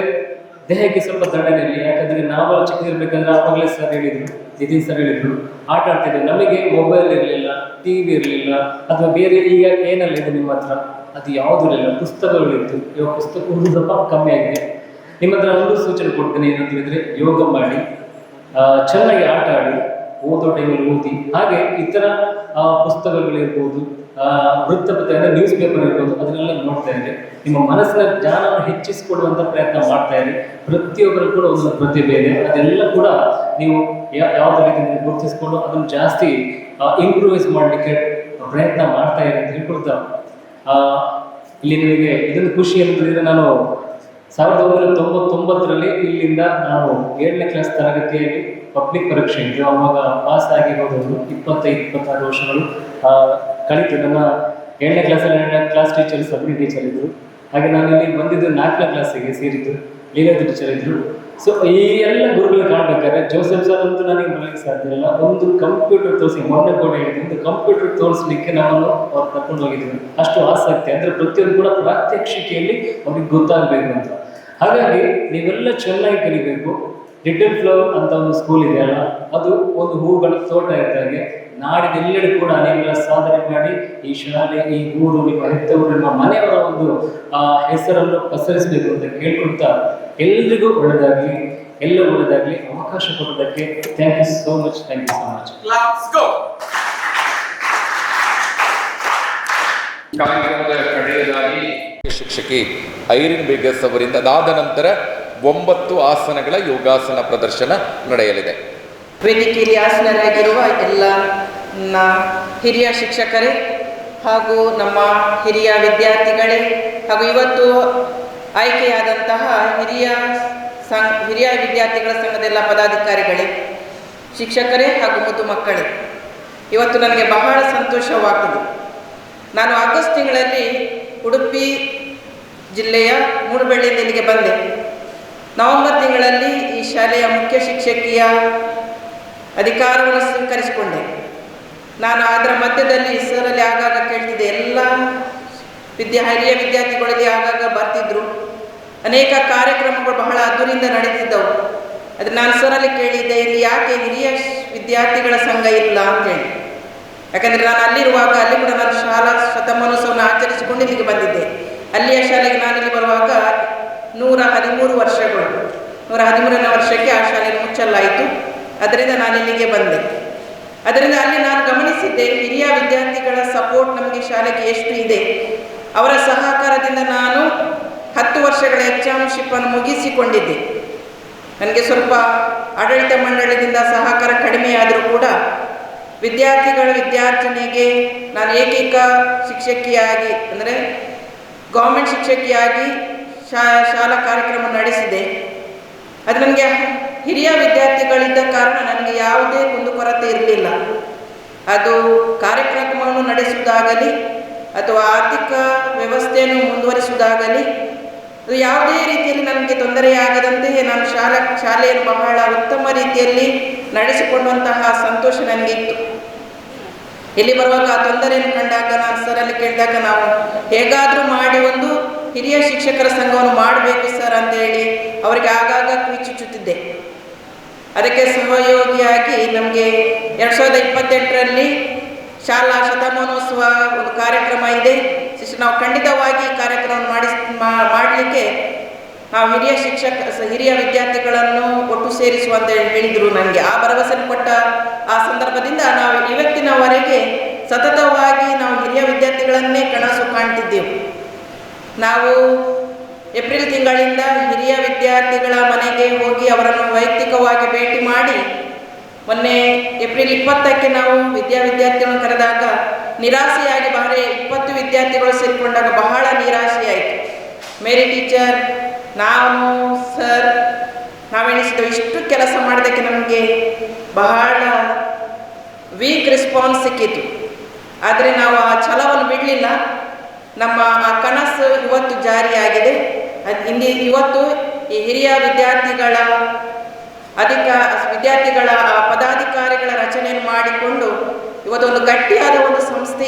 ದೇಹಕ್ಕೆ ಸ್ವಲ್ಪ ದಂಡನೆಯಲ್ಲಿ. ಯಾಕಂದರೆ ನಾವೆಲ್ಲ ಚಿಕ್ಕದಿರ್ಬೇಕಾದ್ರೆ ಆವಾಗಲೇ ಸರ್ ಹೇಳಿದರು, ನಿತಿನ್ ಸರ್ ಹೇಳಿದರು, ಆಟ ಆಡ್ತಿದ್ದೆ. ನಮಗೆ ಮೊಬೈಲ್ ಇರಲಿಲ್ಲ, ಟಿ ವಿ ಇರಲಿಲ್ಲ, ಅಥವಾ ಬೇರೆ ಈಗ ಏನೆಲ್ಲ ಇದೆ ನಿಮ್ಮ ಹತ್ರ, ಅದು ಯಾವುದೂ ಇರಲಿಲ್ಲ. ಪುಸ್ತಕಗಳಿತ್ತು. ಇವಾಗ ಪುಸ್ತಕ ಓದೋದು ಸ್ವಲ್ಪ ಕಮ್ಮಿ ಆಗಿದೆ. ನಿಮ್ಮ ಹತ್ರ ಒಂದು ಸೂಚನೆ ಕೊಡ್ತೇನೆ, ಏನಂತ ಹೇಳಿದರೆ ಯೋಗ ಮಾಡಿ, ಚೆನ್ನಾಗಿ ಆಟ ಆಡಿ, ಓದೋ ಟೈಮಲ್ಲಿ ಓದಿ. ಹಾಗೆ ಇತರ ಪುಸ್ತಕಗಳಿರ್ಬೋದು, ವೃತ್ತಪತ್ರ ಅಂದರೆ ನ್ಯೂಸ್ ಪೇಪರ್ ಇರ್ಬೋದು, ಅದನ್ನೆಲ್ಲ ನೋಡ್ತಾ ಇರಿ. ನಿಮ್ಮ ಮನಸ್ಸಿನ ಜ್ಞಾನವನ್ನು ಹೆಚ್ಚಿಸಿಕೊಡುವಂಥ ಪ್ರಯತ್ನ ಮಾಡ್ತಾ ಇರಿ. ಪ್ರತಿಯೊಬ್ಬರು ಕೂಡ ಒಂದು ಪ್ರತಿಭೆ ಇದೆ, ಅದೆಲ್ಲ ಕೂಡ ನೀವು ಯಾವುದೇ ರೀತಿ ಗುರುತಿಸ್ಕೊಂಡು ಅದನ್ನು ಜಾಸ್ತಿ ಇಂಪ್ರೂವೈಸ್ ಮಾಡಲಿಕ್ಕೆ ಪ್ರಯತ್ನ ಮಾಡ್ತಾ ಇರಿ ಅಂತ ಹೇಳ್ಕೊಡ್ತಾ, ಇಲ್ಲಿ ನಿಮಗೆ ಇದೊಂದು ಖುಷಿ ಅಂತಂದರೆ, ನಾನು 1999ರಲ್ಲಿ ಇಲ್ಲಿಂದ ನಾನು 7ನೇ ಕ್ಲಾಸ್ ತರಗತಿಯಲ್ಲಿ ಪಬ್ಲಿಕ್ ಪರೀಕ್ಷೆ ಇತ್ತು. ಅವಾಗ ಪಾಸ್ ಆಗಿರೋದು 25-26 ವರ್ಷಗಳು ಕಲಿತು. ನನ್ನ 7ನೇ ಕ್ಲಾಸಲ್ಲಿ 7ನೇ ಕ್ಲಾಸ್ ಟೀಚರ್ ಸಬ್ರಿ ಟೀಚರ್ ಇದ್ದರು. ಹಾಗೆ ನಾನು ಇಲ್ಲಿ ಬಂದಿದ್ದು 4ನೇ ಕ್ಲಾಸಿಗೆ ಸೇರಿದ್ದು, ಲೀಲಾವತಿ ಟೀಚರ್ ಇದ್ದರು. ಸೊ ಈ ಎಲ್ಲ ಗುರುಗಳು ಕಾಣಬೇಕಾದ್ರೆ ಜೋಸೆಫ್ ಸರ್ ಅಂತೂ ನನಗೆ ಬರಲಿಕ್ಕೆ ಸಾಧ್ಯ ಇಲ್ಲ. ಒಂದು ಕಂಪ್ಯೂಟರ್ ತೋರಿಸಿ, ಮೊನ್ನೆ ಕೂಡ ಹೇಳಿದ್ರು, ಒಂದು ಕಂಪ್ಯೂಟರ್ ತೋರಿಸ್ಲಿಕ್ಕೆ ನಮ್ಮನ್ನು ಅವ್ರು ಕರ್ಕೊಂಡು ಹೋಗಿದ್ರು. ಅಷ್ಟು ಆಸಕ್ತಿ ಅಂದರೆ ಪ್ರತಿಯೊಂದು ಕೂಡ ಪ್ರಾತ್ಯಕ್ಷಿಕೆಯಲ್ಲಿ ಅವ್ರಿಗೆ ಗೊತ್ತಾಗಬೇಕು ಅಂತ. ಹಾಗಾಗಿ ನೀವೆಲ್ಲ ಚೆನ್ನಾಗಿ ಕಲಿಬೇಕು. ಲಿಟಲ್ ಫ್ಲವರ್ ಅಂತ ಒಂದು ಸ್ಕೂಲ್ ಇದೆಯಲ್ಲ, ಅದು ಒಂದು ಹೂಗಳ ತೋಟ ಇದ್ದಾಗೆ ನಾಡಿನೆಲ್ಲೆಡೆ ಕೂಡ ನೀವೆಲ್ಲ ಸಾಧನೆ ಮಾಡಿ ಈ ಶಾಲೆ, ಈ ಊರು, ನಿಮ್ಮ ಹೆತ್ತವರು, ನಿಮ್ಮ ಮನೆಯವರ ಒಂದು ಹೆಸರನ್ನು ಪಸರಿಸಬೇಕು ಅಂತ ಕೇಳ್ಕೊಳ್ತಾ, ಎಲ್ರಿಗೂ ಒಳ್ಳೆಯದಾಗಲಿ. ಎಲ್ಲ ಒಳ್ಳೆದಾಗಲಿ. ಅವಕಾಶ ಕೊಟ್ಟದಕ್ಕೆ thank you so much. Thank you so much. ಕಾರ್ಯಕ್ರಮದ ಕಡೆಯದಾಗಿ ಶಿಕ್ಷಕಿ ಐರಿನ್ ಬೇಗಸ್ ಅವರಿಂದ ಅದಾದ ನಂತರ 9 ಆಸನಗಳ ಯೋಗಾಸನ ಪ್ರದರ್ಶನ ನಡೆಯಲಿದೆ. ವೇದಿಕೆಯಲ್ಲಿ ಆಸನರಾಗಿರುವ ಎಲ್ಲ ಹಿರಿಯ ಶಿಕ್ಷಕರೇ ಹಾಗೂ ನಮ್ಮ ಹಿರಿಯ ವಿದ್ಯಾರ್ಥಿಗಳೇ ಹಾಗೂ ಇವತ್ತು ಆಯ್ಕೆಯಾದಂತಹ ಹಿರಿಯ ವಿದ್ಯಾರ್ಥಿಗಳ ಸಂಘದ ಎಲ್ಲ ಪದಾಧಿಕಾರಿಗಳೇ, ಶಿಕ್ಷಕರೇ ಹಾಗೂ ಮುದ್ದು ಮಕ್ಕಳೇ, ಇವತ್ತು ನನಗೆ ಬಹಳ ಸಂತೋಷವಾಗ್ತದೆ. ನಾನು ಆಗಸ್ಟ್ ತಿಂಗಳಲ್ಲಿ ಉಡುಪಿ ಜಿಲ್ಲೆಯ ಮೂಡುಬೆಳ್ಳಿಯಿಂದ ಇಲ್ಲಿಗೆ ಬಂದೆ. ನವೆಂಬರ್ ತಿಂಗಳಲ್ಲಿ ಈ ಶಾಲೆಯ ಮುಖ್ಯ ಶಿಕ್ಷಕಿಯ ಅಧಿಕಾರವನ್ನು ಸ್ವೀಕರಿಸಿಕೊಂಡೆ. ನಾನು ಅದರ ಮಧ್ಯದಲ್ಲಿ ಸರಲ್ಲಿ ಆಗಾಗ ಕೇಳ್ತಿದ್ದೆ. ಎಲ್ಲ ಹಿರಿಯ ವಿದ್ಯಾರ್ಥಿಗಳಲ್ಲಿ ಆಗಾಗ ಬರ್ತಿದ್ರು. ಅನೇಕ ಕಾರ್ಯಕ್ರಮಗಳು ಬಹಳ ಅದ್ದೂರಿಯಿಂದ ನಡೀತಿದ್ದವು. ಅದು ನಾನು ಸರಲ್ಲಿ ಕೇಳಿದ್ದೆ, ಇಲ್ಲಿ ಯಾಕೆ ಹಿರಿಯ ವಿದ್ಯಾರ್ಥಿಗಳ ಸಂಘ ಇಲ್ಲ ಅಂತೇಳಿ. ಯಾಕಂದರೆ ನಾನು ಅಲ್ಲಿರುವಾಗ ಅಲ್ಲಿ ಕೂಡ ನಾನು ಶಾಲಾ ಶತಮಾನೋತ್ಸವವನ್ನು ಆಚರಿಸಿಕೊಂಡು ಇಲ್ಲಿಗೆ ಬಂದಿದ್ದೆ. ಅಲ್ಲಿಯ ಶಾಲೆಗೆ ನಾನಿಲ್ಲಿ ಬರುವಾಗ 113 ವರ್ಷಗಳು, 113ನೇ ವರ್ಷಕ್ಕೆ ಆ ಶಾಲೆಯನ್ನು ಮುಚ್ಚಲಾಯಿತು. ಅದರಿಂದ ನಾನು ಇಲ್ಲಿಗೆ ಬಂದೆ. ಅದರಿಂದ ಅಲ್ಲಿ ನಾನು ಗಮನಿಸಿದ್ದೆ, ಹಿರಿಯ ವಿದ್ಯಾರ್ಥಿಗಳ ಸಪೋರ್ಟ್ ನಮಗೆ ಶಾಲೆಗೆ ಎಷ್ಟು ಇದೆ. ಅವರ ಸಹಕಾರದಿಂದ ನಾನು 10 ವರ್ಷಗಳ ಎಕ್ಸಾಮ್ಶಿಪ್ಪನ್ನು ಮುಗಿಸಿಕೊಂಡಿದ್ದೆ. ನನಗೆ ಸ್ವಲ್ಪ ಆಡಳಿತ ಮಂಡಳಿಯಿಂದ ಸಹಕಾರ ಕಡಿಮೆಯಾದರೂ ಕೂಡ ವಿದ್ಯಾರ್ಥಿನಿಗೆ ನಾನು ಏಕೈಕ ಶಿಕ್ಷಕಿಯಾಗಿ, ಅಂದರೆ ಗೌರ್ಮೆಂಟ್ ಶಿಕ್ಷಕಿಯಾಗಿ ಶಾಲಾ ಕಾರ್ಯಕ್ರಮ ನಡೆಸಿದೆ. ಅದು ನನಗೆ ಹಿರಿಯ ವಿದ್ಯಾರ್ಥಿಗಳಿದ್ದ ಕಾರಣ ನನಗೆ ಯಾವುದೇ ಕುಂದುಕೊರತೆ ಇರಲಿಲ್ಲ. ಅದು ಕಾರ್ಯಕ್ರಮವನ್ನು ನಡೆಸುವುದಾಗಲಿ ಅಥವಾ ಆರ್ಥಿಕ ವ್ಯವಸ್ಥೆಯನ್ನು ಮುಂದುವರಿಸುವುದಾಗಲಿ, ಅದು ಯಾವುದೇ ರೀತಿಯಲ್ಲಿ ನನಗೆ ತೊಂದರೆಯಾಗದಂತೆಯೇ ನಾನು ಶಾಲೆಯನ್ನು ಬಹಳ ಉತ್ತಮ ರೀತಿಯಲ್ಲಿ ನಡೆಸಿಕೊಂಡಂತಹ ಸಂತೋಷ ನನಗಿತ್ತು. ಇಲ್ಲಿ ಬರುವಾಗ ಆ ತೊಂದರೆಯನ್ನು ಕಂಡಾಗ ನಾನು ಸರಲ್ಲಿ ಕೇಳಿದಾಗ, ನಾವು ಹೇಗಾದರೂ ಮಾಡಿ ಒಂದು ಹಿರಿಯ ಶಿಕ್ಷಕರ ಸಂಘವನ್ನು ಮಾಡಬೇಕು ಸರ್ ಅಂತೇಳಿ ಅವರಿಗೆ ಆಗಾಗ ಕಿವಿಚುಚ್ಚುತ್ತಿದ್ದೆ. ಅದಕ್ಕೆ ಸಹಯೋಗಿಯಾಗಿ ನಮಗೆ 2028ರಲ್ಲಿ ಶಾಲಾ ಶತಮಾನೋತ್ಸವ ಒಂದು ಕಾರ್ಯಕ್ರಮ ಇದೆ. ನಾವು ಖಂಡಿತವಾಗಿ ಈ ಕಾರ್ಯಕ್ರಮವನ್ನು ಮಾಡಲಿಕ್ಕೆ ನಾವು ಹಿರಿಯ ವಿದ್ಯಾರ್ಥಿಗಳನ್ನು ಒಟ್ಟು ಸೇರಿಸುವ ಅಂತ ಹೇಳಿದರು ನನಗೆ. ಆ ಭರವಸೆ ಕೊಟ್ಟ ಆ ಸಂದರ್ಭದಿಂದ ನಾವು ಇವತ್ತಿನವರೆಗೆ ಸತತವಾಗಿ ನಾವು ಹಿರಿಯ ವಿದ್ಯಾರ್ಥಿಗಳನ್ನೇ ಕನಸು ಕಾಣ್ತಿದ್ದೆವು. ನಾವು ಏಪ್ರಿಲ್ ತಿಂಗಳಿಂದ ಹಿರಿಯ ವಿದ್ಯಾರ್ಥಿಗಳ ಮನೆಗೆ ಹೋಗಿ ಅವರನ್ನು ವೈಯಕ್ತಿಕವಾಗಿ ಭೇಟಿ ಮಾಡಿ, ಮೊನ್ನೆ ಏಪ್ರಿಲ್ 20ಕ್ಕೆ ನಾವು ವಿದ್ಯಾರ್ಥಿಗಳನ್ನು ಕರೆದಾಗ ನಿರಾಸೆಯಾಗಿ 20 ವಿದ್ಯಾರ್ಥಿಗಳು ಸೇರಿಕೊಂಡಾಗ ಬಹಳ ನಿರಾಸೆಯಾಯಿತು. ಮೇರಿ ಟೀಚರ್, ನಾನು ಸರ್ ನಾವೆಣಿಸಿದ್ದು ಇಷ್ಟು ಕೆಲಸ ಮಾಡೋದಕ್ಕೆ ನಮಗೆ ಬಹಳ ವೀಕ್ ರೆಸ್ಪಾನ್ಸ್ ಸಿಕ್ಕಿತು. ಆದರೆ ನಾವು ಆ ಛಲವನ್ನು ಬಿಡಲಿಲ್ಲ. ನಮ್ಮ ಆ ಕನಸು ಇವತ್ತು ಜಾರಿಯಾಗಿದೆ. ಇವತ್ತು ಈ ಹಿರಿಯ ವಿದ್ಯಾರ್ಥಿಗಳ ಪದಾಧಿಕಾರಿಗಳ ರಚನೆಯನ್ನು ಮಾಡಿಕೊಂಡು ಇವತ್ತೊಂದು ಗಟ್ಟಿಯಾದ ಒಂದು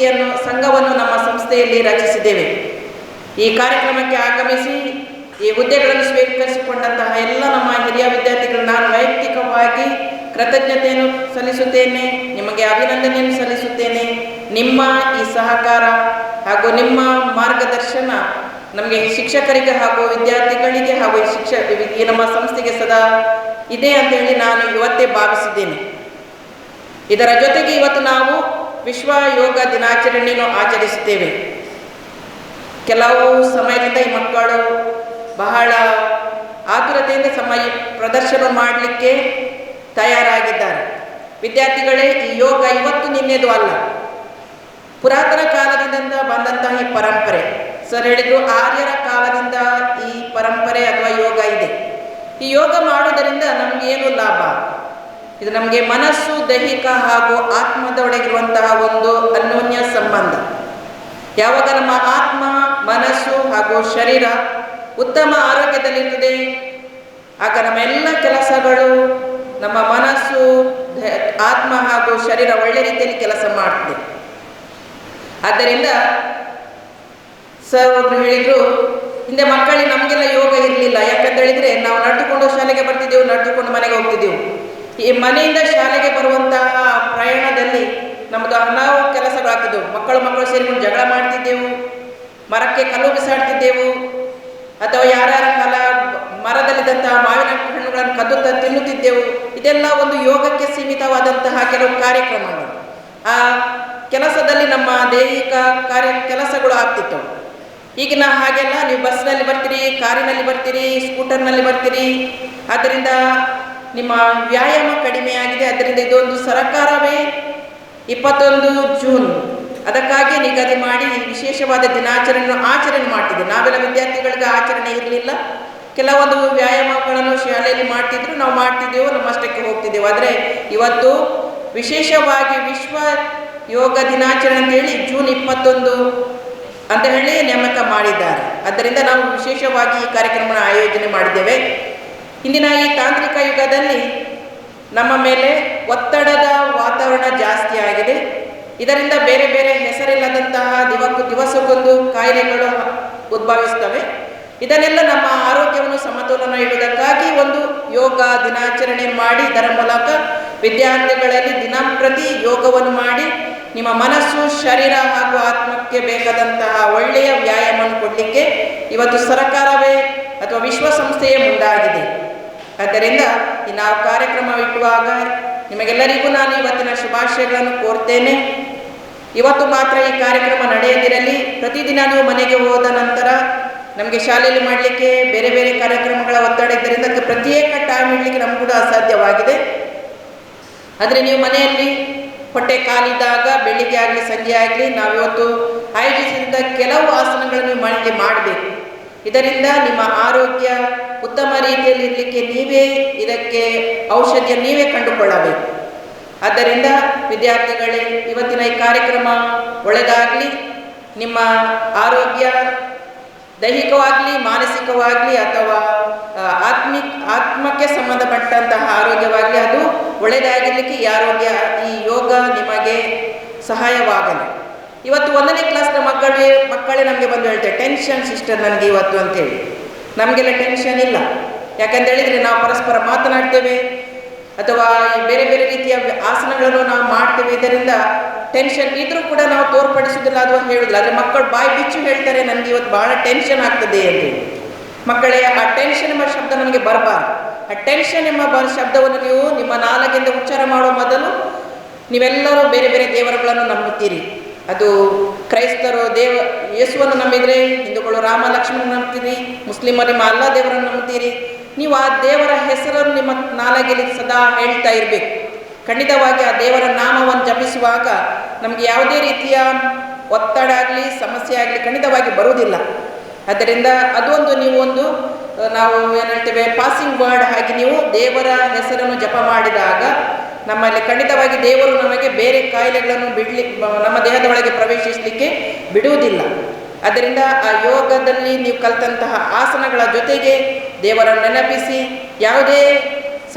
ಸಂಘವನ್ನು ನಮ್ಮ ಸಂಸ್ಥೆಯಲ್ಲಿ ರಚಿಸಿದ್ದೇವೆ. ಈ ಕಾರ್ಯಕ್ರಮಕ್ಕೆ ಆಗಮಿಸಿ ಈ ಹುದ್ದೆಗಳನ್ನು ಸ್ವೀಕರಿಸಿಕೊಂಡಂತಹ ಎಲ್ಲ ನಮ್ಮ ಹಿರಿಯ ವಿದ್ಯಾರ್ಥಿಗಳು ನಾನು ವೈಯಕ್ತಿಕವಾಗಿ ಕೃತಜ್ಞತೆಯನ್ನು ಸಲ್ಲಿಸುತ್ತೇನೆ, ನಿಮಗೆ ಅಭಿನಂದನೆಯನ್ನು ಸಲ್ಲಿಸುತ್ತೇನೆ. ನಿಮ್ಮ ಈ ಸಹಕಾರ ಹಾಗೂ ನಿಮ್ಮ ಮಾರ್ಗದರ್ಶನ ನಮಗೆ ಶಿಕ್ಷಕರಿಗೆ ಹಾಗೂ ವಿದ್ಯಾರ್ಥಿಗಳಿಗೆ ಹಾಗೂ ಈ ನಮ್ಮ ಸಂಸ್ಥೆಗೆ ಸದಾ ಇದೆ ಅಂತೇಳಿ ನಾನು ಇವತ್ತೇ ಭಾವಿಸಿದ್ದೇನೆ. ಇದರ ಜೊತೆಗೆ ಇವತ್ತು ನಾವು ವಿಶ್ವ ಯೋಗ ದಿನಾಚರಣೆಯನ್ನು ಆಚರಿಸುತ್ತೇವೆ. ಕೆಲವು ಸಮಯದಿಂದ ಈ ಮಕ್ಕಳು ಬಹಳ ಆತುರತೆಯಿಂದ ಪ್ರದರ್ಶನ ಮಾಡಲಿಕ್ಕೆ ತಯಾರಾಗಿದ್ದಾರೆ. ವಿದ್ಯಾರ್ಥಿಗಳೇ, ಈ ಯೋಗ ಇವತ್ತು ನಿನ್ನೆದು ಅಲ್ಲ, ಪುರಾತನ ಕಾಲದಿಂದ ಬಂದಂತಹ ಈ ಪರಂಪರೆ. ಸರ್ ಹೇಳಿದ್ರು, ಆರ್ಯರ ಕಾಲದಿಂದ ಈ ಪರಂಪರೆ ಅಥವಾ ಯೋಗ ಇದೆ. ಈ ಯೋಗ ಮಾಡುವುದರಿಂದ ನಮಗೇನು ಲಾಭ? ಇದು ನಮಗೆ ಮನಸ್ಸು, ದೈಹಿಕ ಹಾಗೂ ಆತ್ಮದೊಳಗಿರುವಂತಹ ಒಂದು ಅನ್ಯೋನ್ಯ ಸಂಬಂಧ. ಯಾವಾಗ ನಮ್ಮ ಆತ್ಮ, ಮನಸ್ಸು ಹಾಗೂ ಶರೀರ ಉತ್ತಮ ಆರೋಗ್ಯದಲ್ಲಿರುತ್ತದೆ, ಆಗ ನಮ್ಮೆಲ್ಲ ಕೆಲಸಗಳು ನಮ್ಮ ಮನಸ್ಸು, ಆತ್ಮ ಹಾಗೂ ಶರೀರ ಒಳ್ಳೆ ರೀತಿಯಲ್ಲಿ ಕೆಲಸ ಮಾಡ್ತದೆ. ಆದ್ದರಿಂದ ಸರ್ ಒಬ್ರು ಹೇಳಿದ್ರು, ಹಿಂದೆ ಮಕ್ಕಳಿಗೆ ನಮಗೆಲ್ಲ ಯೋಗ ಇರಲಿಲ್ಲ. ಯಾಕಂತ ಹೇಳಿದ್ರೆ ನಾವು ನಡೆದುಕೊಂಡು ಶಾಲೆಗೆ ಬರ್ತಿದ್ದೆವು, ನಡೆದುಕೊಂಡು ಮನೆಗೆ ಹೋಗ್ತಿದ್ದೆವು. ಈ ಮನೆಯಿಂದ ಶಾಲೆಗೆ ಬರುವಂತಹ ಪ್ರಯಾಣದಲ್ಲಿ ನಮ್ಮದು ಹಲವು ಕೆಲಸಗಳಾಗ್ತಿದ್ದೆವು. ಮಕ್ಕಳು ಸೇರಿಕೊಂಡು ಜಗಳ ಮಾಡ್ತಿದ್ದೆವು, ಮರಕ್ಕೆ ಕಲ್ಲು ಬಿಸಾಡ್ತಿದ್ದೆವು, ಅಥವಾ ಯಾರ್ಯಾರ ಮರ ಮರದಲ್ಲಿದ್ದಂತಹ ಮಾವಿನ ಹಣ್ಣುಗಳನ್ನು ಕದ್ದು ತಿನ್ನುತ್ತಿದ್ದೆವು. ಇದೆಲ್ಲ ಒಂದು ಯೋಗಕ್ಕೆ ಸೀಮಿತವಾದಂತಹ ಕೆಲವು ಕಾರ್ಯಕ್ರಮಗಳು. ಆ ಕೆಲಸದಲ್ಲಿ ನಮ್ಮ ದೈಹಿಕ ಕೆಲಸಗಳು ಆಗ್ತಿದ್ದವು. ಈಗಿನ ಹಾಗೆಲ್ಲ ನೀವು ಬಸ್ನಲ್ಲಿ ಬರ್ತೀರಿ, ಕಾರಿನಲ್ಲಿ ಬರ್ತೀರಿ, ಸ್ಕೂಟರ್ನಲ್ಲಿ ಬರ್ತೀರಿ. ಆದ್ದರಿಂದ ನಿಮ್ಮ ವ್ಯಾಯಾಮ ಕಡಿಮೆ ಆಗಿದೆ. ಆದ್ದರಿಂದ ಇದೊಂದು ಸರಕಾರವೇ 21 ಜೂನ್ ಅದಕ್ಕಾಗಿ ನಿಗದಿ ಮಾಡಿ ವಿಶೇಷವಾದ ದಿನಾಚರಣೆಯನ್ನು ಆಚರಣೆ ಮಾಡ್ತಿದ್ದೆ. ನಾವೆಲ್ಲ ವಿದ್ಯಾರ್ಥಿಗಳಿಗೆ ಆಚರಣೆ ಇರಲಿಲ್ಲ. ಕೆಲವೊಂದು ವ್ಯಾಯಾಮಗಳನ್ನು ಶಾಲೆಯಲ್ಲಿ ಮಾಡ್ತಿದ್ರು, ನಾವು ಮಾಡ್ತಿದ್ದೆವು, ನಮ್ಮಷ್ಟಕ್ಕೆ ಹೋಗ್ತಿದ್ದೆವು. ಆದರೆ ಇವತ್ತು ವಿಶೇಷವಾಗಿ ವಿಶ್ವ ಯೋಗ ದಿನಾಚರಣೆ ಅಂತೇಳಿ ಜೂನ್ 21 ಅಂತ ಹೇಳಿ ನೇಮಕ ಮಾಡಿದ್ದಾರೆ. ಆದ್ದರಿಂದ ನಾವು ವಿಶೇಷವಾಗಿ ಈ ಕಾರ್ಯಕ್ರಮ ಆಯೋಜನೆ ಮಾಡಿದ್ದೇವೆ. ಇಂದಿನ ಈ ತಾಂತ್ರಿಕ ಯುಗದಲ್ಲಿ ನಮ್ಮ ಮೇಲೆ ಒತ್ತಡದ ವಾತಾವರಣ ಜಾಸ್ತಿ ಆಗಿದೆ. ಇದರಿಂದ ಬೇರೆ ಬೇರೆ ಹೆಸರಿಲ್ಲದಂತಹ ದಿವಸಕ್ಕೊಂದು ಕಾಯಿಲೆಗಳು ಉದ್ಭವಿಸ್ತವೆ. ಇದನ್ನೆಲ್ಲ ನಮ್ಮ ಆರೋಗ್ಯವನ್ನು ಸಮತೋಲನ ಇಡುವುದಕ್ಕಾಗಿ ಒಂದು ಯೋಗ ದಿನಾಚರಣೆ ಮಾಡಿ, ಇದರ ಮೂಲಕ ವಿದ್ಯಾರ್ಥಿಗಳಲ್ಲಿ ದಿನಂಪ್ರತಿ ಯೋಗವನ್ನು ಮಾಡಿ ನಿಮ್ಮ ಮನಸ್ಸು, ಶರೀರ ಹಾಗೂ ಆತ್ಮಕ್ಕೆ ಬೇಕಾದಂತಹ ಒಳ್ಳೆಯ ವ್ಯಾಯಾಮವನ್ನು ಕೊಡಲಿಕ್ಕೆ ಇವತ್ತು ಸರ್ಕಾರವೇ ಅಥವಾ ವಿಶ್ವಸಂಸ್ಥೆಯೇ ಮುಂದಾಗಿದೆ. ಆದ್ದರಿಂದ ನಾವು ಕಾರ್ಯಕ್ರಮ ಇಟ್ಟುವಾಗ ನಿಮಗೆಲ್ಲರಿಗೂ ನಾನು ಇವತ್ತಿನ ಶುಭಾಶಯಗಳನ್ನು ಕೋರ್ತೇನೆ. ಇವತ್ತು ಮಾತ್ರ ಈ ಕಾರ್ಯಕ್ರಮ ನಡೆಯದಿರಲಿ. ಪ್ರತಿದಿನ ನೀವು ಮನೆಗೆ ಹೋದ ನಂತರ ನಮಗೆ ಶಾಲೆಯಲ್ಲಿ ಮಾಡಲಿಕ್ಕೆ ಬೇರೆ ಬೇರೆ ಕಾರ್ಯಕ್ರಮಗಳ ಒತ್ತಡ ಇದ್ದರಿಂದ ಪ್ರತ್ಯೇಕ ಟೈಮ್ ಇಡಲಿಕ್ಕೆ ನಮಗೂ ಕೂಡ ಅಸಾಧ್ಯವಾಗಿದೆ. ಆದರೆ ನೀವು ಮನೆಯಲ್ಲಿ ಹೊಟ್ಟೆ ಕಾಲಿದ್ದಾಗ ಬೆಳಿಗ್ಗೆ ಆಗಲಿ ಸಂಜೆ ಆಗಲಿ ನಾವಿವತ್ತು ಆಯೋಜಿಸಿದ ಕೆಲವು ಆಸನಗಳನ್ನು ಮನೆಗೆ ಮಾಡಬೇಕು. ಇದರಿಂದ ನಿಮ್ಮ ಆರೋಗ್ಯ ಉತ್ತಮ ರೀತಿಯಲ್ಲಿ ಇರಲಿಕ್ಕೆ ನೀವೇ ಇದಕ್ಕೆ ಔಷಧಿಯ ನೀವೇ ಕಂಡುಕೊಳ್ಳಬೇಕು. ಆದ್ದರಿಂದ ವಿದ್ಯಾರ್ಥಿಗಳೇ, ಇವತ್ತಿನ ಈ ಕಾರ್ಯಕ್ರಮ ಒಳ್ಳೆಯದಾಗಲಿ. ನಿಮ್ಮ ಆರೋಗ್ಯ ದೈಹಿಕವಾಗಲಿ, ಮಾನಸಿಕವಾಗಲಿ ಅಥವಾ ಆತ್ಮಕ್ಕೆ ಸಂಬಂಧಪಟ್ಟಂತಹ ಆರೋಗ್ಯವಾಗಲಿ ಅದು ಒಳ್ಳೆಯದಾಗಿರಲಿಕ್ಕೆ ಈ ಯೋಗ ನಿಮಗೆ ಸಹಾಯವಾಗಲಿ. ಇವತ್ತು 1ನೇ ಕ್ಲಾಸ್ನ ಮಕ್ಕಳೇ ನಮಗೆ ಬಂದು ಹೇಳ್ತಾರೆ, ಟೆನ್ಷನ್ ಸಿಸ್ಟರ್ ನನಗೆ ಇವತ್ತು ಅಂತೇಳಿ. ನಮಗೆಲ್ಲ ಟೆನ್ಷನ್ ಇಲ್ಲ. ಯಾಕಂತ ಹೇಳಿದರೆ ನಾವು ಪರಸ್ಪರ ಮಾತನಾಡ್ತೇವೆ ಅಥವಾ ಬೇರೆ ಬೇರೆ ರೀತಿಯ ಆಸನಗಳನ್ನು ನಾವು ಮಾಡ್ತೇವೆ. ಇದರಿಂದ ಟೆನ್ಷನ್ ಇದ್ರೂ ಕೂಡ ನಾವು ತೋರ್ಪಡಿಸೋದಿಲ್ಲ ಅಥವಾ ಹೇಳೋದಿಲ್ಲ. ಆದರೆ ಮಕ್ಕಳು ಬಾಯಿ ಬಿಚ್ಚು ಹೇಳ್ತಾರೆ, ನನಗೆ ಇವತ್ತು ಭಾಳ ಟೆನ್ಷನ್ ಆಗ್ತದೆ ಅಂತೇಳಿ. ಮಕ್ಕಳೇ, ಆ ಟೆನ್ಷನ್ ಎಂಬ ಶಬ್ದ ನಮಗೆ ಬರಬಾರ್ದು. ಆ ಟೆನ್ಷನ್ ಎಂಬ ಶಬ್ದವನ್ನು ನೀವು ನಿಮ್ಮ ನಾಲಿಗೆಯಿಂದ ಉಚ್ಚಾರ ಮಾಡುವ ಮೊದಲು ನೀವೆಲ್ಲರೂ ಬೇರೆ ಬೇರೆ ದೇವರುಗಳನ್ನು ನಂಬುತ್ತೀರಿ. ಅದು ಕ್ರೈಸ್ತರು ಯೇಸುವನ್ನು ನಂಬಿದರೆ, ಹಿಂದೂಗಳು ರಾಮ ಲಕ್ಷ್ಮಣ ನಂಬ್ತೀರಿ, ಮುಸ್ಲಿಮರು ನಿಮ್ಮ ಅಲ್ಲಾ ದೇವರನ್ನು ನಂಬ್ತೀರಿ. ನೀವು ಆ ದೇವರ ಹೆಸರನ್ನು ನಿಮ್ಮ ನಾಲಿಗೆಯಲ್ಲಿ ಸದಾ ಹೇಳ್ತಾ ಇರಬೇಕು. ಖಂಡಿತವಾಗಿ ಆ ದೇವರ ನಾಮವನ್ನು ಜಪಿಸುವಾಗ ನಮಗೆ ಯಾವುದೇ ರೀತಿಯ ಒತ್ತಡ ಆಗಲಿ ಸಮಸ್ಯೆ ಆಗಲಿ ಖಂಡಿತವಾಗಿ ಬರುವುದಿಲ್ಲ. ಆದ್ದರಿಂದ ಅದೊಂದು ನಾವು ಏನು ಹೇಳ್ತೇವೆ ಪಾಸಿಂಗ್ ವರ್ಡ್ ಆಗಿ ನೀವು ದೇವರ ಹೆಸರನ್ನು ಜಪ ಮಾಡಿದಾಗ ನಮ್ಮಲ್ಲಿ ಖಂಡಿತವಾಗಿ ದೇವರು ನಮಗೆ ಬೇರೆ ಕಾಯಿಲೆಗಳನ್ನು ನಮ್ಮ ದೇಹದ ಒಳಗೆ ಪ್ರವೇಶಿಸಲಿಕ್ಕೆ ಬಿಡುವುದಿಲ್ಲ. ಆದ್ದರಿಂದ ಆ ಯೋಗದಲ್ಲಿ ನೀವು ಕಲಿತಂತಹ ಆಸನಗಳ ಜೊತೆಗೆ ದೇವರನ್ನು ನೆನಪಿಸಿ ಯಾವುದೇ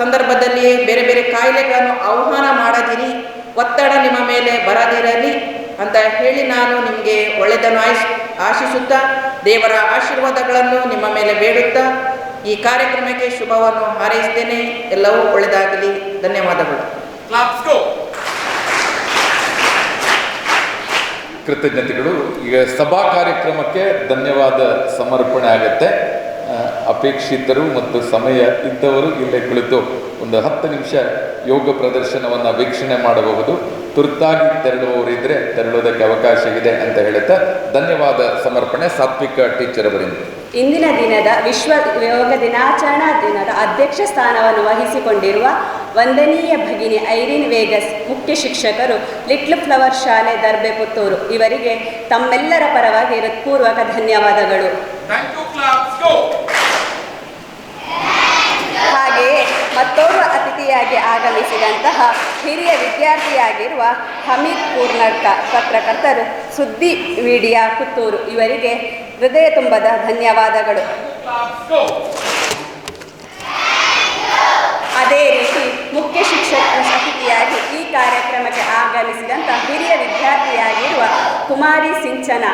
ಸಂದರ್ಭದಲ್ಲಿ ಬೇರೆ ಬೇರೆ ಕಾಯಿಲೆಗಳನ್ನು ಆಹ್ವಾನ ಮಾಡದಿರಿ, ಒತ್ತಡ ನಿಮ್ಮ ಮೇಲೆ ಬರದಿರಲಿ ಅಂತ ಹೇಳಿ ನಾನು ನಿಮಗೆ ಒಳ್ಳೆಯದನ್ನು ಆಶಿಸುತ್ತಾ ದೇವರ ಆಶೀರ್ವಾದಗಳನ್ನು ನಿಮ್ಮ ಮೇಲೆ ಬೇಡುತ್ತಾ ಈ ಕಾರ್ಯಕ್ರಮಕ್ಕೆ ಶುಭವನ್ನು ಹಾರೈಸ್ತೇನೆ. ಎಲ್ಲವೂ ಒಳ್ಳೆಯದಾಗಲಿ. ಧನ್ಯವಾದಗಳು. ಕೃತಜ್ಞತೆಗಳು. ಈಗ ಸಭಾ ಕಾರ್ಯಕ್ರಮಕ್ಕೆ ಧನ್ಯವಾದ ಸಮರ್ಪಣೆ ಆಗತ್ತೆ. ಅಪೇಕ್ಷಿತರು ಮತ್ತು ಸಮಯ ಇದ್ದವರು ಇಲ್ಲೇ ಕುಳಿತು ಒಂದು 10 ನಿಮಿಷ ಯೋಗ ಪ್ರದರ್ಶನವನ್ನು ವೀಕ್ಷಣೆ ಮಾಡಬಹುದು. ತುರ್ತಾಗಿ ತೆರಳುವವರಿದ್ದರೆ ತೆರಳೋದಕ್ಕೆ ಅವಕಾಶ ಇದೆ ಅಂತ ಹೇಳುತ್ತಾ ಧನ್ಯವಾದ ಸಮರ್ಪಣೆ ಸಾತ್ವಿಕ ಟೀಚರ್ ಅವರಿಂದ. ಇಂದಿನ ದಿನದ ವಿಶ್ವ ಯೋಗ ದಿನಾಚರಣಾ ದಿನದ ಅಧ್ಯಕ್ಷ ಸ್ಥಾನವನ್ನು ವಹಿಸಿಕೊಂಡಿರುವ ವಂದನೀಯ ಭಗಿನಿ ಐರಿನ್ ವೇಗಸ್, ಮುಖ್ಯ ಶಿಕ್ಷಕರು, ಲಿಟ್ಲ್ ಫ್ಲವರ್ ಶಾಲೆ ದರ್ಬೆ ಪುತ್ತೂರು ಇವರಿಗೆ ತಮ್ಮೆಲ್ಲರ ಪರವಾಗಿ ಹೃತ್ಪೂರ್ವಕ ಧನ್ಯವಾದಗಳು. ಹಾಗೆಯೇ ಮತ್ತೋರ್ವ ಅತಿಥಿಯಾಗಿ ಆಗಮಿಸಿದಂತಹ ಹಿರಿಯ ವಿದ್ಯಾರ್ಥಿಯಾಗಿರುವ ಹಮೀದ್ ಕೂರ್ನಡ್ಕ, ಪತ್ರಕರ್ತರು, ಸುದ್ದಿ ಮೀಡಿಯಾ ಪುತ್ತೂರು ಇವರಿಗೆ ಹೃದಯ ತುಂಬದ ಧನ್ಯವಾದಗಳು. ಅದೇ ರೀತಿ ಮುಖ್ಯ ಶಿಕ್ಷಕ ಅತಿಥಿಯಾಗಿ ಈ ಕಾರ್ಯಕ್ರಮಕ್ಕೆ ಆಗಮಿಸಿದಂಥ ಹಿರಿಯ ವಿದ್ಯಾರ್ಥಿಯಾಗಿರುವ ಕುಮಾರಿ ಸಿಂಚನ,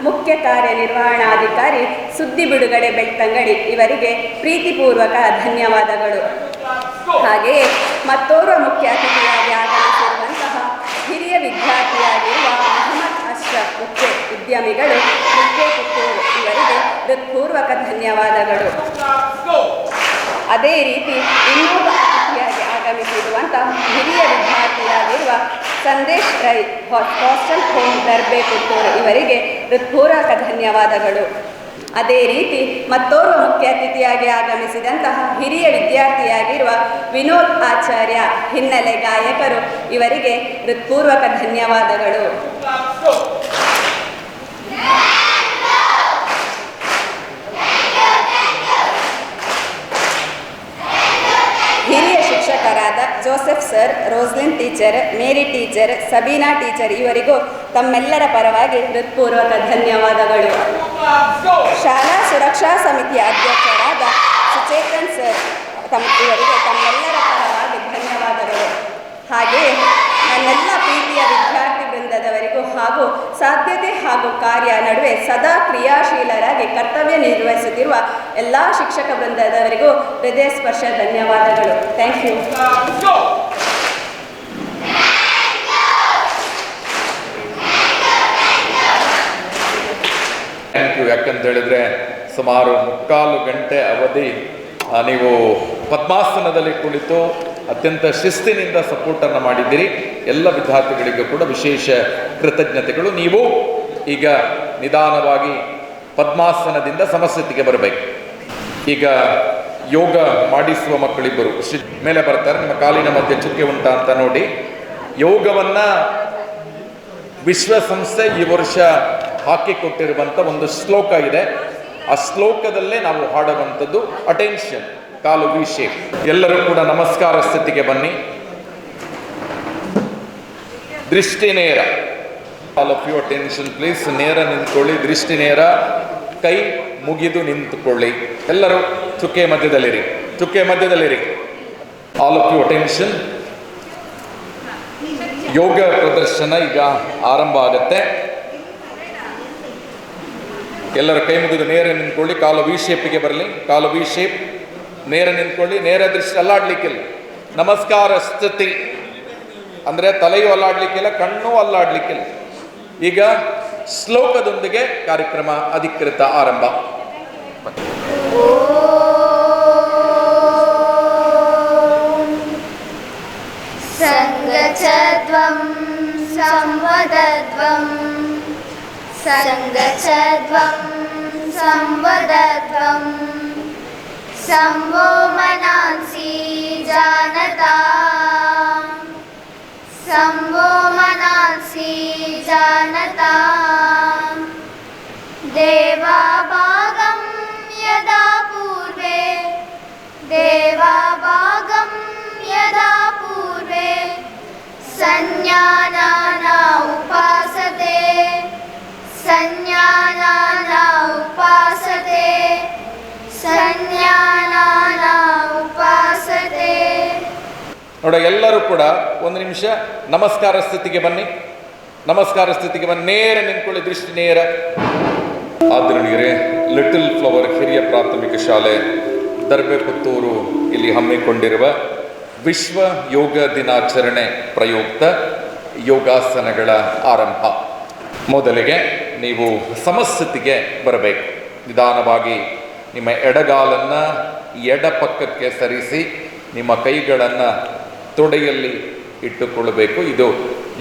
ಮುಖ್ಯ ಕಾರ್ಯನಿರ್ವಹಣಾಧಿಕಾರಿ, ಸುದ್ದಿ ಬಿಡುಗಡೆ ಬೆಳ್ತಂಗಡಿ ಇವರಿಗೆ ಪ್ರೀತಿಪೂರ್ವಕ ಧನ್ಯವಾದಗಳು. ಹಾಗೆಯೇ ಮತ್ತೋರ್ವ ಮುಖ್ಯ ಅತಿಥಿಯಾಗಿ ಆಗಮಿಸಿರುವಂತಹ ಹಿರಿಯ ವಿದ್ಯಾರ್ಥಿಯಾಗಿರುವ ಮೊಹಮ್ಮದ್ ಅಶ್ರಫ್, ಮುಖ್ಯ ಉದ್ಯಮಿಗಳು, ಮುಖ್ಯ ಪುತ್ತೂರು ಇವರಿಗೆ ಹೃತ್ಪೂರ್ವಕ ಧನ್ಯವಾದಗಳು. ಅದೇ ರೀತಿ ಇನ್ನೊಬ್ಬ ಅತಿಥಿಯಾಗಿ ಆಗಮಿಸಿರುವಂತಹ ಹಿರಿಯ ವಿದ್ಯಾರ್ಥಿಯಾಗಿರುವ ಸಂದೇಶ್ ರೈ ಹಾಸ್ಟೆಲ್ ಹೋಮ್ ದರ್ಬೆ ಪುತ್ತೂರು ಇವರಿಗೆ ಹೃತ್ಪೂರ್ವಕ ಧನ್ಯವಾದಗಳು. ಅದೇ ರೀತಿ ಮತ್ತೋರ್ವ ಮುಖ್ಯ ಅತಿಥಿಯಾಗಿ ಆಗಮಿಸಿದಂತಹ ಹಿರಿಯ ವಿದ್ಯಾರ್ಥಿಯಾಗಿರುವ ವಿನೋದ್ ಆಚಾರ್ಯ ಹಿನ್ನೆಲೆ ಗಾಯಕರು ಇವರಿಗೆ ಹೃತ್ಪೂರ್ವಕ ಧನ್ಯವಾದಗಳು. ಹಿರಿಯ ಶಿಕ್ಷಕರಾದ ಜೋಸೆಫ್ ಸರ್, ರೋಸ್ಲಿನ್ ಟೀಚರ್, ಮೇರಿ ಟೀಚರ್, ಸಬೀನಾ ಟೀಚರ್ ಇವರಿಗೂ ತಮ್ಮೆಲ್ಲರ ಪರವಾಗಿ ಹೃತ್ಪೂರ್ವಕ ಧನ್ಯವಾದಗಳು. ಶಾಲಾ ಸುರಕ್ಷಾ ಸಮಿತಿಯ ಅಧ್ಯಕ್ಷರಾದ ಸುಚೇತನ್ ಸರ್ ಇವರಿಗೆ ತಮ್ಮೆಲ್ಲರ ಪರವಾಗಿ ಧನ್ಯವಾದಗಳು. ಹಾಗೆಯೇ ನನ್ನೆಲ್ಲ ಪ್ರೀತಿಯ ವಿದ್ಯಾರ್ಥಿ ವೃಂದದವರಿಗೂ ಹಾಗೂ ಸಾಧ್ಯತೆ ಹಾಗೂ ಕಾರ್ಯ ನಡುವೆ ಸದಾ ಕ್ರಿಯಾಶೀಲರಾಗಿ ಕರ್ತವ್ಯ ನಿರ್ವಹಿಸುತ್ತಿರುವ ಎಲ್ಲ ಶಿಕ್ಷಕ ವೃಂದದವರಿಗೂ ಹೃದಯ ಸ್ಪರ್ಶ ಧನ್ಯವಾದಗಳು. Thank you. Thank you. ಯಾಕಂತ ಹೇಳಿದ್ರೆ ಸುಮಾರು 3/4 ಗಂಟೆ ಅವಧಿ ನೀವು ಪದ್ಮಾಸನದಲ್ಲಿ ಕುಳಿತು ಅತ್ಯಂತ ಶಿಸ್ತಿನಿಂದ ಸಪೋರ್ಟನ್ನು ಮಾಡಿದ್ದೀರಿ. ಎಲ್ಲ ವಿದ್ಯಾರ್ಥಿಗಳಿಗೂ ಕೂಡ ವಿಶೇಷ ಕೃತಜ್ಞತೆಗಳು. ನೀವು ಈಗ ನಿಧಾನವಾಗಿ ಪದ್ಮಾಸನದಿಂದ ಸಮಸ್ಥಿತಿಗೆ ಬರಬೇಕು. ಈಗ ಯೋಗ ಮಾಡಿಸುವ ಮಕ್ಕಳಿಬ್ಬರು ಮೇಲೆ ಬರ್ತಾರೆ. ನಿಮ್ಮ ಕಾಲಿನ ಮಧ್ಯೆ ಚುಕ್ಕೆ ಉಂಟಾ ಅಂತ ನೋಡಿ. ಯೋಗವನ್ನು ವಿಶ್ವಸಂಸ್ಥೆ ಈ ವರ್ಷ ಹಾಕಿಕೊಟ್ಟಿರುವಂಥ ಒಂದು ಶ್ಲೋಕ ಇದೆ. ಆ ಶ್ಲೋಕದಲ್ಲೇ ನಾವು ಹಾಡುವಂಥದ್ದು ಅಟೆನ್ಷನ್, ಕಾಲು ವಿ ಶೇಪ್. ಎಲ್ಲರೂ ಕೂಡ ನಮಸ್ಕಾರ ಸ್ಥಿತಿಗೆ ಬನ್ನಿ. ದೃಷ್ಟಿ ನೇರ. All of you attention please. ನೇರ ನಿಂತ್ಕೊಳ್ಳಿ, ದೃಷ್ಟಿ ನೇರ, ಕೈ ಮುಗಿದು ನಿಂತುಕೊಳ್ಳಿ. ಎಲ್ಲರೂ ಚುಕ್ಕೆ ಮಧ್ಯದಲ್ಲಿರಿ, ಚುಕ್ಕೆ ಮಧ್ಯದಲ್ಲಿರಿ. All of you attention. Yoga ಪ್ರದರ್ಶನ ಈಗ ಆರಂಭ ಆಗುತ್ತೆ. ಎಲ್ಲರೂ ಕೈ ಮುಗಿದು ನೇರ ನಿಂತ್ಕೊಳ್ಳಿ. ಕಾಲು ವಿ ಶೇಪಿಗೆ ಬರಲಿ, ಕಾಲು ವಿ ಶೇಪ್. ನೇರ ನಿಂತ್ಕೊಳ್ಳಿ, ನೇರ ದೃಷ್ಟಿ, ಅಲ್ಲಾಡ್ಲಿಕ್ಕಿಲ್ಲ. ನಮಸ್ಕಾರ ಸ್ಥಿತಿ ಅಂದರೆ ತಲೆಯೂ ಅಲ್ಲಾಡ್ಲಿಕ್ಕಿಲ್ಲ, ಕಣ್ಣು ಅಲ್ಲಾಡ್ಲಿಕ್ಕಿಲ್ಲ. ಈಗ ಶ್ಲೋಕದೊಂದಿಗೆ ಕಾರ್ಯಕ್ರಮ ಅಧಿಕೃತ ಆರಂಭ. ಸಂಗಚದ್ವಂ ಸಂವದದ್ವಂ ಸಂಗಚದ್ವಂ ಸಂವದದ್ವಂ ಸಂವೋ ಮನಾಂಸಿ ಜಾನತಾ ಸಂವೋ ಮನಾಂಸಿ ಜಾನತಾ ದೇವಾಭಾಗಂ ಯದಾ ಪೂರ್ವೆ ದೇವಾಭಾಗಂ ಯದಾ ಪೂರ್ವೆ ಸಂಜ್ಞಾನಾನ ಉಪಾಸತೆ ಸಂಜ್ಞಾನಾನ ಉಪಾಸತೆ ಸಂಜ್ಞಾನಾನ ಉಪಾಸತೆ. ನೋಡ, ಎಲ್ಲರೂ ಕೂಡ ಒಂದು ನಿಮಿಷ ನಮಸ್ಕಾರ ಸ್ಥಿತಿಗೆ ಬನ್ನಿ. ನಮಸ್ಕಾರ ಸ್ಥಿತಿಗೆ ಬನ್ನಿ. ನೇರ ನಿಂತ್ಕೊಳ್ಳಿ, ದೃಷ್ಟಿ ನೇರ. ಆದರಣೀಯರೇ, ಲಿಟಲ್ ಫ್ಲವರ್ ಹಿರಿಯ ಪ್ರಾಥಮಿಕ ಶಾಲೆ ದರ್ಬೆ ಪುತ್ತೂರು ಇಲ್ಲಿ ಹಮ್ಮಿಕೊಂಡಿರುವ ವಿಶ್ವ ಯೋಗ ದಿನಾಚರಣೆ ಪ್ರಯುಕ್ತ ಯೋಗಾಸನಗಳ ಆರಂಭ. ಮೊದಲಿಗೆ ನೀವು ಸಮಸ್ಥಿತಿಗೆ ಬರಬೇಕು. ನಿಧಾನವಾಗಿ ನಿಮ್ಮ ಎಡಗಾಲನ್ನು ಎಡಪಕ್ಕಕ್ಕೆ ಸರಿಸಿ ನಿಮ್ಮ ಕೈಗಳನ್ನು ತೊಡೆಯಲ್ಲಿ ಇಟ್ಟುಕೊಳ್ಳಬೇಕು. ಇದು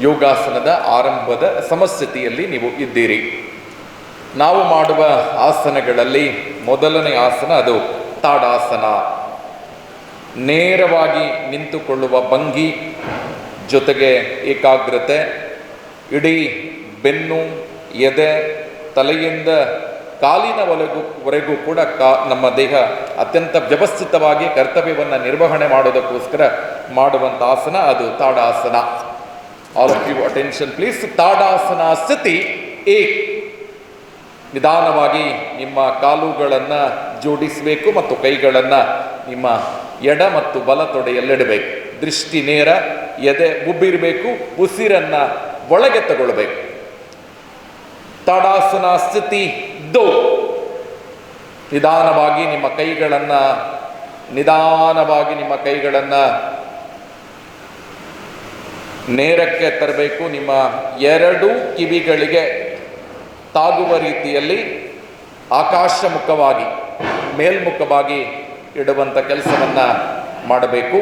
ಯೋಗಾಸನದ ಆರಂಭದ ಸಮಸ್ಥಿತಿಯಲ್ಲಿ ನೀವು ಇದ್ದೀರಿ. ನಾವು ಮಾಡುವ ಆಸನಗಳಲ್ಲಿ ಮೊದಲನೇ ಆಸನ ಅದು ತಾಡಾಸನ. ನೇರವಾಗಿ ನಿಂತುಕೊಳ್ಳುವ ಭಂಗಿ ಜೊತೆಗೆ ಏಕಾಗ್ರತೆ. ಇಡೀ ಬೆನ್ನು, ಎದೆ, ತಲೆಯಿಂದ ಕಾಲಿನ ವರೆಗೂ ಕೂಡ ನಮ್ಮ ದೇಹ ಅತ್ಯಂತ ವ್ಯವಸ್ಥಿತವಾಗಿ ಕರ್ತವ್ಯವನ್ನು ನಿರ್ವಹಣೆ ಮಾಡೋದಕ್ಕೋಸ್ಕರ ಮಾಡುವಂಥ ಆಸನ ಅದು ತಾಡಾಸನ. All of you attention please. ತಾಡಾಸನ ಸ್ಥಿತಿ ಏ. ನಿಧಾನವಾಗಿ ನಿಮ್ಮ ಕಾಲುಗಳನ್ನು ಜೋಡಿಸಬೇಕು ಮತ್ತು ಕೈಗಳನ್ನು ನಿಮ್ಮ ಎಡ ಮತ್ತು ಬಲ ತೊಡೆಯಲ್ಲಿಡಬೇಕು. ದೃಷ್ಟಿ ನೇರ, ಎದೆ ಉಬ್ಬಿರಬೇಕು, ಉಸಿರನ್ನು ಒಳಗೆ ತಗೊಳ್ಬೇಕು. ತಾಡಾಸನ ಸ್ಥಿತಿ ದೋ. ನಿಧಾನವಾಗಿ ನಿಮ್ಮ ಕೈಗಳನ್ನು ನೇರಕ್ಕೆ ತರಬೇಕು. ನಿಮ್ಮ ಎರಡು ಕಿವಿಗಳಿಗೆ ತಾಗುವ ರೀತಿಯಲ್ಲಿ ಆಕಾಶಮುಖವಾಗಿ ಮೇಲ್ಮುಖವಾಗಿ ಇಡುವಂಥ ಕೆಲಸವನ್ನ ಮಾಡಬೇಕು.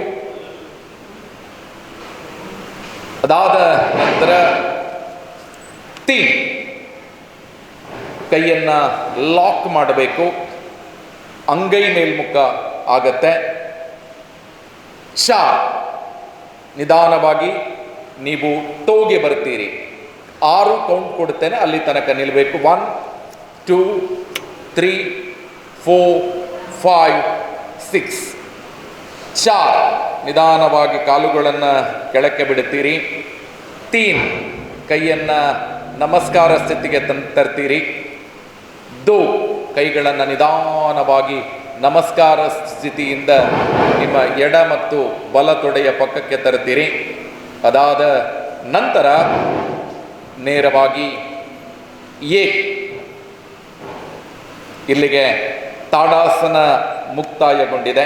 ಅದಾದ ನಂತರ ಕೈಯನ್ನ ಲಾಕ್ ಮಾಡಬೇಕು, ಅಂಗೈ ಮೇಲ್ಮುಖ ಆಗತ್ತೆ. ನಿಧಾನವಾಗಿ ನೀವು ಟೋಗೆ ಬರ್ತೀರಿ. 6 ಕೌಂಟ್ ಕೊಡ್ತೇನೆ, ಅಲ್ಲಿ ತನಕ ನಿಲ್ಲಬೇಕು. 1 2 3 4 5 6. ನಿಧಾನವಾಗಿ ಕಾಲುಗಳನ್ನು ಕೆಳಕ್ಕೆ ಬಿಡುತ್ತೀರಿ. 3 ಕೈಯನ್ನು ನಮಸ್ಕಾರ ಸ್ಥಿತಿಗೆ ತರ್ತೀರಿ. 2 ಕೈಗಳನ್ನು ನಿಧಾನವಾಗಿ ನಮಸ್ಕಾರ ಸ್ಥಿತಿಯಿಂದ ನಿಮ್ಮ ಎಡ ಮತ್ತು ಬಲ ತೊಡೆಯ ಪಕ್ಕಕ್ಕೆ ತರ್ತೀರಿ. ಅದಾದ ನಂತರ ನೇರವಾಗಿ ಇಲ್ಲಿಗೆ ತಾಡಾಸನ ಮುಕ್ತಾಯಗೊಂಡಿದೆ.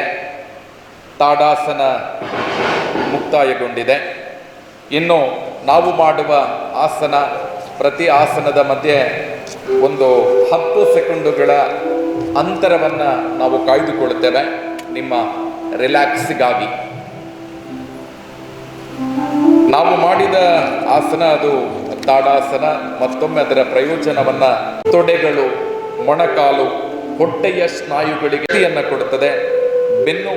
ಇನ್ನು ನಾವು ಮಾಡುವ ಆಸನ, ಪ್ರತಿ ಆಸನದ ಮಧ್ಯೆ ಒಂದು 10 ಸೆಕೆಂಡುಗಳ ಅಂತರವನ್ನು ನಾವು ಕಾಯ್ದುಕೊಳ್ಳುತ್ತೇವೆ ನಿಮ್ಮ ರಿಲ್ಯಾಕ್ಸಿಗಾಗಿ. ನಾವು ಮಾಡಿದ ಆಸನ ಅದು ತಾಡಾಸನ. ಮತ್ತೊಮ್ಮೆ ಅದರ ಪ್ರಯೋಜನವನ್ನ ತೊಡೆಗಳು, ಮೊಣಕಾಲು, ಹೊಟ್ಟೆಯ ಸ್ನಾಯುಗಳಿಗೆ ಕೊಡುತ್ತದೆ. ಬೆನ್ನು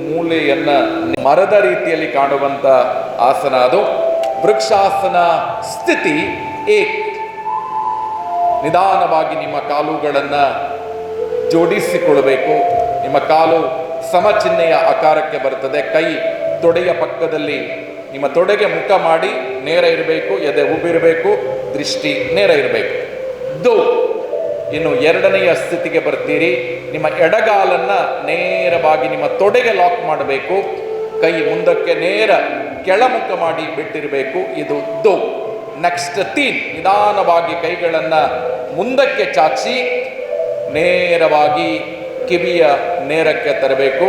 ಮೂಲೆಯನ್ನ ಮರದ ರೀತಿಯಲ್ಲಿ ಕಾಣುವಂತ ಆಸನ ಅದು. ವೃಕ್ಷಾಸನ ಸ್ಥಿತಿ ನಿಧಾನವಾಗಿ ನಿಮ್ಮ ಕಾಲುಗಳನ್ನು ಜೋಡಿಸಿಕೊಳ್ಳಬೇಕು. ನಿಮ್ಮ ಕಾಲು ಸಮಚಿಹ್ನೆಯ ಆಕಾರಕ್ಕೆ ಬರುತ್ತದೆ. ಕೈ ತೊಡೆಯ ಪಕ್ಕದಲ್ಲಿ ನಿಮ್ಮ ತೊಡೆಗೆ ಮುಖ ಮಾಡಿ ನೇರ ಇರಬೇಕು, ಎದೆ ಉಬ್ಬಿರಬೇಕು, ದೃಷ್ಟಿ ನೇರ ಇರಬೇಕು. ಇನ್ನು 2ನೆಯ ಸ್ಥಿತಿಗೆ ಬರ್ತೀರಿ. ನಿಮ್ಮ ಎಡಗಾಲನ್ನ ನೇರವಾಗಿ ನಿಮ್ಮ ತೊಡೆಗೆ ಲಾಕ್ ಮಾಡಬೇಕು. ಕೈ ಮುಂದಕ್ಕೆ ನೇರ ಕೆಳಮುಖ ಮಾಡಿ ಬಿಟ್ಟಿರಬೇಕು. ಇದು ನೆಕ್ಸ್ಟ್ 3 ನಿಧಾನವಾಗಿ ಕೈಗಳನ್ನು ಮುಂದಕ್ಕೆ ಚಾಚಿ ನೇರವಾಗಿ ಕಿವಿಯ ನೇರಕ್ಕೆ ತರಬೇಕು.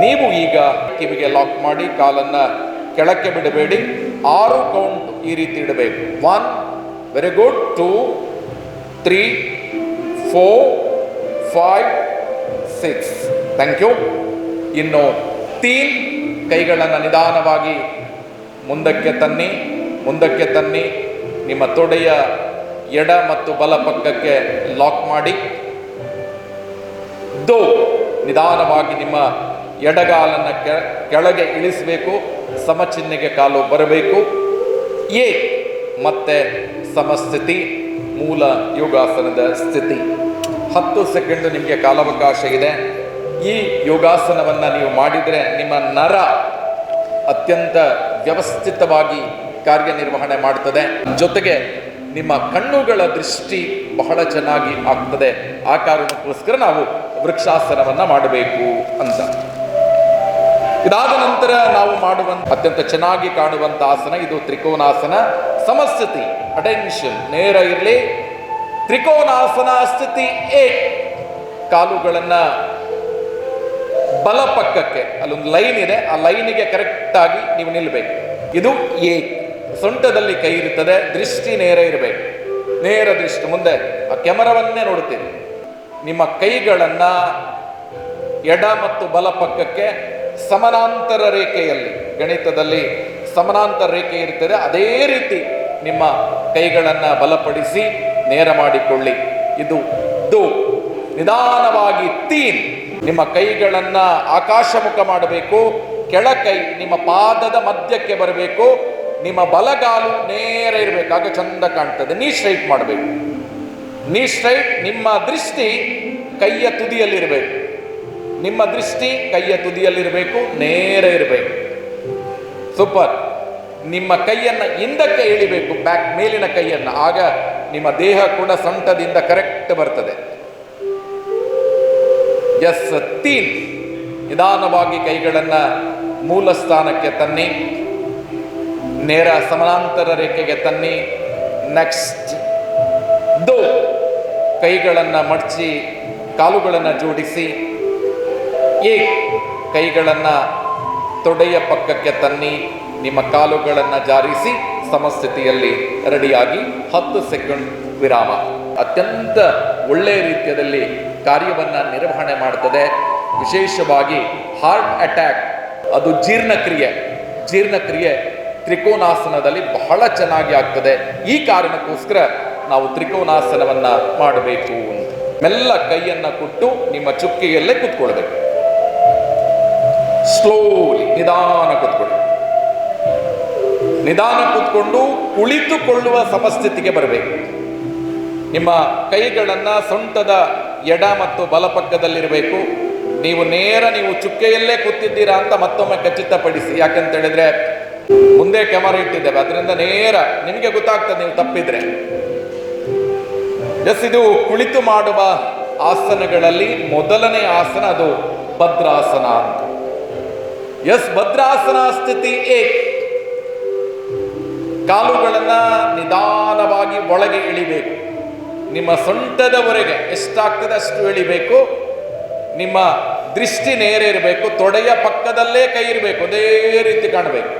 ನೀವು ಈಗ ಕಿವಿಗೆ ಲಾಕ್ ಮಾಡಿ ಕಾಲನ್ನು ಕೆಳಕ್ಕೆ ಬಿಡಬೇಡಿ. 6 ಕೌಂಟ್ ಈ ರೀತಿ ಇಡಬೇಕು. 1 ವೆರಿ ಗುಡ್, 2 3 4 5 6. Thank you. ಇನ್ನು 3 ಕೈಗಳನ್ನು ನಿಧಾನವಾಗಿ ಮುಂದಕ್ಕೆ ತನ್ನಿ ನಿಮ್ಮ ತೊಡೆಯ ಎಡ ಮತ್ತು ಬಲ ಪಕ್ಕಕ್ಕೆ ಲಾಕ್ ಮಾಡಿ. ನಿಧಾನವಾಗಿ ನಿಮ್ಮ ಎಡಗಾಲನ್ನು ಕೆಳಗೆ ಇಳಿಸಬೇಕು. ಸಮಚಿಹ್ನೆಗೆ ಕಾಲು ಬರಬೇಕು. ಮತ್ತೆ ಸಮಸ್ಥಿತಿ, ಮೂಲ ಯೋಗಾಸನದ ಸ್ಥಿತಿ. 10 ಸೆಕೆಂಡ್ ನಿಮಗೆ ಕಾಲಾವಕಾಶ ಇದೆ. ಈ ಯೋಗಾಸನವನ್ನು ನೀವು ಮಾಡಿದರೆ ನಿಮ್ಮ ನರ ಅತ್ಯಂತ ವ್ಯವಸ್ಥಿತವಾಗಿ ಕಾರ್ಯನಿರ್ವಹಣೆ ಮಾಡ್ತದೆ. ಜೊತೆಗೆ ನಿಮ್ಮ ಕಣ್ಣುಗಳ ದೃಷ್ಟಿ ಬಹಳ ಚೆನ್ನಾಗಿ ಆಗ್ತದೆ. ಆ ಕಾರಣಕ್ಕೋಸ್ಕರ ನಾವು ವೃಕ್ಷಾಸನವನ್ನು ಮಾಡಬೇಕು ಅಂತ. ಇದಾದ ನಂತರ ನಾವು ಮಾಡುವಂತ ಅತ್ಯಂತ ಚೆನ್ನಾಗಿ ಕಾಣುವಂತ ಆಸನ ಇದು ತ್ರಿಕೋನಾಸನ. ಸಮಸ್ಥಿತಿ, ಅಟೆನ್ಷನ್, ನೇರ ಇರಲಿ. ತ್ರಿಕೋನಾಸನ ಸ್ಥಿತಿ ಕಾಲುಗಳನ್ನ ಬಲ ಪಕ್ಕಕ್ಕೆ, ಅಲ್ಲೊಂದು ಲೈನ್ ಇದೆ, ಆ ಲೈನಿಗೆ ಕರೆಕ್ಟ್ ಆಗಿ ನೀವು ನಿಲ್ಲಬೇಕು. ಇದು ಸೊಂಟದಲ್ಲಿ ಕೈ ಇರುತ್ತದೆ, ದೃಷ್ಟಿ ನೇರ ಇರಬೇಕು. ನೇರ ದೃಷ್ಟಿ ಮುಂದೆ ಆ ಕ್ಯಾಮರಾವನ್ನೇ ನೋಡುತ್ತೀರಿ. ನಿಮ್ಮ ಕೈಗಳನ್ನ ಎಡ ಮತ್ತು ಬಲ ಪಕ್ಕಕ್ಕೆ ಸಮಾನಾಂತರ ರೇಖೆಯಲ್ಲಿ, ಗಣಿತದಲ್ಲಿ ಸಮಾನಾಂತರ ರೇಖೆ ಇರ್ತದೆ, ಅದೇ ರೀತಿ ನಿಮ್ಮ ಕೈಗಳನ್ನು ಬಲಪಡಿಸಿ ನೇರ ಮಾಡಿಕೊಳ್ಳಿ. ಇದು ನಿಧಾನವಾಗಿ 3 ನಿಮ್ಮ ಕೈಗಳನ್ನ ಆಕಾಶಮುಖ ಮಾಡಬೇಕು. ಕೆಳಕೈ ನಿಮ್ಮ ಪಾದದ ಮಧ್ಯಕ್ಕೆ ಬರಬೇಕು. ನಿಮ್ಮ ಬಲಗಾಲು ನೇರ ಇರಬೇಕು, ಆಗ ಚಂದ ಕಾಣ್ತದೆ. ನೀ ಸ್ಟ್ರೈಟ್ ಮಾಡಬೇಕು. ನೀ ಸ್ಟ್ರೈಟ್. ನಿಮ್ಮ ದೃಷ್ಟಿ ಕೈಯ ತುದಿಯಲ್ಲಿರಬೇಕು. ನಿಮ್ಮ ದೃಷ್ಟಿ ಕೈಯ ತುದಿಯಲ್ಲಿರಬೇಕು, ನೇರ ಇರಬೇಕು. ಸೂಪರ್. ನಿಮ್ಮ ಕೈಯನ್ನು ಹಿಂದಕ್ಕೆ ಎಳಿಬೇಕು, ಬ್ಯಾಕ್, ಮೇಲಿನ ಕೈಯನ್ನು. ಆಗ ನಿಮ್ಮ ದೇಹ ಕೂಡ ಸೊಂಟದಿಂದ ಕರೆಕ್ಟ್ ಬರ್ತದೆ. ಎಸ್. 3 ನಿಧಾನವಾಗಿ ಕೈಗಳನ್ನು ಮೂಲ ಸ್ಥಾನಕ್ಕೆ ತನ್ನಿ, ನೇರ ಸಮಾನಾಂತರ ರೇಖೆಗೆ ತನ್ನಿ. ನೆಕ್ಸ್ಟ್ ಕೈಗಳನ್ನು ಮಡಚಿ ಕಾಲುಗಳನ್ನು ಜೋಡಿಸಿ ಕೈಗಳನ್ನು ತೊಡೆಯ ಪಕ್ಕಕ್ಕೆ ತನ್ನಿ, ನಿಮ್ಮ ಕಾಲುಗಳನ್ನು ಜಾರಿಸಿ ಸಮಸ್ಥಿತಿಯಲ್ಲಿ ರೆಡಿಯಾಗಿ 10 ಸೆಕೆಂಡ್ ವಿರಾಮ. ಅತ್ಯಂತ ಒಳ್ಳೆಯ ರೀತಿಯಲ್ಲಿ ಕಾರ್ಯವನ್ನು ನಿರ್ವಹಣೆ ಮಾಡ್ತದೆ. ವಿಶೇಷವಾಗಿ ಹಾರ್ಟ್ ಅಟ್ಯಾಕ್, ಅದು ಜೀರ್ಣಕ್ರಿಯೆ ತ್ರಿಕೋನಾಸನದಲ್ಲಿ ಬಹಳ ಚೆನ್ನಾಗಿ ಆಗ್ತದೆ. ಈ ಕಾರಣಕ್ಕೋಸ್ಕರ ನಾವು ತ್ರಿಕೋನಾಸನವನ್ನ ಮಾಡಬೇಕು ಅಂತ. ಮೆಲ್ಲ ಕೈಯನ್ನ ಕೊಟ್ಟು ನಿಮ್ಮ ಚುಕ್ಕೆಯಲ್ಲೇ ಕೂತ್ಕೊಳ್ಬೇಕು. ಸ್ಲೋಲಿ ನಿಧಾನ ಕೂತ್ಕೊಳ್ಳಿ. ನಿಧಾನ ಕೂತ್ಕೊಂಡು ಕುಳಿತುಕೊಳ್ಳುವ ಸಮಸ್ಥಿತಿಗೆ ಬರಬೇಕು. ನಿಮ್ಮ ಕೈಗಳನ್ನ ಸೊಂಟದ ಎಡ ಮತ್ತು ಬಲಪಕ್ಕದಲ್ಲಿರಬೇಕು. ನೀವು ಚುಕ್ಕೆಯಲ್ಲೇ ಕೂತಿದ್ದೀರಾ ಅಂತ ಮತ್ತೊಮ್ಮೆ ಖಚಿತಪಡಿಸಿ. ಯಾಕಂತ ಹೇಳಿದ್ರೆ ಮುಂದೆ ಕ್ಯಾಮರಾ ಇಟ್ಟಿದ್ದೇವೆ, ಅದರಿಂದ ನೇರ ನಿಮಗೆ ಗೊತ್ತಾಗ್ತದೆ ನೀವು ತಪ್ಪಿದ್ರೆ. ಇದು ಕುಳಿತು ಮಾಡುವ ಆಸನಗಳಲ್ಲಿ ಮೊದಲನೇ ಆಸನ, ಅದು ಭದ್ರಾಸನ ಅಂತ. ಭದ್ರಾಸನ ಸ್ಥಿತಿ ಕಾಲುಗಳನ್ನ ನಿಧಾನವಾಗಿ ಒಳಗೆ ಇಳಿಬೇಕು. ನಿಮ್ಮ ಸೊಂಟದವರೆಗೆ ಎಷ್ಟಾಗ್ತದೆ ಅಷ್ಟು ಇಳಿಬೇಕು. ನಿಮ್ಮ ದೃಷ್ಟಿ ನೇರ ಇರಬೇಕು. ತೊಡೆಯ ಪಕ್ಕದಲ್ಲೇ ಕೈ ಇರಬೇಕು, ಅದೇ ರೀತಿ ಕಾಣಬೇಕು.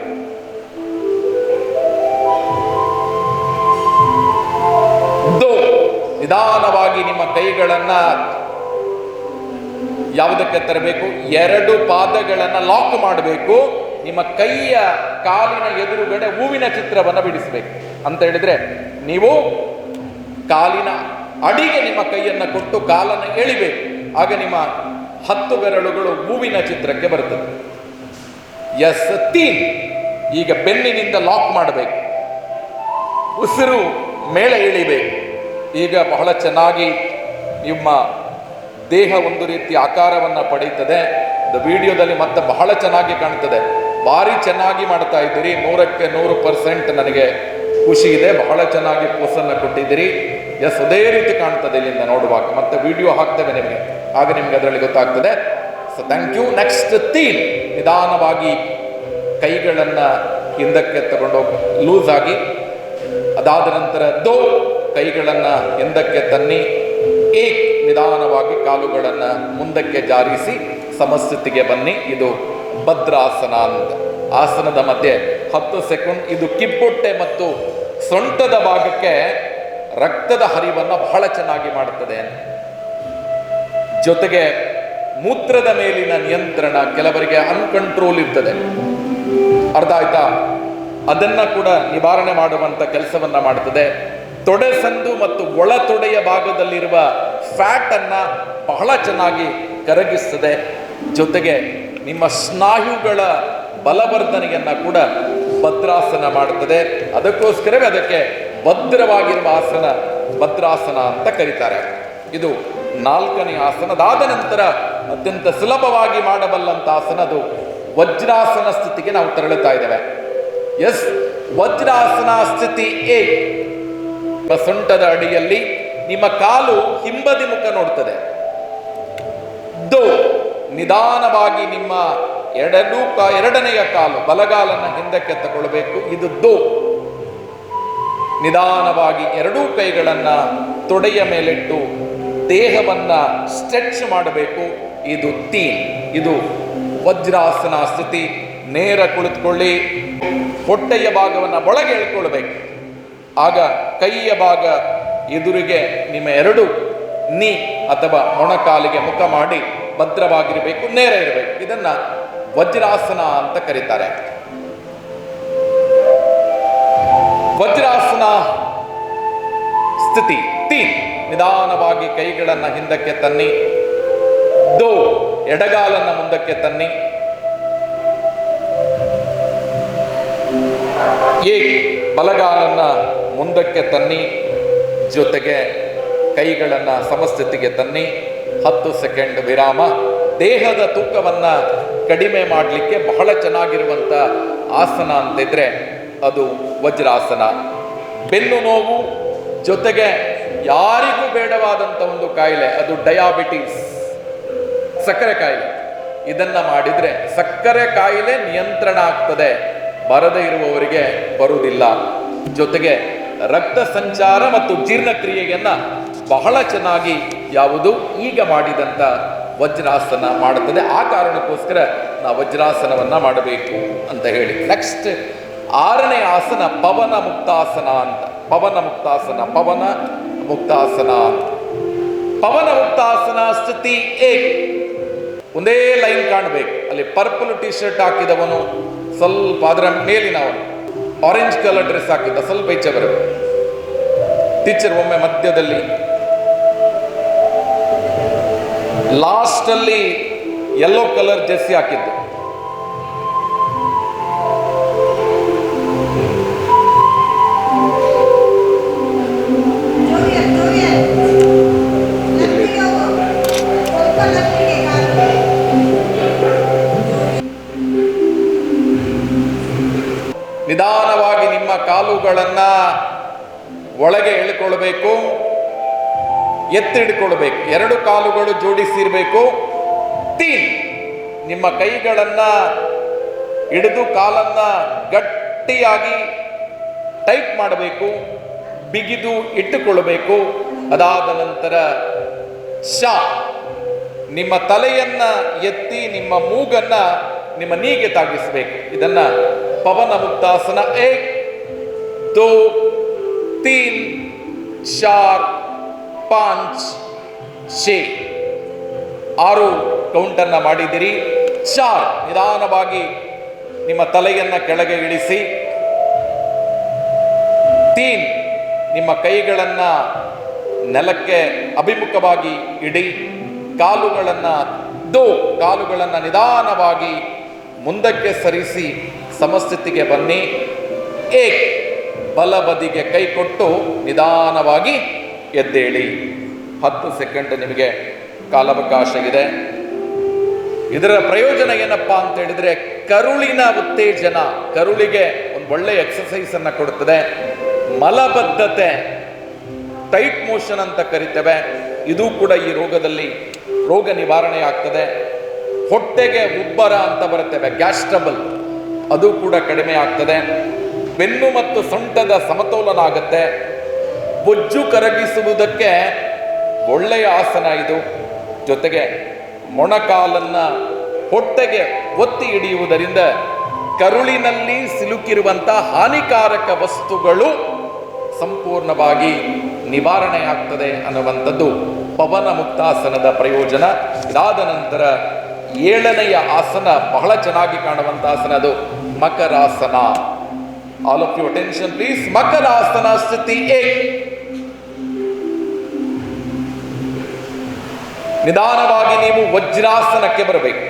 ನಿಧಾನವಾಗಿ ನಿಮ್ಮ ಕೈಗಳನ್ನ ಯಾವುದಕ್ಕೆ ತರಬೇಕು? 2 ಪಾದಗಳನ್ನ ಲಾಕ್ ಮಾಡಬೇಕು. ನಿಮ್ಮ ಕೈಯ ಕಾಲಿನ ಎದುರುಗಡೆ ಹೂವಿನ ಚಿತ್ರವನ್ನ ಬಿಡಿಸಬೇಕು. ಅಂತ ಹೇಳಿದ್ರೆ ನೀವು ಕಾಲಿನ ಅಡಿಗೆ ನಿಮ್ಮ ಕೈಯನ್ನ ಕೊಟ್ಟು ಕಾಲನ್ನು ಎಳಿಬೇಕು. ಆಗ ನಿಮ್ಮ 10 ಬೆರಳುಗಳು ಹೂವಿನ ಚಿತ್ರಕ್ಕೆ ಬರುತ್ತದೆ. 3. ಈಗ ಬೆನ್ನಿನಿಂದ ಲಾಕ್ ಮಾಡಬೇಕು. ಉಸಿರು ಮೇಲೆ ಇಳಿಬೇಕು. ಈಗ ಬಹಳ ಚೆನ್ನಾಗಿ ನಿಮ್ಮ ದೇಹ ಒಂದು ರೀತಿ ಆಕಾರವನ್ನು ಪಡೆಯುತ್ತದೆ. ವಿಡಿಯೋದಲ್ಲಿ ಮತ್ತೆ ಬಹಳ ಚೆನ್ನಾಗಿ ಕಾಣ್ತದೆ. ಭಾರಿ ಚೆನ್ನಾಗಿ ಮಾಡ್ತಾ ಇದ್ದೀರಿ. 100ಕ್ಕೆ 100% ನನಗೆ ಖುಷಿ ಇದೆ. ಬಹಳ ಚೆನ್ನಾಗಿ ಪೋಸನ್ನು ಕೊಟ್ಟಿದ್ದೀರಿ. ಅದೇ ರೀತಿ ಕಾಣ್ತದೆ ಇಲ್ಲಿಂದ ನೋಡುವಾಗ. ಮತ್ತೆ ವಿಡಿಯೋ ಹಾಕ್ತೇವೆ ನಿಮಗೆ, ಆಗ ನಿಮ್ಗೆ ಅದರಲ್ಲಿ ಗೊತ್ತಾಗ್ತದೆ. So thank you. ನೆಕ್ಸ್ಟ್ 3. ನಿಧಾನವಾಗಿ ಕೈಗಳನ್ನು ಹಿಂದಕ್ಕೆ ತಗೊಂಡೋಗಿ ಲೂಸ್ ಆಗಿ. ಅದಾದ ನಂತರ 2 ಕೈಗಳನ್ನು ಹಿಂದಕ್ಕೆ ತನ್ನಿ. ನಿಧಾನವಾಗಿ ಕಾಲುಗಳನ್ನು ಮುಂದಕ್ಕೆ ಜಾರಿಸಿ ಸಮಸ್ಥಿತಿಗೆ ಬನ್ನಿ. ಇದು ಭದ್ರಾಸನ ಅಂತ. ಆಸನದ ಮಧ್ಯೆ 10 ಸೆಕೆಂಡ್. ಇದು ಕಿಬ್ಬೊಟ್ಟೆ ಮತ್ತು ಸೊಂಟದ ಭಾಗಕ್ಕೆ ರಕ್ತದ ಹರಿವನ್ನು ಬಹಳ ಚೆನ್ನಾಗಿ ಮಾಡುತ್ತದೆ. ಜೊತೆಗೆ ಮೂತ್ರದ ಮೇಲಿನ ನಿಯಂತ್ರಣ, ಕೆಲವರಿಗೆ ಅನ್ಕಂಟ್ರೋಲ್ ಇರ್ತದೆ, ಅರ್ಥ ಆಯ್ತಾ? ಅದನ್ನ ಕೂಡ ನಿವಾರಣೆ ಮಾಡುವಂತ ಕೆಲಸವನ್ನ ಮಾಡುತ್ತದೆ. ತೊಡೆ ಸಂದು ಮತ್ತು ಒಳ ತೊಡೆಯ ಭಾಗದಲ್ಲಿರುವ ಫ್ಯಾಟ್ ಅನ್ನ ಬಹಳ ಚೆನ್ನಾಗಿ ಕರಗಿಸ್ತದೆ. ಜೊತೆಗೆ ನಿಮ್ಮ ಸ್ನಾಯುಗಳ ಬಲವರ್ಧನೆಯನ್ನ ಕೂಡ ಭದ್ರಾಸನ ಮಾಡುತ್ತದೆ. ಅದಕ್ಕೋಸ್ಕರವೇ ಅದಕ್ಕೆ ಭದ್ರವಾಗಿರುವ ಆಸನ ಭದ್ರಾಸನ ಅಂತ ಕರೀತಾರೆ. ಇದು 4ನೇ ಆಸನ. ಅದಾದ ನಂತರ ಅತ್ಯಂತ ಸುಲಭವಾಗಿ ಮಾಡಬಲ್ಲಂತ ಆಸನ, ಅದು ವಜ್ರಾಸನ ಸ್ಥಿತಿಗೆ ನಾವು ತೆರಳುತ್ತಾ ಇದ್ದೇವೆ. ವಜ್ರಾಸನ ಸ್ಥಿತಿ ಸೊಂಟದ ಅಡಿಯಲ್ಲಿ ನಿಮ್ಮ ಕಾಲು ಹಿಂಬದಿ ಮುಖ ನೋಡ್ತದೆ. ನಿಧಾನವಾಗಿ ನಿಮ್ಮ ಎರಡನೆಯ ಕಾಲು ಬಲಗಾಲನ್ನ ಹಿಂದಕ್ಕೆ ತಗೊಳ್ಬೇಕು. ಇದು ನಿಧಾನವಾಗಿ 2 ಕೈಗಳನ್ನ ತೊಡೆಯ ಮೇಲಿಟ್ಟು ದೇಹವನ್ನ ಸ್ಟ್ರೆಚ್ ಮಾಡಬೇಕು. ಇದು ಇದು ವಜ್ರಾಸನ ಸ್ಥಿತಿ. ನೇರ ಕುಳಿತುಕೊಳ್ಳಿ. ಹೊಟ್ಟೆಯ ಭಾಗವನ್ನು ಒಳಗೆ ಎಳ್ಕೊಳ್ಬೇಕು. ಆಗ ಕೈಯ ಭಾಗ ಎದುರಿಗೆ ನಿಮ್ಮ 2 ನೀ ಅಥವಾ ಮೊಣಕಾಲಿಗೆ ಮುಖ ಮಾಡಿ ಭದ್ರವಾಗಿರಬೇಕು, ನೇರ ಇರಬೇಕು. ಇದನ್ನ ವಜ್ರಾಸನ ಅಂತ ಕರೀತಾರೆ. ವಜ್ರಾಸನ ಸ್ಥಿತಿ 3. ನಿಧಾನವಾಗಿ ಕೈಗಳನ್ನ ಹಿಂದಕ್ಕೆ ತನ್ನಿ. ಎಡಗಾಲನ್ನ ಮುಂದಕ್ಕೆ ತನ್ನಿ. ಬಲಗಾಲನ್ನ ಮುಂದಕ್ಕೆ ತನ್ನಿ. ಜೊತೆಗೆ ಕೈಗಳನ್ನ ಸಮಸ್ಥಿತಿಗೆ ತನ್ನಿ. 10 ಸೆಕೆಂಡ್ ವಿರಾಮ. ದೇಹದ ತೂಕವನ್ನ ಕಡಿಮೆ ಮಾಡಲಿಕ್ಕೆ ಬಹಳ ಚೆನ್ನಾಗಿರುವಂತ ಆಸನ ಅಂತಿದ್ರೆ ಅದು ವಜ್ರಾಸನ. ಬೆನ್ನು ನೋವು ಜೊತೆಗೆ ಯಾರಿಗೂ ಬೇಡವಾದಂಥ ಒಂದು ಕಾಯಿಲೆ, ಅದು ಡಯಾಬಿಟಿಸ್, ಸಕ್ಕರೆ ಕಾಯಿಲೆ. ಇದನ್ನ ಮಾಡಿದ್ರೆ ಸಕ್ಕರೆ ಕಾಯಿಲೆ ನಿಯಂತ್ರಣ ಆಗ್ತದೆ, ಬರದೇ ಇರುವವರಿಗೆ ಬರುವುದಿಲ್ಲ. ಜೊತೆಗೆ ರಕ್ತ ಸಂಚಾರ ಮತ್ತು ಜೀರ್ಣಕ್ರಿಯೆಯನ್ನ ಬಹಳ ಚೆನ್ನಾಗಿ ಯಾವುದು ಈಗ ಮಾಡಿದಂಥ ವಜ್ರಾಸನ ಮಾಡುತ್ತದೆ. ಆ ಕಾರಣಕ್ಕೋಸ್ಕರ ನಾವು ವಜ್ರಾಸನವನ್ನ ಮಾಡಬೇಕು ಅಂತ ಹೇಳಿ. ನೆಕ್ಸ್ಟ್ 6ನೇ ಆಸನ ಪವನ ಮುಕ್ತಾಸನ ಅಂತ. ಪವನ ಮುಕ್ತಾಸನ ಪವನ ಮುಕ್ತಾಸನ ಸ್ಥಿತಿ ಒಂದೇ ಲೈನ್ ಕಾಣಬೇಕು. ಅಲ್ಲಿ ಪರ್ಪಲ್ ಟಿ ಶರ್ಟ್ ಹಾಕಿದವನು ಸ್ವಲ್ಪ ಅದರ ಮೇಲಿನವನು ಆರೆಂಜ್ ಕಲರ್ ಡ್ರೆಸ್ ಹಾಕಿದ್ದ ಸ್ವಲ್ಪ ಈಚೆ ಬರಬೇಕು. ಟೀಚರ್ ಒಮ್ಮೆ ಮಧ್ಯದಲ್ಲಿ ಲಾಸ್ಟ್ ಅಲ್ಲಿ ಯೆಲ್ಲೋ ಕಲರ್ ಜೆರ್ಸಿ ಹಾಕಿದ್ದು. ನಿಧಾನವಾಗಿ ನಿಮ್ಮ ಕಾಲುಗಳನ್ನ ಒಳಗೆ ಎಳ್ಕೊಳ್ಬೇಕು, ಎತ್ತಿಡ್ಕೊಳ್ಬೇಕು. 2 ಕಾಲುಗಳು ಜೋಡಿಸಿರ್ಬೇಕು. 3 ನಿಮ್ಮ ಕೈಗಳನ್ನ ಹಿಡಿದು ಕಾಲನ್ನ ಗಟ್ಟಿಯಾಗಿ ಟೈಟ್ ಮಾಡಬೇಕು, ಬಿಗಿದು ಇಟ್ಟುಕೊಳ್ಬೇಕು. ಅದಾದ ನಂತರ ಶಾ ನಿಮ್ಮ ತಲೆಯನ್ನ ಎತ್ತಿ ನಿಮ್ಮ ಮೂಗನ್ನ ನಿಮ್ಮ ನೀಗೆ ತಾಗಿಸಬೇಕು. ಇದನ್ನ ಪವನ ಮುಕ್ತಾಸನ 1 2 3 4 5 6 6 ಕೌಂಟನ್ನ ಮಾಡಿದಿರಿ. 4 ನಿಧಾನವಾಗಿ ನಿಮ್ಮ ತಲೆಯನ್ನ ಕೆಳಗೆ ಇಳಿಸಿ. 3 ನಿಮ್ಮ ಕೈಗಳನ್ನ ನೆಲಕ್ಕೆ ಅಭಿಮುಖವಾಗಿ ಇಡಿ. ಕಾಲುಗಳನ್ನ ನಿಧಾನವಾಗಿ ಮುಂದಕ್ಕೆ ಸರಿಸಿ ಸಮಸ್ಥಿತಿಗೆ ಬನ್ನಿ. 1 ಬಲ ಬದಿಗೆ ಕೈ ಕೊಟ್ಟು ನಿಧಾನವಾಗಿ ಎದ್ದೇಳಿ. 10 ಸೆಕೆಂಡ್ ನಿಮಗೆ ಕಾಲಾವಕಾಶ ಇದೆ. ಇದರ ಪ್ರಯೋಜನ ಏನಪ್ಪಾ ಅಂತ ಹೇಳಿದ್ರೆ ಕರುಳಿನ ಉತ್ತೇಜನ, ಕರುಳಿಗೆ ಒಂದು ಒಳ್ಳೆ ಎಕ್ಸಸೈಸ್ ಅನ್ನ ಕೊಡುತ್ತದೆ. ಮಲಬದ್ಧತೆ, ಟೈಟ್ ಮೋಷನ್ ಅಂತ ಕರಿತೇವೆ, ಇದು ಕೂಡ ಈ ರೋಗ ನಿವಾರಣೆ ಆಗ್ತದೆ. ಹೊಟ್ಟೆಗೆ ಉಬ್ಬರ ಅಂತ ಬರುತ್ತೇವೆ, ಗ್ಯಾಸ್ಟ್ರಬಲ್, ಅದು ಕೂಡ ಕಡಿಮೆ ಆಗ್ತದೆ. ಬೆನ್ನು ಮತ್ತು ಸೊಂಟದ ಸಮತೋಲನ ಆಗುತ್ತೆ. ಬೊಜ್ಜು ಕರಗಿಸುವುದಕ್ಕೆ ಒಳ್ಳೆಯ ಆಸನ ಇದು. ಜೊತೆಗೆ ಮೊಣಕಾಲನ್ನ ಹೊಟ್ಟೆಗೆ ಒತ್ತಿ ಹಿಡಿಯುವುದರಿಂದ ಕರುಳಿನಲ್ಲಿ ಸಿಲುಕಿರುವಂತಹ ಹಾನಿಕಾರಕ ವಸ್ತುಗಳು ಸಂಪೂರ್ಣವಾಗಿ ನಿವಾರಣೆ ಆಗ್ತದೆ ಅನ್ನುವಂಥದ್ದು ಪವನ ಮುಕ್ತಾಸನದ ಪ್ರಯೋಜನ. ಇದಾದ ನಂತರ 7ನೆಯ ಆಸನ ಬಹಳ ಚೆನ್ನಾಗಿ ಕಾಣುವಂತ ಆಸನ, ಅದು ಮಕರಾಸನ. All of you attention please. ಮಕರಾಸನ ಸ್ಥಿತಿ 1. ನಿಧಾನವಾಗಿ ನೀವು ವಜ್ರಾಸನಕ್ಕೆ ಬರಬೇಕು.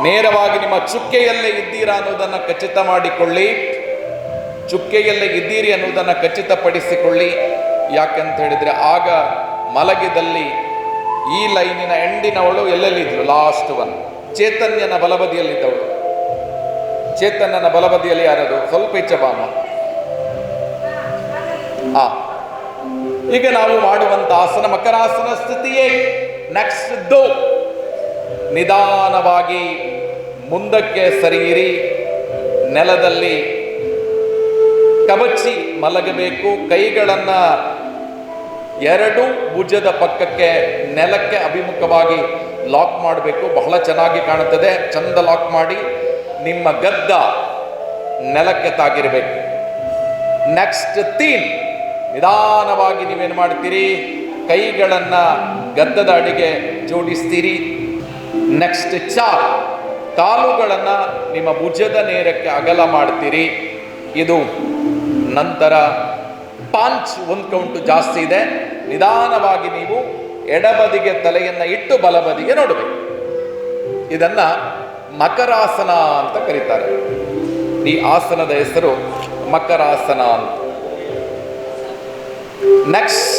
ನೇರವಾಗಿ ನಿಮ್ಮ ಚುಕ್ಕೆಯಲ್ಲೇ ಇದ್ದೀರಾ ಅನ್ನೋದನ್ನು ಖಚಿತ ಮಾಡಿಕೊಳ್ಳಿ. ಚುಕ್ಕೆಯಲ್ಲೇ ಇದ್ದೀರಿ ಅನ್ನೋದನ್ನು ಖಚಿತಪಡಿಸಿಕೊಳ್ಳಿ. ಯಾಕಂತ ಹೇಳಿದ್ರೆ ಆಗ ಮಲಗಿದಲ್ಲಿ ಈ ಲೈನಿನ ಎಂಡಿನವಳು ಎಲ್ಲೆಲ್ಲಿದ್ರು, ಲಾಸ್ಟ್ ಒನ್ ಚೇತನ್ಯನ ಬಲಬದಿಯಲ್ಲಿದ್ದವಳು. ಚೇತನ್ಯನ ಬಲಬದಿಯಲ್ಲಿ ಯಾರದು? ಸ್ವಲ್ಪ ಈಚೆ ಬಾಮ. ಈಗ ನಾವು ಮಾಡುವಂತ ಆಸನ ಮಕರಾಸನ ಸ್ಥಿತಿಯೇ. ನೆಕ್ಸ್ಟ್ ದೋ, ನಿಧಾನವಾಗಿ ಮುಂದಕ್ಕೆ ಸರಿಯಿರಿ. ನೆಲದಲ್ಲಿ ಕವಚಿ ಮಲಗಬೇಕು. ಕೈಗಳನ್ನ 2 ಭುಜದ ಪಕ್ಕಕ್ಕೆ ನೆಲಕ್ಕೆ ಅಭಿಮುಖವಾಗಿ ಲಾಕ್ ಮಾಡಬೇಕು. ಬಹಳ ಚೆನ್ನಾಗಿ ಕಾಣುತ್ತದೆ. ಚಂದ ಲಾಕ್ ಮಾಡಿ. ನಿಮ್ಮ ಗದ್ದ ನೆಲಕ್ಕೆ ತಾಗಿರಬೇಕು. ನೆಕ್ಸ್ಟ್ 3, ನಿಧಾನವಾಗಿ ನೀವೇನು ಮಾಡ್ತೀರಿ? ಕೈಗಳನ್ನ ಗದ್ದದ ಅಡಿಗೆ ಜೋಡಿಸ್ತೀರಿ. ನೆಕ್ಸ್ಟ್ 4, ಕಾಲುಗಳನ್ನ ನಿಮ್ಮ ಭುಜದ ನೇರಕ್ಕೆ ಅಗಲ ಮಾಡ್ತೀರಿ. ಇದು ನಂತರ 5 1 ಕೌಂಟು ಜಾಸ್ತಿ ಇದೆ. ನಿಧಾನವಾಗಿ ನೀವು ಎಡಬದಿಗೆ ತಲೆಯನ್ನ ಇಟ್ಟು ಬಲಬದಿಗೆ ನೋಡಬೇಕು. ಇದನ್ನ ಮಕರಾಸನ ಅಂತ ಕರೀತಾರೆ. ಈ ಆಸನದ ಹೆಸರು ಮಕರಾಸನ ಅಂತ. ನೆಕ್ಸ್ಟ್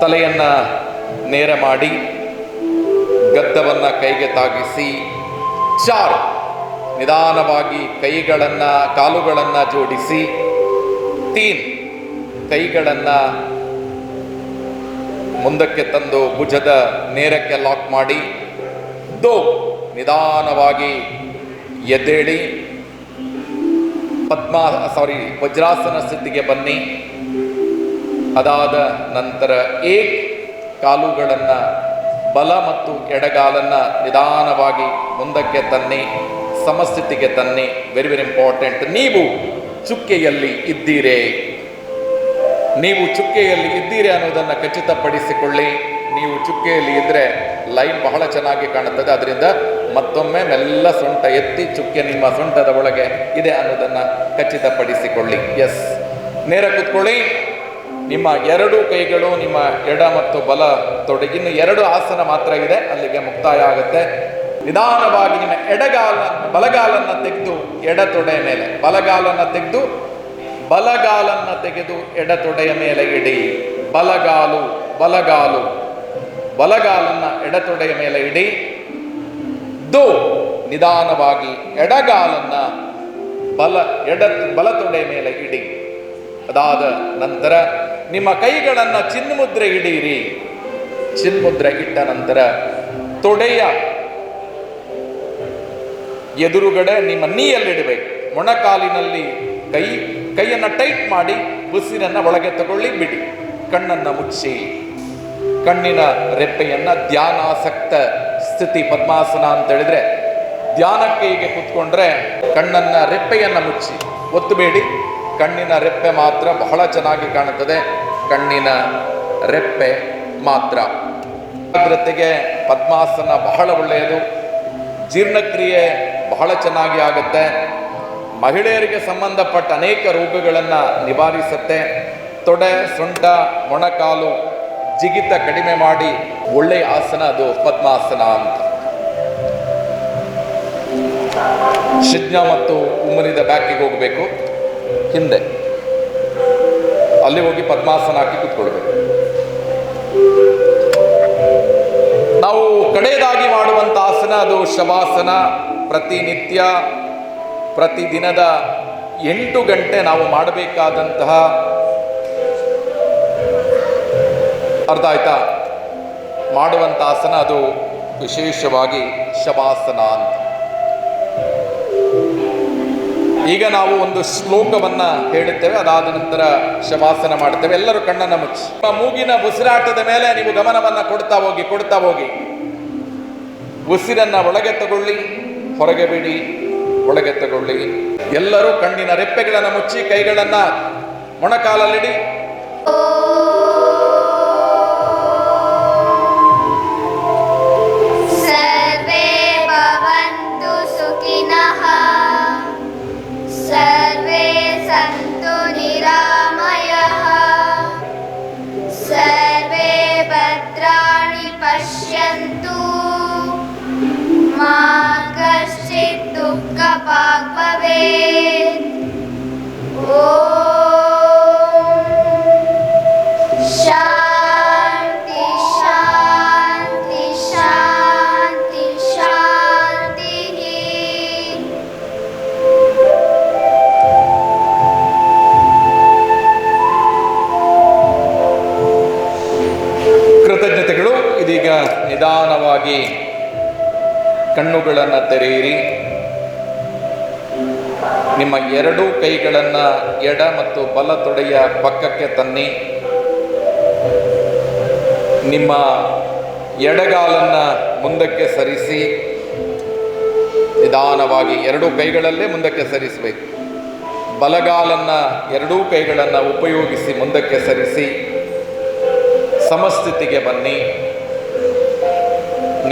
ತಲೆಯನ್ನ ನೇರ ಮಾಡಿ ಗದ್ದವನ್ನ ಕೈಗೆ ತಾಗಿಸಿ. 4, ನಿಧಾನವಾಗಿ ಕಾಲುಗಳನ್ನ ಜೋಡಿಸಿ. 3, ಕೈಗಳನ್ನ ಮುಂದಕ್ಕೆ ತಂದು ಭುಜದ ನೇರಕ್ಕೆ ಲಾಕ್ ಮಾಡಿ. 2, ನಿಧಾನವಾಗಿ ಎದ್ದೇಳಿ ವಜ್ರಾಸನ ಸ್ಥಿತಿಗೆ ಬನ್ನಿ. ಅದಾದ ನಂತರ 1, ಕಾಲುಗಳನ್ನ ಬಲ ಮತ್ತು ಎಡಗಾಲನ್ನ ನಿಧಾನವಾಗಿ ಮುಂದಕ್ಕೆ ತನ್ನಿ, ಸಮಸ್ಥಿತಿಗೆ ತನ್ನಿ. Very very important. ನೀವು ಚುಕ್ಕೆಯಲ್ಲಿ ಇದ್ದೀರೇ, ನೀವು ಚುಕ್ಕೆಯಲ್ಲಿ ಇದ್ದೀರಿ ಅನ್ನೋದನ್ನು ಖಚಿತಪಡಿಸಿಕೊಳ್ಳಿ. ನೀವು ಚುಕ್ಕೆಯಲ್ಲಿ ಇದ್ದರೆ ಲೈನ್ ಬಹಳ ಚೆನ್ನಾಗಿ ಕಾಣುತ್ತದೆ. ಅದರಿಂದ ಮತ್ತೊಮ್ಮೆ ಮೆಲ್ಲ ಸೊಂಟ ಎತ್ತಿ ಚುಕ್ಕೆ ನಿಮ್ಮ ಸೊಂಟದ ಒಳಗೆ ಇದೆ ಅನ್ನೋದನ್ನು ಖಚಿತಪಡಿಸಿಕೊಳ್ಳಿ. ಎಸ್, ನೇರ ಕೂತ್ಕೊಳ್ಳಿ. ನಿಮ್ಮ ಎರಡೂ ಕೈಗಳು ನಿಮ್ಮ ಎಡ ಮತ್ತು ಬಲ ತೊಡೆ, ಇನ್ನು 2 ಆಸನ ಮಾತ್ರ ಇದೆ, ಅಲ್ಲಿಗೆ ಮುಕ್ತಾಯ ಆಗುತ್ತೆ. ನಿಧಾನವಾಗಿ ನಿಮ್ಮ ಬಲಗಾಲನ್ನು ತೆಗೆದು ಎಡ ತೊಡೆಯ ಮೇಲೆ, ಬಲಗಾಲನ್ನು ತೆಗೆದು ಎಡ ತೊಡೆಯ ಮೇಲೆ ಇಡಿ. ಬಲಗಾಲನ್ನ ಎಡತೊಡೆಯ ಮೇಲೆ ಇಡಿ. ನಿಧಾನವಾಗಿ ಎಡಗಾಲನ್ನ ಬಲತೊಡೆಯ ಮೇಲೆ ಇಡಿ. ಅದಾದ ನಂತರ ನಿಮ್ಮ ಕೈಗಳನ್ನು ಚಿನ್ಮುದ್ರೆ ಇಡೀರಿ. ಚಿನ್ಮುದ್ರೆ ಇಟ್ಟ ನಂತರ ತೊಡೆಯ ಎದುರುಗಡೆ ನಿಮ್ಮ ನೀಯಲ್ಲಿಡಬೇಕು. ಮೊಣಕಾಲಿನಲ್ಲಿ ಕೈಯನ್ನು ಟೈಟ್ ಮಾಡಿ ಉಸಿರನ್ನು ಒಳಗೆ ತಗೊಳ್ಳಿ, ಬಿಡಿ. ಕಣ್ಣನ್ನು ಮುಚ್ಚಿ ಕಣ್ಣಿನ ರೆಪ್ಪೆಯನ್ನು ಧ್ಯಾನಾಸಕ್ತ ಸ್ಥಿತಿ, ಪದ್ಮಾಸನ ಅಂತ ಹೇಳಿದ್ರೆ ಧ್ಯಾನಕ್ಕೆ ಹೀಗೆ ಕೂತ್ಕೊಂಡ್ರೆ ಕಣ್ಣನ್ನ ರೆಪ್ಪೆಯನ್ನು ಮುಚ್ಚಿ ಒತ್ತಬೇಡಿ. ಕಣ್ಣಿನ ರೆಪ್ಪೆ ಮಾತ್ರ ಬಹಳ ಚೆನ್ನಾಗಿ ಕಾಣುತ್ತದೆ, ಕಣ್ಣಿನ ರೆಪ್ಪೆ ಮಾತ್ರ. ಜಾಗ್ರತೆಗೆ ಪದ್ಮಾಸನ ಬಹಳ ಒಳ್ಳೆಯದು. ಜೀರ್ಣಕ್ರಿಯೆ ಬಹಳ ಚೆನ್ನಾಗಿ ಆಗುತ್ತೆ. ಮಹಿಳೆಯರಿಗೆ ಸಂಬಂಧಪಟ್ಟ ಅನೇಕ ರೋಗಗಳನ್ನು ನಿವಾರಿಸುತ್ತೆ. ತೊಡೆ, ಸೊಂಟ, ಮೊಣಕಾಲು ಜಿಗಿತ ಕಡಿಮೆ ಮಾಡಿ ಒಳ್ಳೆಯ ಆಸನ ಅದು ಪದ್ಮಾಸನ ಅಂತ. ಶಿಜ್ಞ ಮತ್ತು ಉಮ್ಮನಿದ ಬ್ಯಾಕಿಗೆ ಹೋಗಬೇಕು, ಹಿಂದೆ ಅಲ್ಲಿ ಹೋಗಿ ಪದ್ಮಾಸನ ಹಾಕಿ ಕೂತ್ಕೊಳ್ಬೇಕು. ನಾವು ಕಡೆಯದಾಗಿ ಮಾಡುವಂಥ ಆಸನ ಅದು ಶವಾಸನ. ಪ್ರತಿನಿತ್ಯ ಪ್ರತಿದಿನದ 8 ಗಂಟೆ ನಾವು ಮಾಡಬೇಕಾದಂತಹ, ಅರ್ಥ ಆಯ್ತಾ, ಮಾಡುವಂಥ ಆಸನ ಅದು ವಿಶೇಷವಾಗಿ ಶವಾಸನ ಅಂತ. ಈಗ ನಾವು ಒಂದು ಶ್ಲೋಕವನ್ನ ಹೇಳುತ್ತೇವೆ, ಅದಾದ ನಂತರ ಶವಾಸನ ಮಾಡ್ತೇವೆ. ಎಲ್ಲರೂ ಕಣ್ಣನ್ನು ಮುಚ್ಚಿ ಮೂಗಿನ ಉಸಿರಾಟದ ಮೇಲೆ ನೀವು ಗಮನವನ್ನು ಕೊಡ್ತಾ ಹೋಗಿ. ಉಸಿರನ್ನ ಒಳಗೆ ತಗೊಳ್ಳಿ, ಹೊರಗೆ ಬಿಡಿ, ಒಳಗೆ ತಗೊಳ್ಳಿ. ಎಲ್ಲರೂ ಕಣ್ಣಿನ ರೆಪ್ಪೆಗಳನ್ನು ಮುಚ್ಚಿ ಕೈಗಳನ್ನು ಮೊಣಕಾಲಲ್ಲಿಡಿ. ಸರ್ವೇ ಭವಂತು ಸುಖಿನಃ, ಸರ್ವೇ ಸಂತು ನಿರಾಮಯಃ, ಸರ್ವೇ ಭದ್ರಾಣಿ ಪಶ್ಯಂತು, ಮಾ ಕಶ್ಚಿತ್ ದುಃಖಭಾಗ್ ಭವೇತ್. ಶಾಂತಿ ಶಾಂತಿ ಶಾಂತಿ ಶಾಂತಿ. ಕೃತಜ್ಞತೆಗಳು. ಇದೀಗ ನಿಧಾನವಾಗಿ ಕಣ್ಣುಗಳನ್ನು ತೆರೆಯಿರಿ. ನಿಮ್ಮ 2 ಕೈಗಳನ್ನು ಎಡ ಮತ್ತು ಬಲ ತೊಡೆಯ ಪಕ್ಕಕ್ಕೆ ತನ್ನಿ. ನಿಮ್ಮ ಎಡಗಾಲನ್ನು ಮುಂದಕ್ಕೆ ಸರಿಸಿ ನಿಧಾನವಾಗಿ 2 ಕೈಗಳಲ್ಲೇ ಮುಂದಕ್ಕೆ ಸರಿಸಬೇಕು. ಬಲಗಾಲನ್ನು 2 ಕೈಗಳನ್ನು ಉಪಯೋಗಿಸಿ ಮುಂದಕ್ಕೆ ಸರಿಸಿ ಸಮಸ್ಥಿತಿಗೆ ಬನ್ನಿ.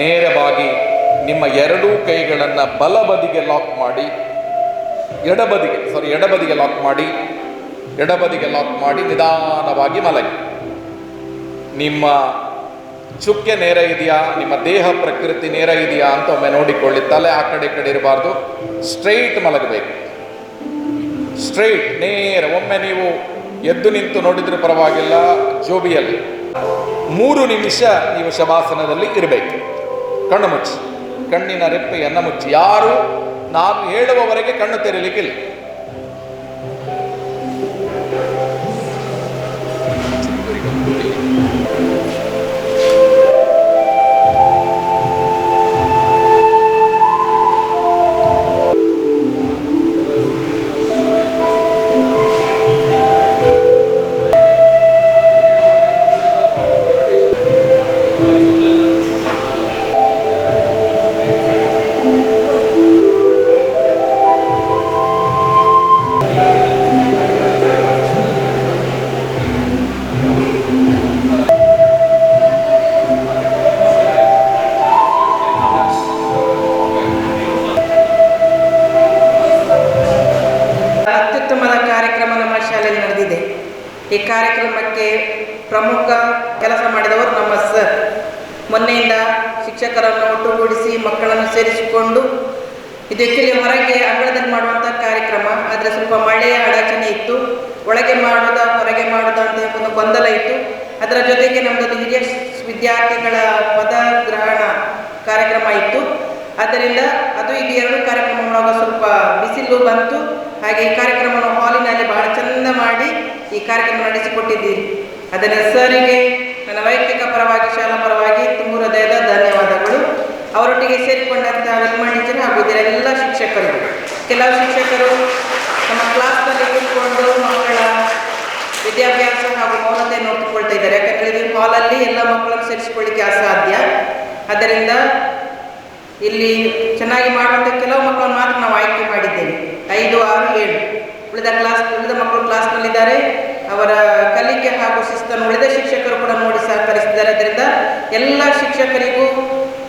ನೇರವಾಗಿ ನಿಮ್ಮ 2 ಕೈಗಳನ್ನು ಬಲಬದಿಗೆ ಲಾಕ್ ಮಾಡಿ, ಎಡಬದಿಗೆ ಲಾಕ್ ಮಾಡಿ ನಿಧಾನವಾಗಿ ಮಲಗಿ. ನಿಮ್ಮ ಚುಕ್ಕೆ ನೇರ ಇದೆಯಾ, ನಿಮ್ಮ ದೇಹ ಪ್ರಕೃತಿ ನೇರ ಇದೆಯಾ ಅಂತ ಒಮ್ಮೆ ನೋಡಿಕೊಳ್ಳಿ. ತಲೆ ಆ ಕಡೆ ಈ ಕಡೆ ಇರಬಾರ್ದು, ಸ್ಟ್ರೈಟ್ ಮಲಗಬೇಕು. ಸ್ಟ್ರೈಟ್ ನೇರ. ಒಮ್ಮೆ ನೀವು ಎದ್ದು ನಿಂತು ನೋಡಿದ್ರೂ ಪರವಾಗಿಲ್ಲ, ಜೋಬಿಯಲ್ಲಿ 3 ನಿಮಿಷ ನೀವು ಶವಾಸನದಲ್ಲಿ ಇರಬೇಕು. ಕಣ್ಣು ಮುಚ್ಚಿ, ಕಣ್ಣಿನ ರೆಪ್ಪೆಯನ್ನು ಮುಚ್ಚಿ. ಯಾರು ನಾನು ಹೇಳುವವರೆಗೆ ಕಣ್ಣು ತೆರೀಲಿಕ್ಕಿಲ್ಲ. ಈ ಕಾರ್ಯಕ್ರಮಕ್ಕೆ ಪ್ರಮುಖ ಕೆಲಸ ಮಾಡಿದವರು ನಮ್ಮ ಸರ್. ಮೊನ್ನೆಯಿಂದ ಶಿಕ್ಷಕರನ್ನು ಒಟ್ಟುಗೂಡಿಸಿ ಮಕ್ಕಳನ್ನು ಸೇರಿಸಿಕೊಂಡು ಇದು ಆ್ಯಕ್ಚುಲಿ ಹೊರಗೆ ಅಂಗಳದಲ್ಲಿ ಮಾಡುವಂಥ ಕಾರ್ಯಕ್ರಮ. ಆದರೆ ಸ್ವಲ್ಪ ಮಳೆಯ ಅಡಚಣೆ ಇತ್ತು, ಒಳಗೆ ಮಾಡುವುದ ಹೊರಗೆ ಮಾಡುವುದ ಅಂತ ಒಂದು ಗೊಂದಲ ಇತ್ತು. ಅದರ ಜೊತೆಗೆ ನಮ್ಮದೊಂದು ಹಿರಿಯ ವಿದ್ಯಾರ್ಥಿಗಳ ಪದಗ್ರಹಣ ಕಾರ್ಯಕ್ರಮ ಇತ್ತು. ಆದ್ದರಿಂದ ಅದು ಈಗ 2 ಕಾರ್ಯಕ್ರಮ ಮಾಡುವಾಗ ಸ್ವಲ್ಪ ಬಿಸಿಲು ಬಂತು. ಹಾಗೆ ಈ ಕಾರ್ಯಕ್ರಮವನ್ನು ಹಾಲಿನಲ್ಲಿ ಬಹಳ ಚೆಂದ ಮಾಡಿ ಈ ಕಾರ್ಯಕ್ರಮ ನಡೆಸಿಕೊಟ್ಟಿದ್ದೀರಿ. ಅದನ್ನು ಸರಿಗೆ ನನ್ನ ವೈಯಕ್ತಿಕ ಪರವಾಗಿ ಶಾಲಾ ಪರವಾಗಿ ತುಂಬ ಹೃದಯದ ಧನ್ಯವಾದಗಳು. ಅವರೊಟ್ಟಿಗೆ ಸೇರಿಕೊಂಡಂಥ ವೆಲ್ಮಾ ಟೀಚರ್ ಹಾಗೂ ಇದರೆಲ್ಲ ಶಿಕ್ಷಕರು, ಕೆಲವು ಶಿಕ್ಷಕರು ನಮ್ಮ ಕ್ಲಾಸ್ನಲ್ಲಿ ಕೂತ್ಕೊಂಡು ಮಕ್ಕಳ ವಿದ್ಯಾಭ್ಯಾಸ ಹಾಗೂ ಮೌನತೆ ನೋಡಿಕೊಳ್ತಾ ಇದ್ದಾರೆ. ಯಾಕಂದರೆ ಇದು ಹಾಲಲ್ಲಿ ಎಲ್ಲ ಮಕ್ಕಳನ್ನು ಸೇರಿಸಿಕೊಳ್ಳಿಕ್ಕೆ ಅಸಾಧ್ಯ. ಆದ್ದರಿಂದ ಇಲ್ಲಿ ಚೆನ್ನಾಗಿ ಮಾಡುವಂಥ ಕೆಲವು ಮಕ್ಕಳನ್ನು ಮಾತ್ರ ನಾವು ಆಯ್ಕೆ ಮಾಡಿದ್ದೇವೆ. 5, 6, 7 ಉಳಿದ ಮಕ್ಕಳು ಕ್ಲಾಸ್ನಲ್ಲಿದ್ದಾರೆ. ಅವರ ಕಲಿಕೆ ಹಾಗೂ ಶಿಸ್ತನ್ನು ಉಳಿದ ಶಿಕ್ಷಕರು ಕೂಡ ನೋಡಿ ಸಹಕರಿಸಿದ್ದಾರೆ. ಅದರಿಂದ ಎಲ್ಲ ಶಿಕ್ಷಕರಿಗೂ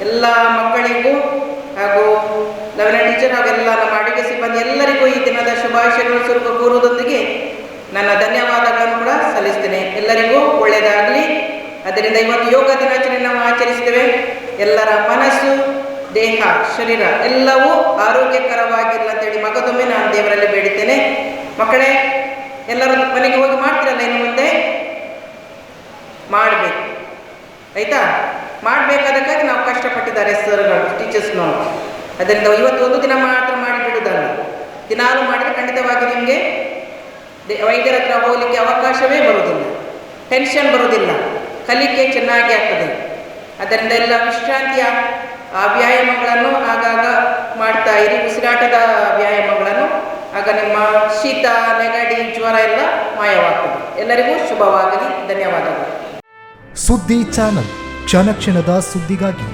ಎಲ್ಲ ಮಕ್ಕಳಿಗೂ ಹಾಗೂ ಲವಣ ಟೀಚರ್ ಹಾಗೂ ಎಲ್ಲ ನಮ್ಮ ಅಡುಗೆ ಸಿಬ್ಬಂದಿ ಎಲ್ಲರಿಗೂ ಈ ದಿನದ ಶುಭಾಶಯಗಳು ಸ್ವಲ್ಪ ಕೋರುವುದೊಂದಿಗೆ ನನ್ನ ಧನ್ಯವಾದಗಳನ್ನು ಕೂಡ ಸಲ್ಲಿಸ್ತೇನೆ. ಎಲ್ಲರಿಗೂ ಒಳ್ಳೆಯದಾಗಲಿ. ಅದರಿಂದ ಇವತ್ತು ಯೋಗ ದಿನಾಚರಣೆ ನಾವು ಆಚರಿಸ್ತೇವೆ. ಎಲ್ಲರ ಮನಸ್ಸು, ದೇಹ, ಶರೀರ ಎಲ್ಲವೂ ಆರೋಗ್ಯಕರವಾಗಿರಲಿ ಅಂತೇಳಿ ಮಗದೊಮ್ಮೆ ನಾನು ದೇವರಲ್ಲಿ ಬೇಡಿದ್ದೇನೆ. ಮಕ್ಕಳೇ, ಎಲ್ಲರೂ ಮನೆಗೆ ಹೋಗಿ ಮಾಡ್ತಿರಲ್ಲ, ಇನ್ನು ಮುಂದೆ ಮಾಡಬೇಕು, ಆಯಿತಾ? ಮಾಡಬೇಕಾದಕ್ಕಾಗಿ ನಾವು ಕಷ್ಟಪಟ್ಟಿದ್ದಾರೆ ಸರ್ಗಳು, ಟೀಚರ್ಸ್ನವರು. ಅದರಿಂದ ಇವತ್ತು ಒಂದು ದಿನ ಮಾತ್ರ ಮಾಡಿಬಿಡುವುದಲ್ಲ, ದಿನಾಲು ಮಾಡಿದರೆ ಖಂಡಿತವಾಗಿ ನಿಮಗೆ ವೈದ್ಯರ ಹತ್ರ ಹೋಗಲಿಕ್ಕೆ ಅವಕಾಶವೇ ಬರುವುದಿಲ್ಲ, ಟೆನ್ಷನ್ ಬರುವುದಿಲ್ಲ, ಕಲಿಕೆ ಚೆನ್ನಾಗಿ ಆಗ್ತದೆ. ಅದರಿಂದ ಎಲ್ಲ ವಿಶ್ರಾಂತಿಯ ವ್ಯಾಯಾಮಗಳನ್ನು ಆಗಾಗ ಮಾಡ್ತಾ ಇರಿ, ಉಸಿರಾಟದ ವ್ಯಾಯಾಮಗಳನ್ನು. ಆಗ ನಿಮ್ಮ ಶೀತ, ನೆಗಡಿ, ಜ್ವರ ಎಲ್ಲ ಮಾಯವಾಗ್ತದೆ. ಎಲ್ಲರಿಗೂ ಶುಭವಾಗಲಿ. ಧನ್ಯವಾದಗಳು. ಸುದ್ದಿ ಚಾನಲ್, ಕ್ಷಣ ಕ್ಷಣದ ಸುದ್ದಿಗಾಗಿ.